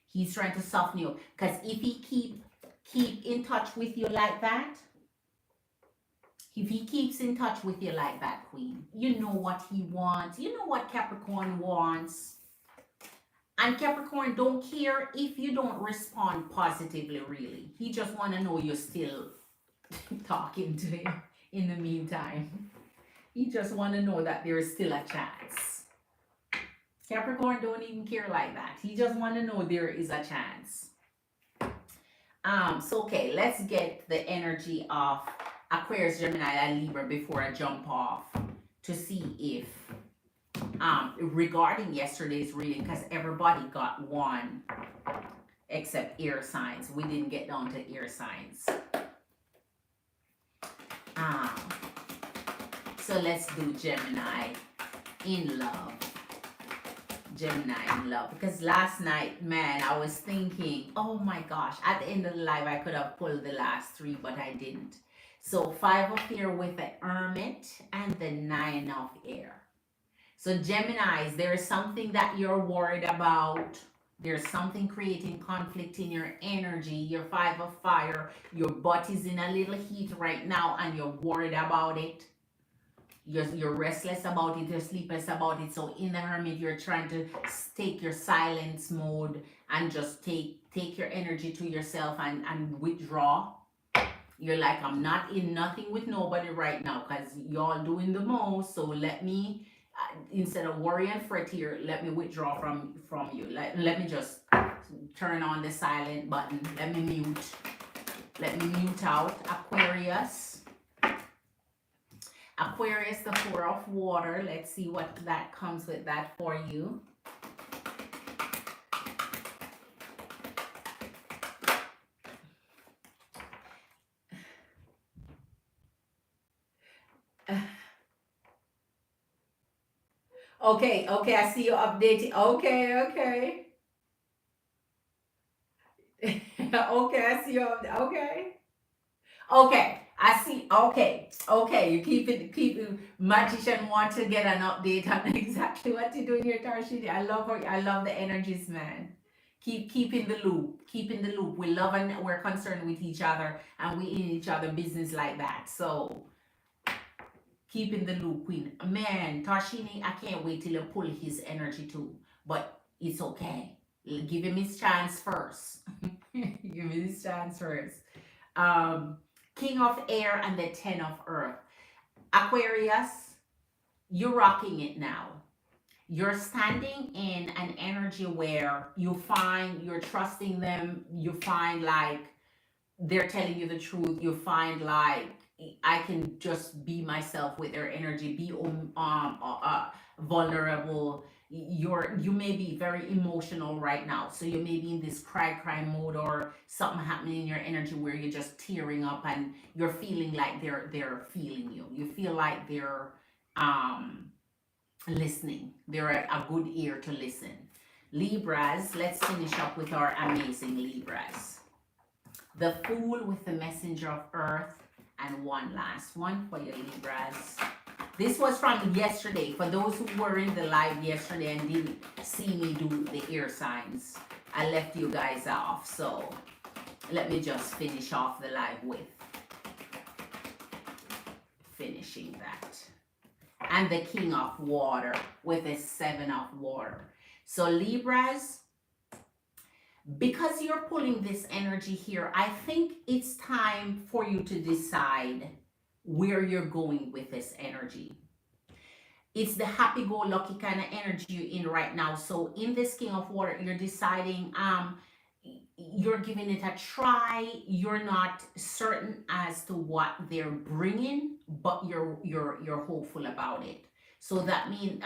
Speaker 1: He's trying to soften you. Because if he keep in touch with you like that, if he keeps in touch with you like that, Queen, you know what he wants. You know what Capricorn wants. And Capricorn don't care if you don't respond positively, really. He just want to know you're still talking to him in the meantime. He just want to know that there is still a chance. Capricorn don't even care like that. He just want to know there is a chance. So okay, let's get the energy of Aquarius, Gemini, and Libra before I jump off to see if regarding yesterday's reading, because everybody got one except air signs. We didn't get down to air signs. So let's do Gemini in love. Gemini in love. Because last night, man, I was thinking, oh my gosh, at the end of the live, I could have pulled the last three, but I didn't. So 5 of air with the Hermit and the 9 of air. So Geminis, there is something that you're worried about. There's something creating conflict in your energy. Your 5 of fire, your butt is in a little heat right now and you're worried about it. You're restless about it, you're sleepless about it. So in the Hermit, you're trying to take your silence mode and just take your energy to yourself and withdraw. You're like, I'm not in nothing with nobody right now because y'all doing the most. So let me, instead of worry and fret here, let me withdraw from you. Let me just turn on the silent button. Let me mute out. Aquarius, the 4 of water. Let's see what that comes with that for you. Okay, I see you updating. Okay. Okay, I see you. Okay, I see. Okay. You keep it. Magician want to get an update on exactly what you're doing here, Tarshini. I love the energies, man. Keep in the loop. Keep in the loop. We love and we're concerned with each other, and we in each other business like that. So keep in the loop, Queen. Man, Tarshini, I can't wait till you pull his energy too. But It's okay. Give him his chance first. Give him his chance first. Um, King of Air and the Ten of Earth. Aquarius, you're rocking it now. You're standing in an energy where you find you're trusting them. You find like they're telling you the truth. You find like I can just be myself with their energy, be vulnerable. You may be very emotional right now, so you may be in this cry mode, or something happening in your energy where you're just tearing up and you're feeling like they're feeling you. You feel like they're um listening. They're a good ear to listen. Libras, let's finish up with our amazing Libras. The Fool with the Messenger of Earth, and one last one for your Libras. This was from yesterday. For those who were in the live yesterday and didn't see me do the ear signs, I left you guys off. So let me just finish off the live with finishing that. And the King of Water with the Seven of Water. So Libras, because you're pulling this energy here, I think it's time for you to decide where you're going with this energy. It's the happy-go-lucky kind of energy you're in right now. So in this King of Water, you're deciding, you're giving it a try. You're not certain as to what they're bringing, but you're hopeful about it. So that means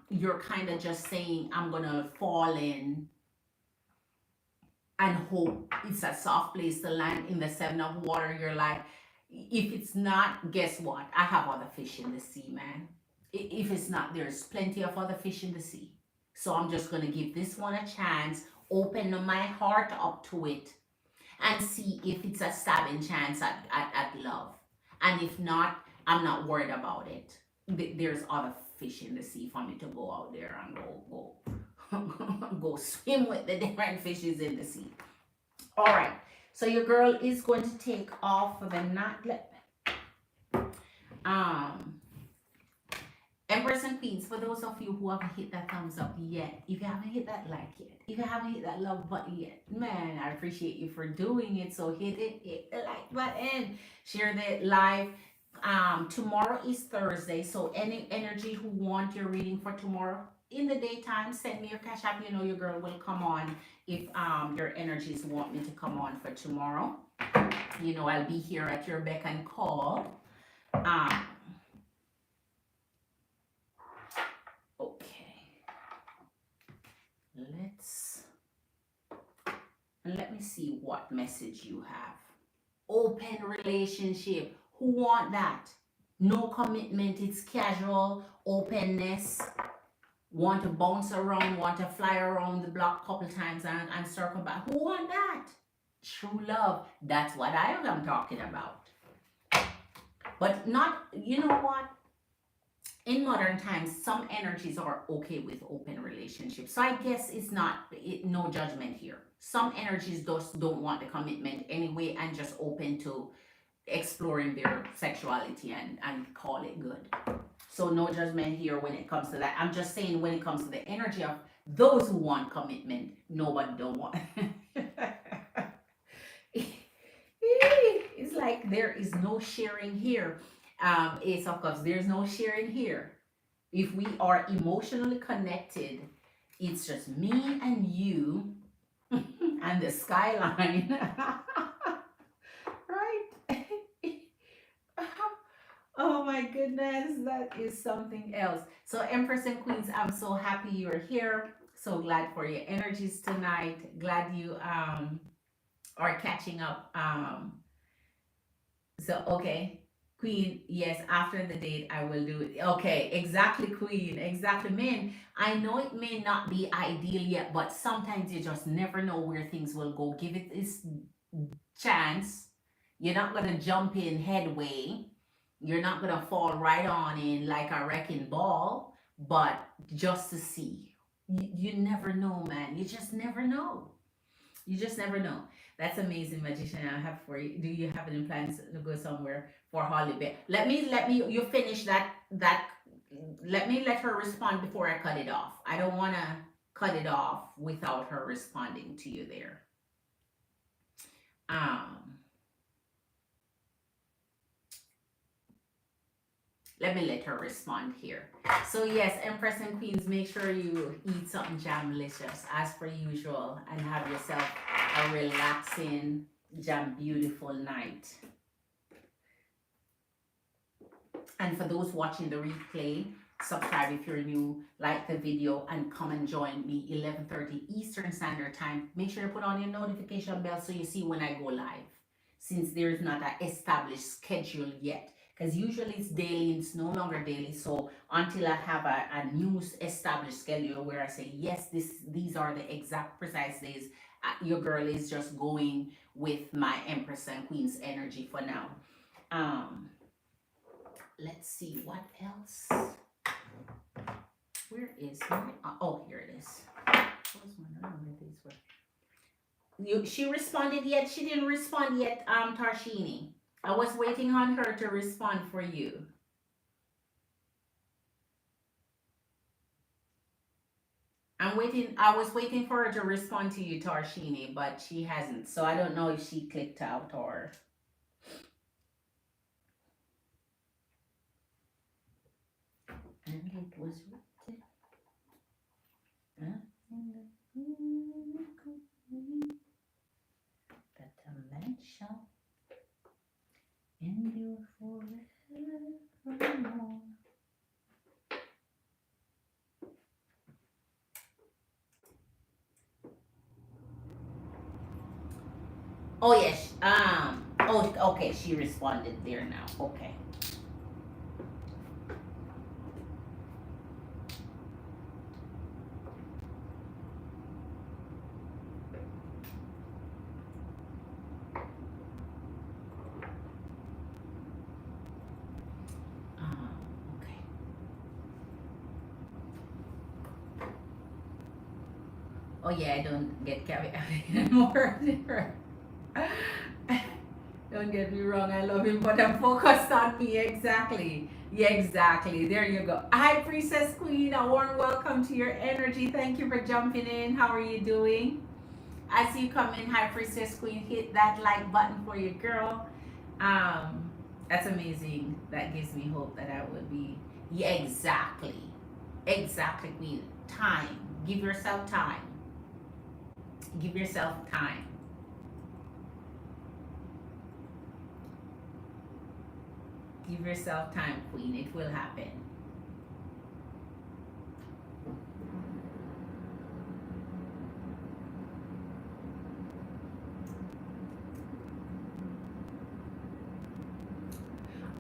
Speaker 1: you're kind of just saying, I'm gonna fall in and hope it's a soft place to land. In the Seven of Water, you're like, if it's not, guess what? I have other fish in the sea, man. If it's not, there's plenty of other fish in the sea. So I'm just gonna give this one a chance, open my heart up to it, and see if it's a stabbing chance at love. And if not, I'm not worried about it. There's other fish in the sea for me to go out there and go go swim with the different fishes in the sea. All right, so your girl is going to take off for the night. Empress and Queens, for those of you who haven't hit that thumbs up yet, if you haven't hit that like yet, if you haven't hit that love button yet, man, I appreciate you for doing it. So hit the like button, share the live. Tomorrow is Thursday, so any energy who want your reading for tomorrow in the daytime, send me your cash app. You know your girl will come on if your energies want me to come on for tomorrow. You know I'll be here at your beck and call. Let me see what message you have. Open relationship. Who want that? No commitment. It's casual. Openness. Want to bounce around. Want to fly around the block a couple times and circle back. Who want that? True love. That's what I am talking about. But not, you know what? In modern times, some energies are okay with open relationships. So I guess it's not, no judgment here. Some energies just don't want the commitment anyway and just open to exploring their sexuality and call it good. So no judgment here when it comes to that. I'm just saying when it comes to the energy of those who want commitment, nobody don't want. It's like there is no sharing here. Ace of Cups, there's no sharing here. If we are emotionally connected, it's just me and you and the skyline. Right? Oh my goodness, that is something else. So Empress and Queens, I'm so happy you're here. So glad for your energies tonight. Glad you are catching up. So okay. Queen, yes, after the date, I will do it. Okay, exactly, Queen, exactly. Man, I know it may not be ideal yet, but sometimes you just never know where things will go. Give it this chance. You're not going to jump in headway. You're not going to fall right on in like a wrecking ball, but just to see. You never know, man. You just never know. You just never know. That's amazing, Magician. I have for you. Do you have any plans to go somewhere for holiday? Let me you finish that let me let her respond before I cut it off. I don't wanna cut it off without her responding to you there. Let me let her respond here. So yes, Empress and Queens, make sure you eat something jamlicious as per usual and have yourself a relaxing, jam beautiful night. And for those watching the replay, subscribe if you're new, like the video, and come and join me 11:30 Eastern Standard Time. Make sure you put on your notification bell so you see when I go live, since there is not an established schedule yet. Because usually it's daily, it's no longer daily. So until I have a new established schedule where I say, yes, these are the exact precise days, your girl is just going with my Empress and Queen's energy for now. Let's see what else. Where is my, oh, here it is. I was wondering where these were. She responded yet? She didn't respond yet, Tarshini. I was waiting on her to respond for you. I was waiting for her to respond to you, Tarshini, but she hasn't. So I don't know if she clicked out or. And it was written. That a man shall endure forevermore. Oh yes. Oh, okay. She responded there now. Okay. Okay. Oh yeah, I don't get carried away anymore. Don't get me wrong, I love him, but I'm focused on me. Exactly. Yeah, exactly. There you go. Hi, Princess Queen. A warm welcome to your energy. Thank you for jumping in. How are you doing? As you come in, hi, Princess Queen. Hit that like button for your girl. That's amazing. That gives me hope that I would be. Yeah, exactly. Exactly, Queen. Time. Give yourself time. Give yourself time. Give yourself time, Queen. It will happen.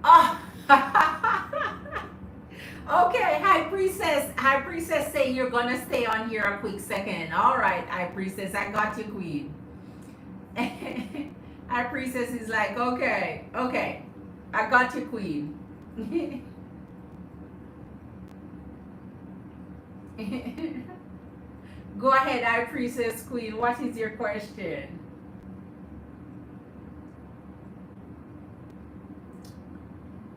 Speaker 1: Oh. Okay, High Priestess. High Priestess say you're gonna stay on here a quick second. All right, High Priestess, I got you, Queen. High Priestess is like, okay, I got you, Queen. Go ahead, High Priestess Queen. What is your question?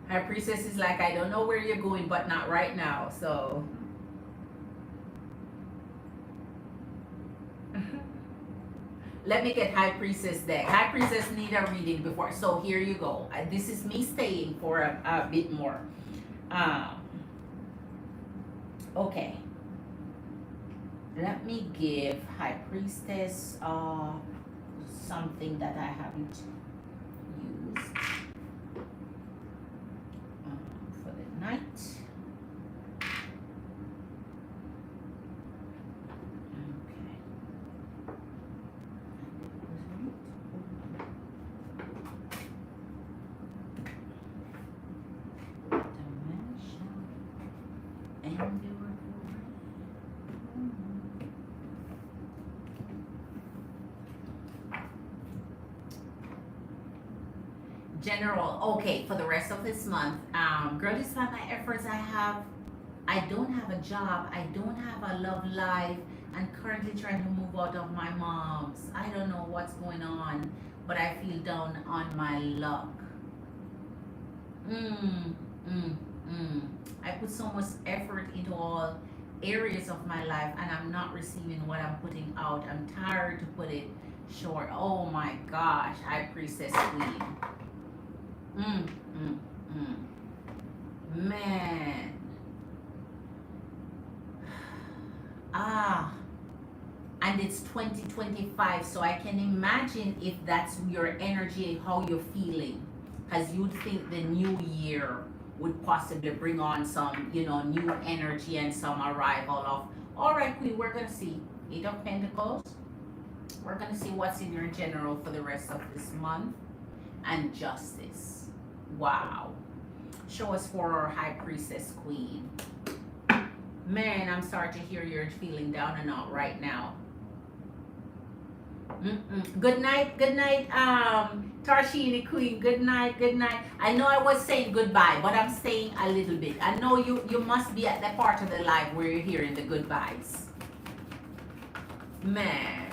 Speaker 1: High Priestess is like, I don't know where you're going, but not right now. So. Let me get High Priestess deck. High Priestess need a reading before. So here you go. This is me staying for a bit more. Okay. Let me give High Priestess something that I haven't used for the night. General, okay, for the rest of this month, girl, despite my efforts, I don't have a job, I don't have a love life, I'm currently trying to move out of my mom's. I don't know what's going on, but I feel down on my luck. I put so much effort into all areas of my life and I'm not receiving what I'm putting out. I'm tired to put it short. Oh my gosh, High Priestess Queen. Mm, mm, mm. Man. Ah. And it's 2025, so I can imagine if that's your energy, how you're feeling. Because you'd think the new year would possibly bring on some, new energy and some arrival of, all right, Queen, we're going to see. Eight of Pentacles. We're going to see what's in your general for the rest of this month. And Justice. Wow. Show us for our High Priestess Queen. Man, I'm sorry to hear you're feeling down and out right now. Good night, Tarshini Queen. Good night. I know I was saying goodbye, but I'm staying a little bit. I know you must be at that part of the live where you're hearing the goodbyes. Man.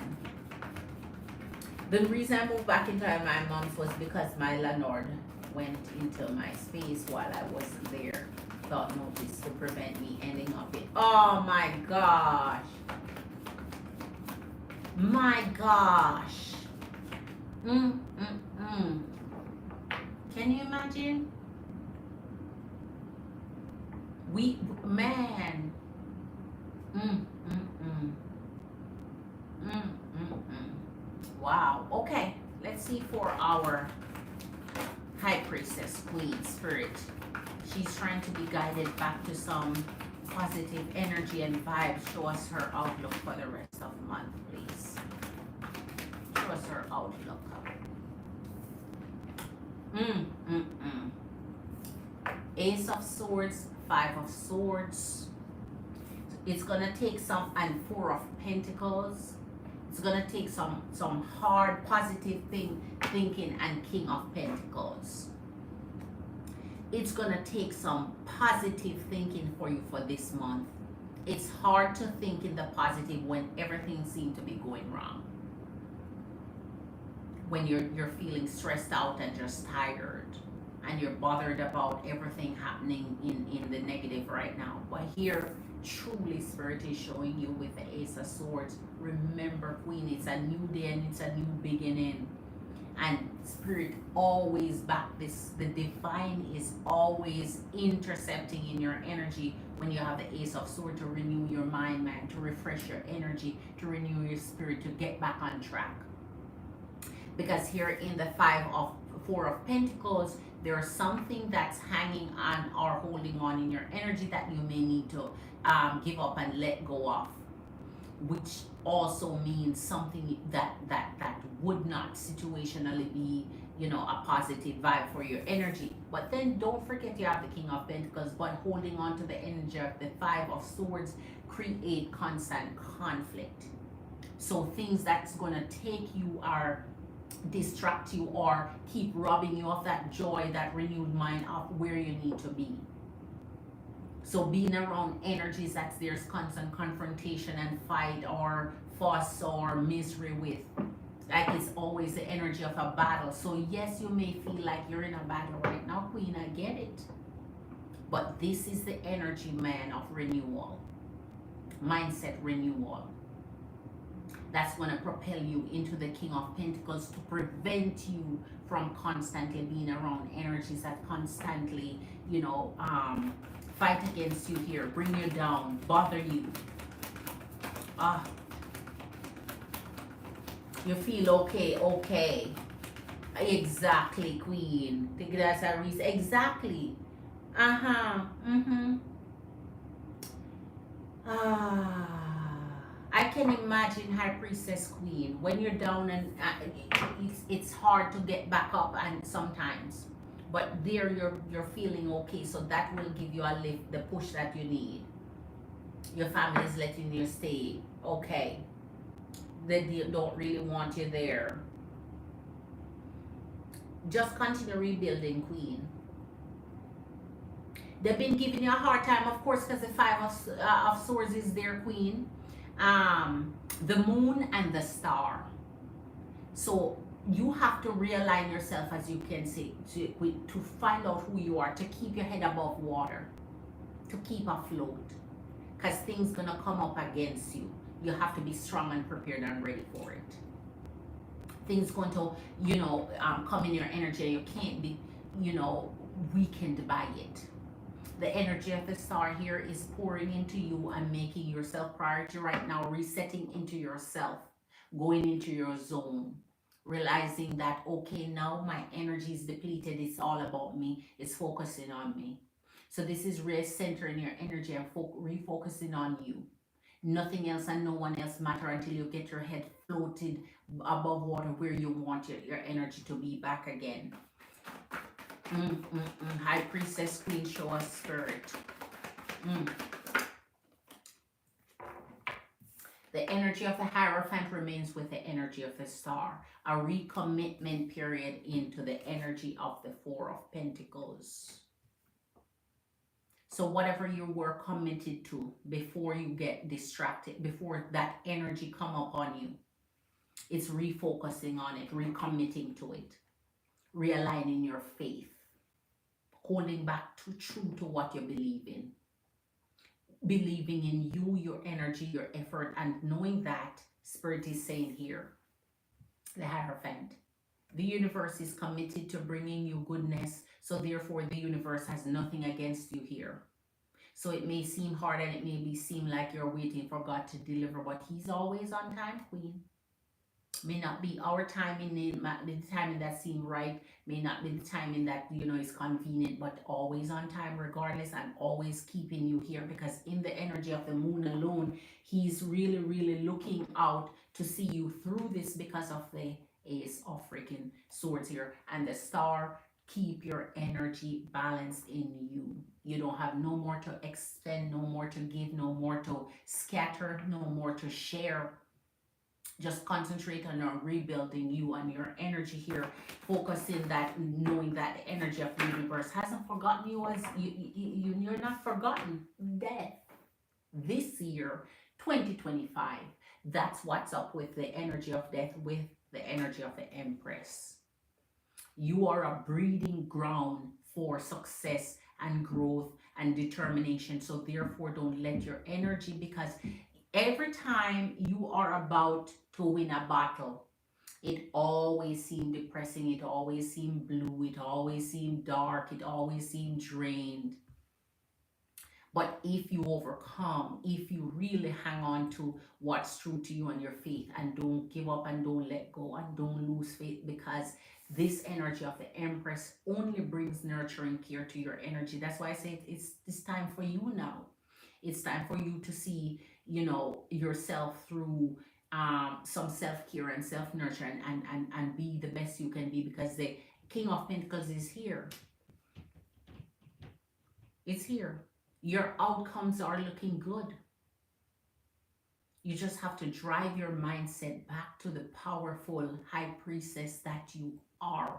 Speaker 1: The reason I moved back into my mom's was because my landlord went into my space while I wasn't there. Without notice to prevent me ending up in. Oh my gosh. My gosh. Can you imagine? Man. Wow. Okay. Let's see for our High Priestess Queen Spirit. She's trying to be guided back to some positive energy and vibes. Show us her outlook for the rest of the month, please. Show us her outlook. Ace of Swords, Five of Swords. It's gonna take some, and Four of Pentacles. It's gonna take some hard positive thinking, and King of Pentacles. It's gonna take some positive thinking for you for this month. It's hard to think in the positive when everything seems to be going wrong. When you're feeling stressed out and just tired, and you're bothered about everything happening in the negative right now. But here, truly, Spirit is showing you with the Ace of Swords. Remember, Queen, it's a new day and it's a new beginning. And Spirit always back this. The divine is always intercepting in your energy when you have the Ace of Swords to renew your mind, man, to refresh your energy, to renew your spirit, to get back on track. Because here in the Four of Pentacles, there's something that's hanging on or holding on in your energy that you may need to give up and let go of, which also means something that would not situationally be, a positive vibe for your energy. But then don't forget you have the King of Pentacles, but holding on to the energy of the Five of Swords create constant conflict. So things that's gonna take you or distract you or keep robbing you of that joy, that renewed mind of where you need to be. So being around energies that there's constant confrontation and fight or fuss or misery with, like it's always the energy of a battle. So yes, you may feel like you're in a battle right now, Queen, I get it. But this is the energy, man, of renewal. Mindset renewal. That's going to propel you into the King of Pentacles to prevent you from constantly being around energies that constantly, fight against you here, bring you down, bother you. You feel okay. Exactly, Queen. Take it as a reason. Exactly. I can imagine, High Priestess Queen, when you're down and it's hard to get back up, and sometimes, but there you're feeling okay, so that will give you a lift, the push that you need. Your family is letting you stay okay. They don't really want you there. Just continue rebuilding, Queen. They've been giving you a hard time, of course, because the Five of Swords is there, Queen. The moon and the star. So you have to realign yourself, as you can say, to find out who you are, to keep your head above water, to keep afloat, because things gonna come up against you. You have to be strong and prepared and ready for it. Things going to, come in your energy and you can't be, you know, weakened by it. The energy of the star here is pouring into you and making yourself priority right now, resetting into yourself, going into your zone, realizing that, okay, now my energy is depleted. It's all about me. It's focusing on me. So this is recentering your energy and refocusing on you. Nothing else and no one else matter until you get your head floated above water where you want your energy to be back again. High Priestess Queen, show us spirit. The energy of the Hierophant remains with the energy of the star. A recommitment period into the energy of the Four of Pentacles. So whatever you were committed to before you get distracted, before that energy come up on you, it's refocusing on it, recommitting to it, realigning your faith, holding back to true to what you believe in, believing in you, your energy, your effort, and knowing that Spirit is saying here, the Hierophant, the universe is committed to bringing you goodness, so therefore the universe has nothing against you here. So it may seem hard and it may seem like you're waiting for God to deliver, but He's always on time, Queen. May not be our timing, the timing that seems right, may not be the timing that is convenient, but always on time regardless, and always keeping you here, because in the energy of the moon alone, He's really, really looking out to see you through this because of the Ace of freaking Swords here and the Star. Keep your energy balanced in you. You don't have no more to expend, no more to give, no more to scatter, no more to share. Just concentrate on rebuilding you and your energy here, focusing that, knowing that the energy of the universe hasn't forgotten you, as you're not forgotten. Death this year, 2025, that's what's up with the energy of death, with the energy of the Empress. You are a breeding ground for success and growth and determination. So therefore, don't let your energy, because every time you are about to win a battle, it always seemed depressing, it always seemed blue, it always seemed dark, it always seemed drained. But if you overcome, if you really hang on to what's true to you and your faith, and don't give up and don't let go and don't lose faith, because this energy of the Empress only brings nurturing care to your energy. That's why I say it's time for you now. It's time for you to see, yourself through some self-care and self-nurture, and be the best you can be, because the King of Pentacles is here. It's here. Your outcomes are looking good. You just have to drive your mindset back to the powerful High Priestess that you are.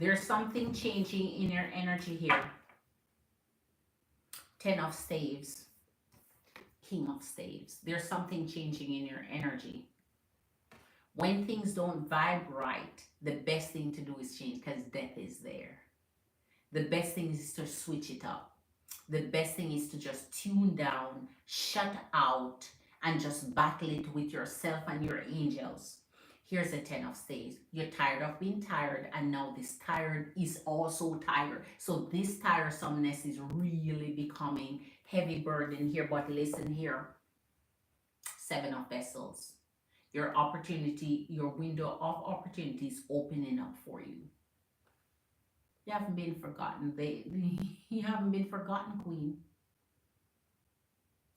Speaker 1: There's something changing in your energy here. Ten of Staves, King of Staves. There's something changing in your energy. When things don't vibe right, the best thing to do is change, because death is there. The best thing is to switch it up. The best thing is to just tune down, shut out, and just battle it with yourself and your angels. Here's the Ten of Staves. You're tired of being tired, and now this tired is also tired. So this tiresomeness is really becoming heavy burden here. But listen here, Seven of Vessels. Your opportunity, your window of opportunity is opening up for you. You haven't been forgotten. You haven't been forgotten, Queen.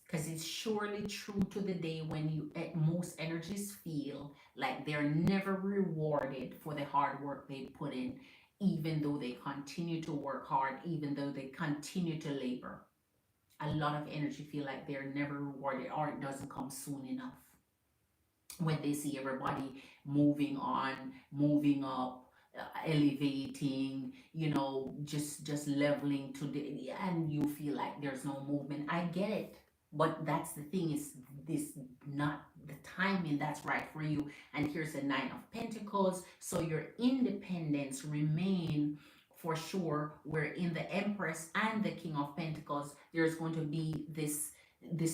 Speaker 1: Because it's surely true to the day when you, at most energies, feel like they're never rewarded for the hard work they put in, even though they continue to work hard, even though they continue to labor. A lot of energy feel like they're never rewarded, or it doesn't come soon enough. When they see everybody moving on, moving up, elevating, you know, just leveling to the, and you feel like there's no movement. I get it, but that's the thing, is this not the timing that's right for you. And here's the Nine of Pentacles, so your independence remain for sure. We're in the Empress and the King of Pentacles. There's going to be this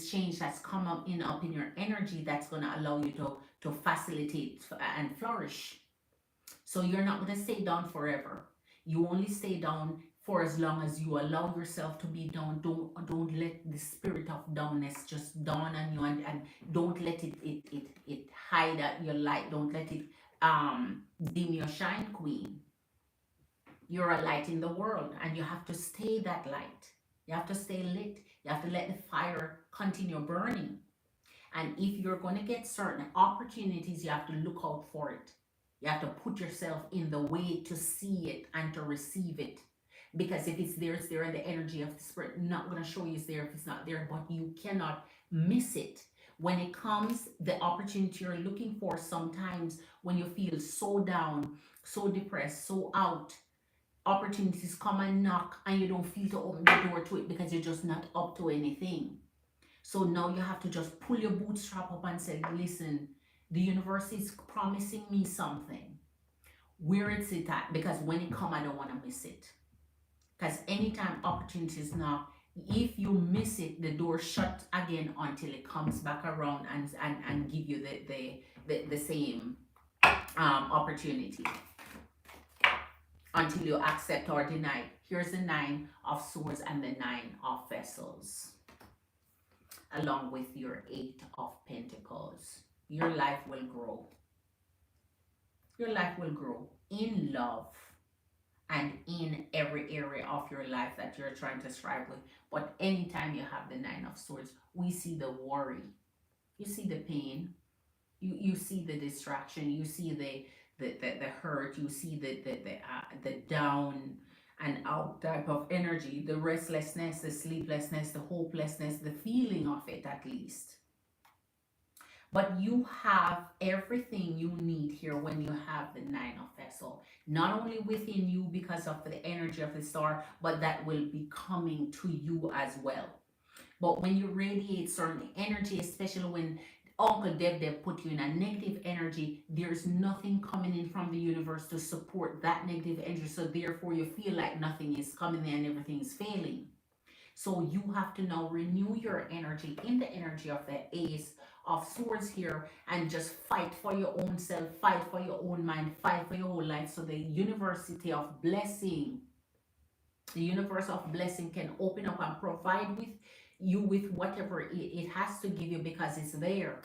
Speaker 1: change that's come up in your energy, that's going to allow you to facilitate and flourish. So you're not going to stay down forever. You only stay down for as long as you allow yourself to be down. Don't let the spirit of downness just dawn on you, and don't let it hide at your light. Don't let it dim your shine, queen. You're a light in the world, and you have to stay that light. You have to stay lit. You have to let the fire continue burning. And if you're going to get certain opportunities, you have to look out for it. You have to put yourself in the way to see it and to receive it. Because if it's there, it's there in the energy of the spirit. Not going to show you it's there if it's not there, but you cannot miss it. When it comes, the opportunity you're looking for, sometimes when you feel so down, so depressed, so out, opportunities come and knock, and you don't feel to open the door to it because you're just not up to anything. So now you have to just pull your bootstrap up and say, listen, the universe is promising me something. Where is it at? Because when it come, I don't want to miss it. Because anytime opportunities knock, if you miss it, the door shut again until it comes back around and give you the same opportunity, until you accept or deny. Here's the Nine of Swords and the Nine of Vessels, along with your Eight of Pentacles. Your life will grow. Your life will grow in love and in every area of your life that you're trying to strive with. But anytime you have the Nine of Swords, we see the worry. You see the pain. You see the distraction. You see the hurt. You see the down and out type of energy, the restlessness, the sleeplessness, the hopelessness, the feeling of it at least. But you have everything you need here when you have the Nine of Vessel. Not only within you because of the energy of the star, but that will be coming to you as well. But when you radiate certain energy, especially when Uncle Dev put you in a negative energy, there's nothing coming in from the universe to support that negative energy. So therefore you feel like nothing is coming in and everything is failing. So you have to now renew your energy in the energy of the Ace of Swords here, and just fight for your own self, fight for your own mind, fight for your whole life. So the university of blessing, the universe of blessing can open up and provide with you with whatever it has to give you, because it's there.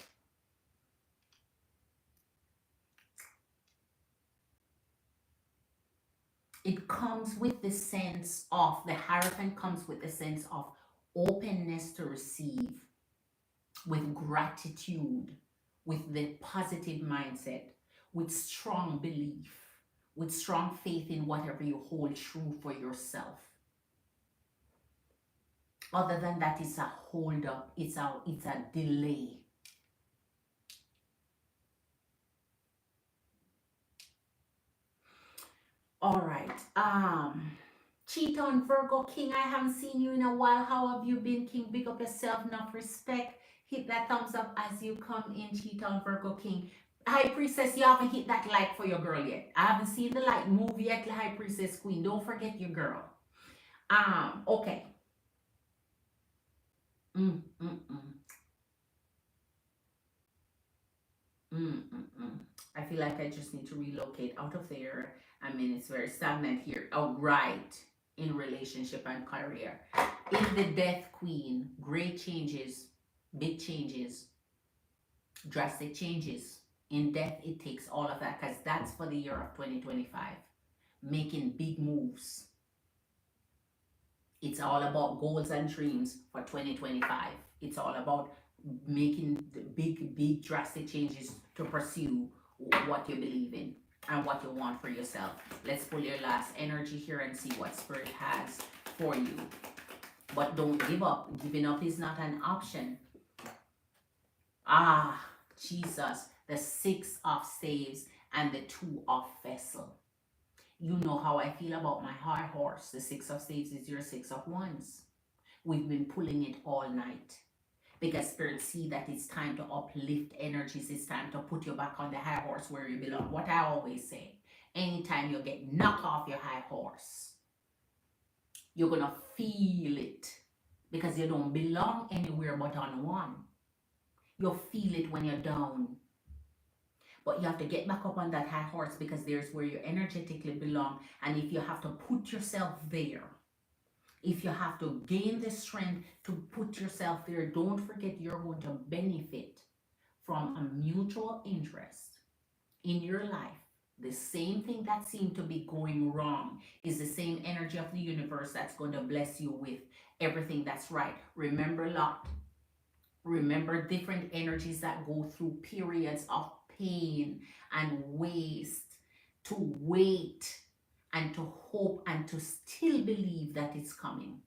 Speaker 1: It comes with the sense of, the Hierophant comes with the sense of openness to receive, with gratitude, with the positive mindset, with strong belief, with strong faith in whatever you hold true for yourself. Other than that, it's a hold up, it's a delay. All right. Cheat on Virgo King. I haven't seen you in a while. How have you been, King? Big up yourself, enough respect. Hit that thumbs up as you come in, Cheat on Virgo King. High Priestess, you haven't hit that like for your girl yet. I haven't seen the like move yet, High Priestess Queen. Don't forget your girl. Okay. Mm, mm, mm. Mm, mm, mm. I feel like I just need to relocate out of there. I mean, it's very stagnant here. Oh, right. In relationship and career. In the Death Queen, great changes, big changes, drastic changes. In death, it takes all of that, because that's for the year of 2025. Making big moves. It's all about goals and dreams for 2025. It's all about making the big drastic changes to pursue what you believe in and what you want for yourself. Let's pull your last energy here and see what Spirit has for you. But don't give up. Giving up is not an option. Jesus. The Six of Staves and the Two of Vessel. You know how I feel about my high horse. The Six of Spades is your Six of Wands. We've been pulling it all night because Spirit see that it's time to uplift energies. It's time to put you back on the high horse where you belong. What I always say, anytime you get knocked off your high horse, you're going to feel it because you don't belong anywhere but on one. You'll feel it when you're down. But you have to get back up on that high horse because there's where you energetically belong. And if you have to put yourself there, if you have to gain the strength to put yourself there, don't forget you're going to benefit from a mutual interest in your life. The same thing that seemed to be going wrong is the same energy of the universe that's going to bless you with everything that's right. Remember, Lot. Remember different energies that go through periods of pain and waste, to wait and to hope and to still believe that it's coming.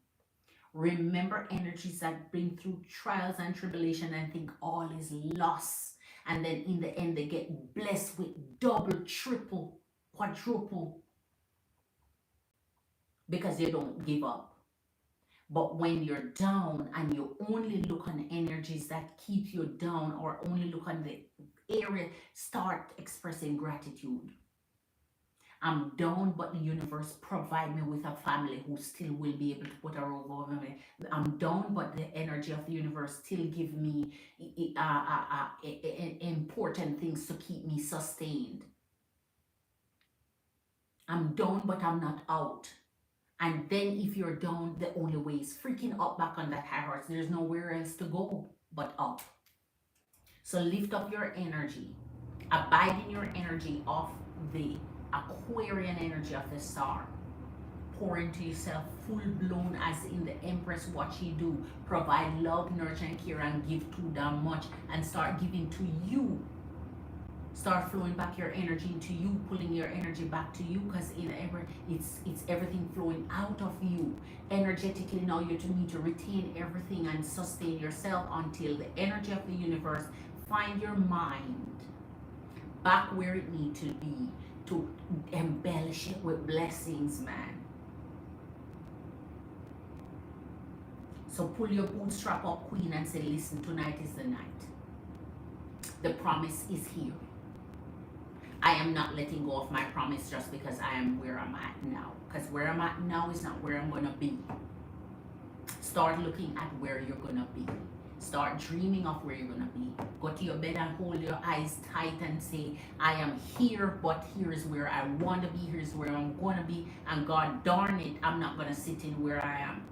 Speaker 1: Remember energies that bring through trials and tribulation and think all is lost. And then in the end, they get blessed with double, triple, quadruple because they don't give up. But when you're down and you only look on energies that keep you down or only look on the area, start expressing gratitude. I'm down, but the universe provide me with a family who still will be able to put a roof over me. I'm down, but the energy of the universe still give me important things to keep me sustained. I'm down, but I'm not out. And then if you're down, the only way is freaking up back on that high horse. There's nowhere else to go but up. So lift up your energy. Abide in your energy of the Aquarian energy of the star. Pour into yourself full blown as in the Empress what she do. Provide love, nurture and care and give too damn much and start giving to you. Start flowing back your energy into you, pulling your energy back to you because it's everything flowing out of you. Energetically now you need to retain everything and sustain yourself until the energy of the universe find your mind back where it needs to be to embellish it with blessings, man. So pull your bootstrap up, Queen, and say, listen, tonight is the night. The promise is here. I am not letting go of my promise just because I am where I'm at now. Because where I'm at now is not where I'm going to be. Start looking at where you're going to be. Start dreaming of where you're going to be. Go to your bed and hold your eyes tight and say, I am here, but here's where I want to be. Here's where I'm going to be. And God darn it, I'm not going to sit in where I am.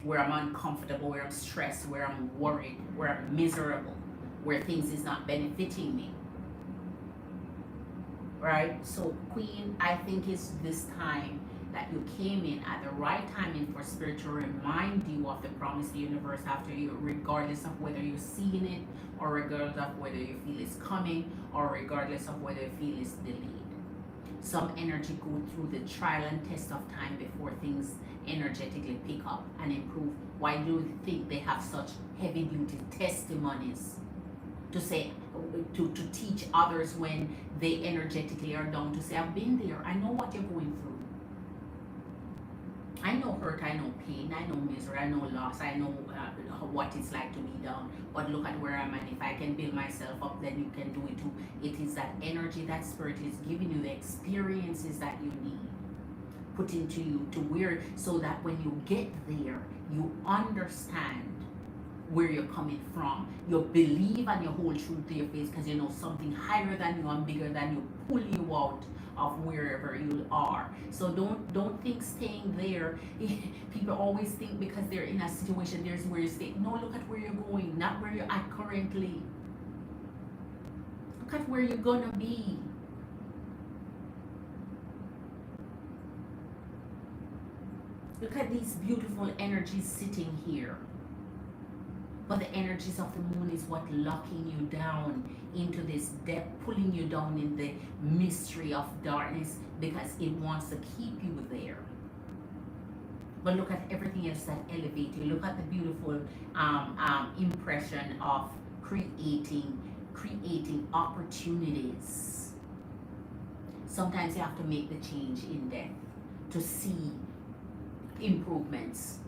Speaker 1: Where I'm uncomfortable, where I'm stressed, where I'm worried, where I'm miserable, where things is not benefiting me. Right? So, Queen, I think it's this time that you came in at the right timing for Spirit to remind you of the promise the universe after you, regardless of whether you're seeing it or regardless of whether you feel it's coming or regardless of whether you feel it's delayed. Some energy go through the trial and test of time before things energetically pick up and improve. Why do you think they have such heavy duty testimonies to say, to teach others when they energetically are down, to say, I've been there, I know what you're going through. I know hurt, I know pain, I know misery, I know loss, I know what it's like to be down. But look at where I'm at. If I can build myself up, then you can do it too. It is that energy, that Spirit is giving you the experiences that you need, put into you to where, so that when you get there, you understand where you're coming from. You believe and you hold true to your face because you know something higher than you and bigger than you pull you out of wherever you are. So don't think staying there. People always think because they're in a situation, there's where you stay. No, look at where you're going, not where you're at currently. Look at where you're gonna be. Look at these beautiful energies sitting here. But the energies of the moon is what locking you down into this depth, pulling you down in the mystery of darkness because it wants to keep you there. But look at everything else that elevates you. Look at the beautiful impression of creating opportunities. Sometimes you have to make the change in them to see improvements.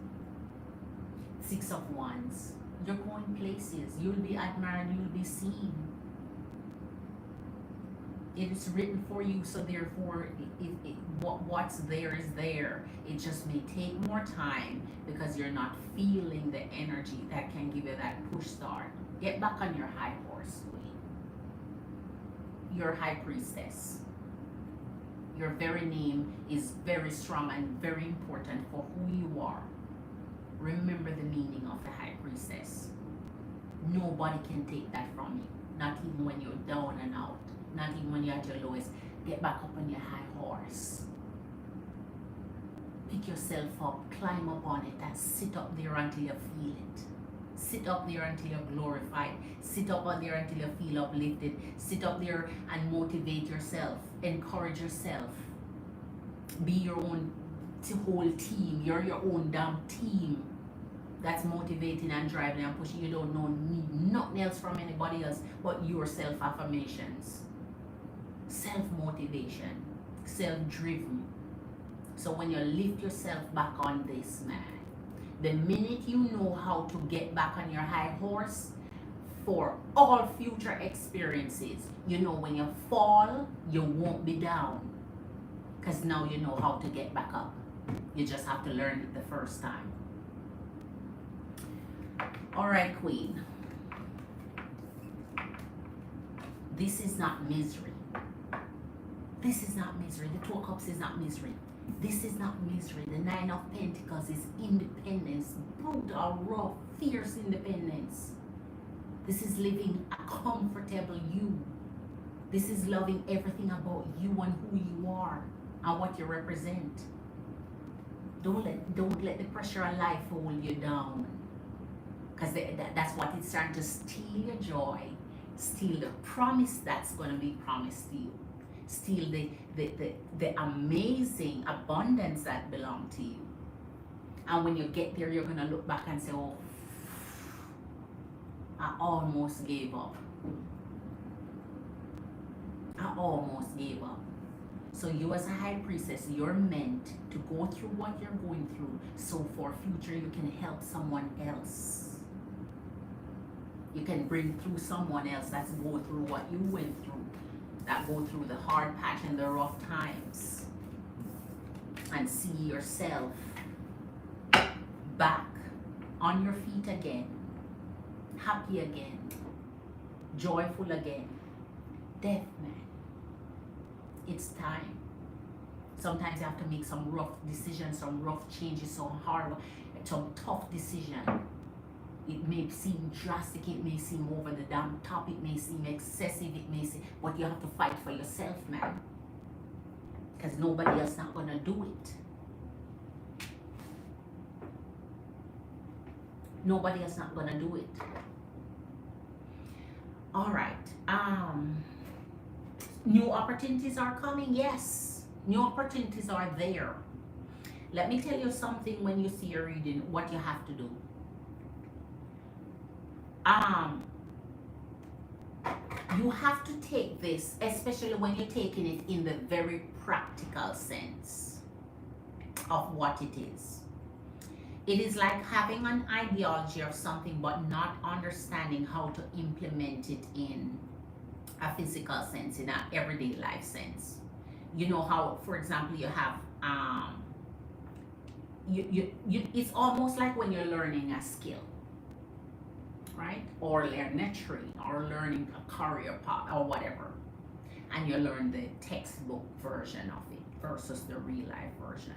Speaker 1: 6 of Wands. You're going places. You'll be admired. You'll be seen. It is written for you, so therefore what's there is there. It just may take more time because you're not feeling the energy that can give you that push start. Get back on your high horse, Queen. Your High Priestess. Your very name is very strong and very important for who you are. Remember the meaning of the High Priestess. Nobody can take that from you. Not even when you're down and out. Not even when you're at your lowest. Get back up on your high horse. Pick yourself up, climb up on it, and sit up there until you feel it. Sit up there until you're glorified. Sit up there until you feel uplifted. Sit up there and motivate yourself. Encourage yourself. Be your own whole team. You're your own damn team. That's motivating and driving and pushing. You don't need nothing else from anybody else but your self-affirmations. Self-motivation. Self-driven. So when you lift yourself back on this, man, the minute you know how to get back on your high horse for all future experiences, you know when you fall, you won't be down. Because now you know how to get back up. You just have to learn it the first time. All right, Queen. This is not misery. This is not misery. The Two of Cups is not misery. This is not misery. The Nine of Pentacles is independence. Brutal, raw, fierce independence. This is living a comfortable you. This is loving everything about you and who you are and what you represent. Don't let the pressure of life hold you down. Because that's what it's trying to steal your joy. Steal the promise that's going to be promised to you. Steal the amazing abundance that belongs to you. And when you get there, you're going to look back and say, oh, I almost gave up. I almost gave up. So you as a High Priestess, you're meant to go through what you're going through. So for future, you can help someone else. You can bring through someone else that's go through what you went through. That go through the hard patch and the rough times. And see yourself back on your feet again. Happy again. Joyful again. Death, man. It's time. Sometimes you have to make some rough decisions, some rough changes, some hard, some tough decisions. It may seem drastic, it may seem over the damn top, it may seem excessive, it may seem, but you have to fight for yourself, man. Because nobody else not gonna do it. Nobody else not gonna do it. All right. New opportunities are coming. Yes, new opportunities are there. Let me tell you something when you see your reading, what you have to do. You have to take this, especially when you're taking it in the very practical sense of what it is. It is like having an ideology of something but not understanding how to implement it in a physical sense, in an everyday life sense. You know how, for example, you have it's almost like when you're learning a skill, right? Or learning a trade, or learning a career path, or whatever, and you learn the textbook version of it versus the real life version.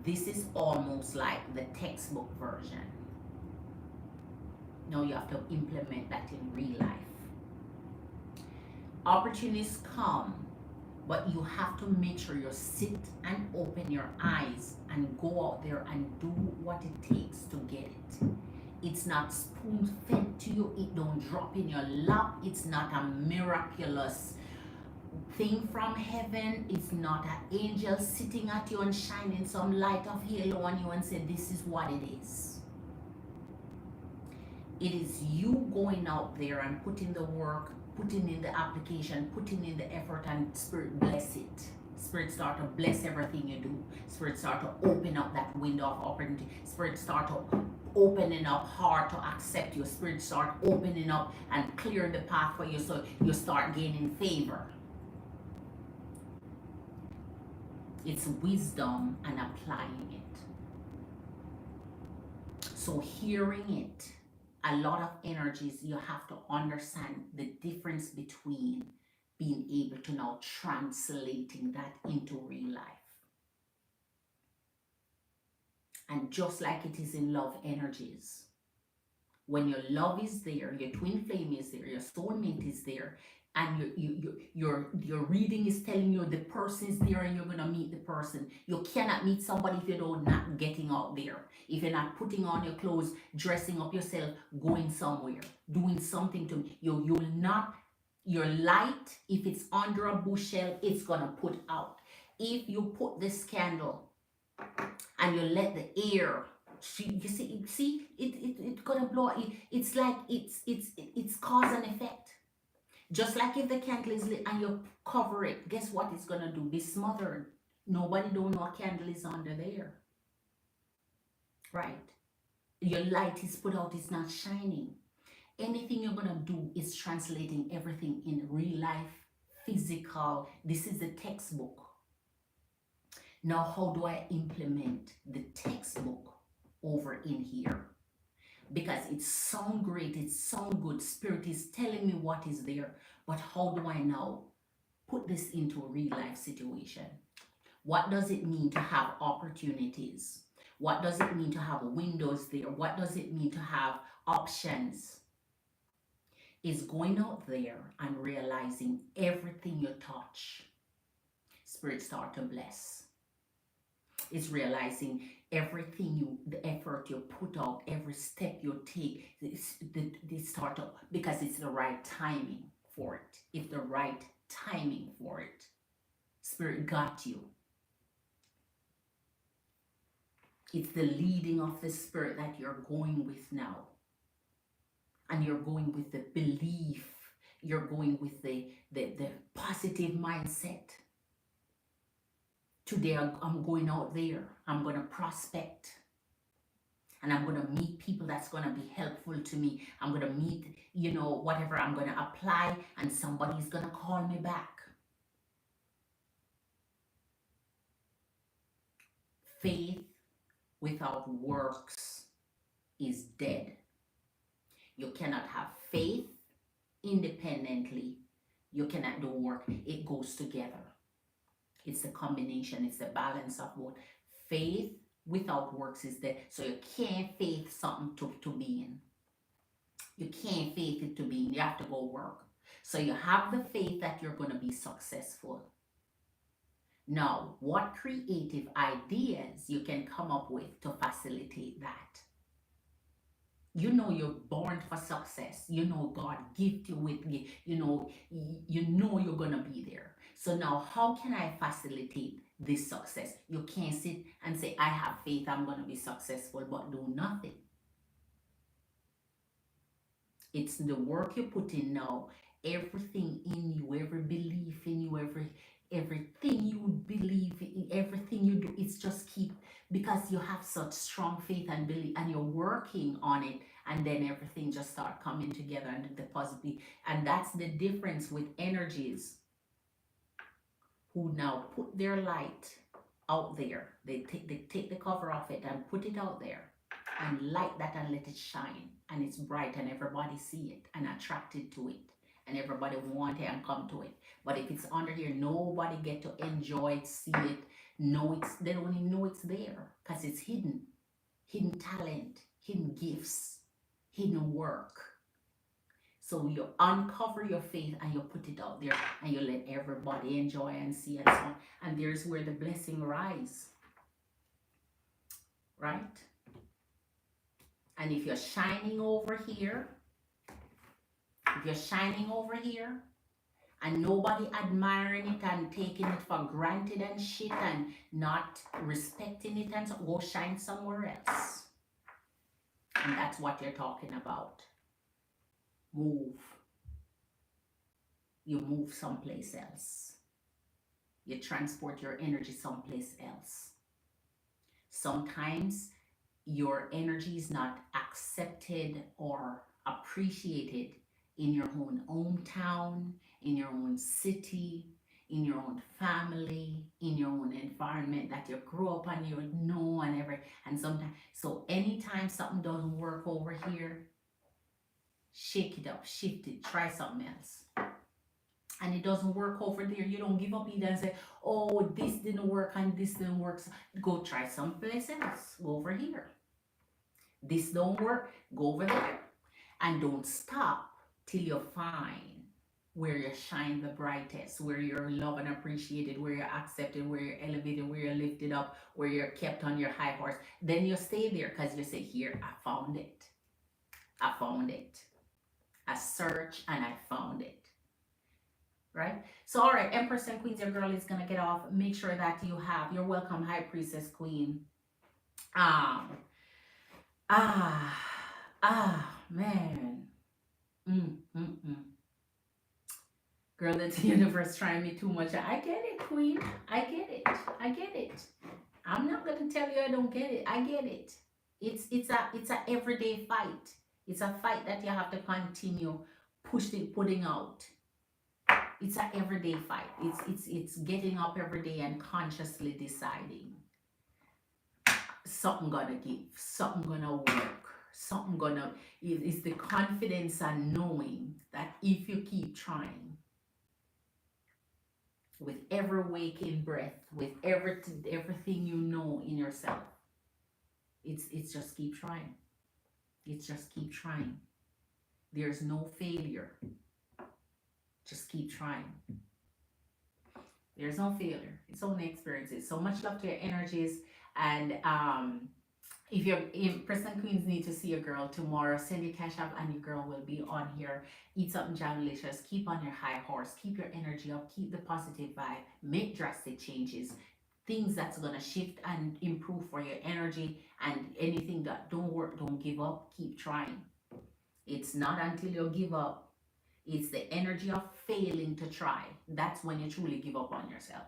Speaker 1: This is almost like the textbook version. Now you have to implement that in real life. Opportunities come, but you have to make sure you sit and open your eyes and go out there and do what it takes to get it. It's not spoon-fed to you. It don't drop in your lap. It's not a miraculous thing from heaven. It's not an angel sitting at you and shining some light of halo on you and say, this is what it is. It is you going out there and putting the work, putting in the application, putting in the effort, and Spirit bless it. Spirit start to bless everything you do. Spirit start to open up that window of opportunity. Spirit start to opening up heart to accept you. Spirit start opening up and clear the path for you, so you start gaining favor. It's wisdom and applying it. So hearing it, a lot of energies, you have to understand the difference between being able to now translating that into real life. And just like it is in love energies, when your love is there, your twin flame is there, your soulmate is there, and your reading is telling you the person is there and you're going to meet the person. You cannot meet somebody if you don't not getting out there. If you're not putting on your clothes, dressing up yourself, going somewhere, doing something to you will not, your light, if it's under a bushel, it's going to put out. If you put this candle and you let the air, you see it's gonna blow. It's like it's cause and effect. Just like if the candle is lit and you cover it, guess what it's gonna do? Be smothered. Nobody don't know a candle is under there, right? Your light is put out, it's not shining. Anything you're gonna do is translating everything in real life, physical. This is the textbook. Now, how do I implement the textbook over in here? Because it sounds great, it sounds good, Spirit is telling me what is there, but how do I now put this into a real life situation? What does it mean to have opportunities? What does it mean to have windows there? What does it mean to have options? Is going out there and realizing everything you touch, Spirit start to bless. Is realizing everything the effort you put out, every step you take, the start up, because it's the right timing for it. It's the right timing for it. Spirit got you. It's the leading of the Spirit that you're going with now. And you're going with the belief. You're going with the positive mindset. Today I'm going out there, I'm going to prospect, and I'm going to meet people that's going to be helpful to me. I'm going to meet, whatever, I'm going to apply, and somebody's going to call me back. Faith without works is dead. You cannot have faith independently. You cannot do work. It goes together. It's the combination, it's the balance of both. Faith without works is there. So you can't faith something to be in. You can't faith it to be in. You have to go work. So you have the faith that you're going to be successful. Now, what creative ideas you can come up with to facilitate that? You know you're born for success. You know God gifted you with, you know you're going to be there. So now, how can I facilitate this success? You can't sit and say, I have faith, I'm going to be successful, but do nothing. It's the work you put in now. Everything in you, every belief in you, everything you believe in, everything you do, it's just keep, because you have such strong faith and belief, and you're working on it, and then everything just start coming together and the positive. And that's the difference with energies who now put their light out there. They take the cover off it and put it out there and light that and let it shine, and it's bright and everybody see it and attracted to it, and everybody want it and come to it. But if it's under here, nobody get to enjoy it, see it, they don't even know it's there, because it's hidden talent, hidden gifts, hidden work. So you uncover your faith and you put it out there and you let everybody enjoy and see and so on. And there's where the blessing rise. Right? And if you're shining over here, and nobody admiring it and taking it for granted and shit and not respecting it, and so, go shine somewhere else. And that's what you're talking about. Move. you move someplace else. You transport your energy someplace else. Sometimes your energy is not accepted or appreciated in your own hometown, in your own city, in your own family, in your own environment that you grew up and you know and every and sometimes so anytime something doesn't work over here, shake it up, shift it, try something else. And it doesn't work over there, you don't give up either and say, oh, this didn't work and this didn't work. So go try someplace else. Go over here. This don't work, go over there. And don't stop till you find where you shine the brightest, where you're loved and appreciated, where you're accepted, where you're elevated, where you're lifted up, where you're kept on your high horse. Then you stay there because you say, here, I found it. I found it. I searched and I found it. Right? So, all right, Empress and Queens, your girl is going to get off. Make sure that you have your welcome, High Priestess Queen. Man. Girl, the universe trying me too much. I get it, Queen. I get it. I get it. I'm not gonna tell you I don't get it. I get it. It's a everyday fight. It's a fight that you have to continue putting out. It's a everyday fight. It's getting up every day and consciously deciding something gonna give, something gonna work, something gonna. It's the confidence and knowing that if you keep trying, with every waking breath, with everything you know in yourself, it's just keep trying. It's just keep trying. There's no failure. Just keep trying. There's no failure. It's only experiences. So much love to your energies. And if Preston Queens need to see a girl tomorrow, send your cash up and your girl will be on here. Eat something delicious. Keep on your high horse. Keep your energy up. Keep the positive vibe. Make drastic changes. Things that's gonna shift and improve for your energy. And anything that don't work, don't give up. Keep trying. It's not until you give up. It's the energy of failing to try. That's when you truly give up on yourself.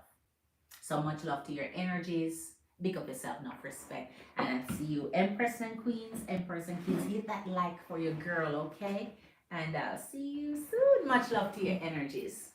Speaker 1: So much love to your energies. Big up yourself, enough respect. And I see you, Empress and Queens. Empress and Queens, hit that like for your girl, okay? And I'll see you soon. Much love to your energies.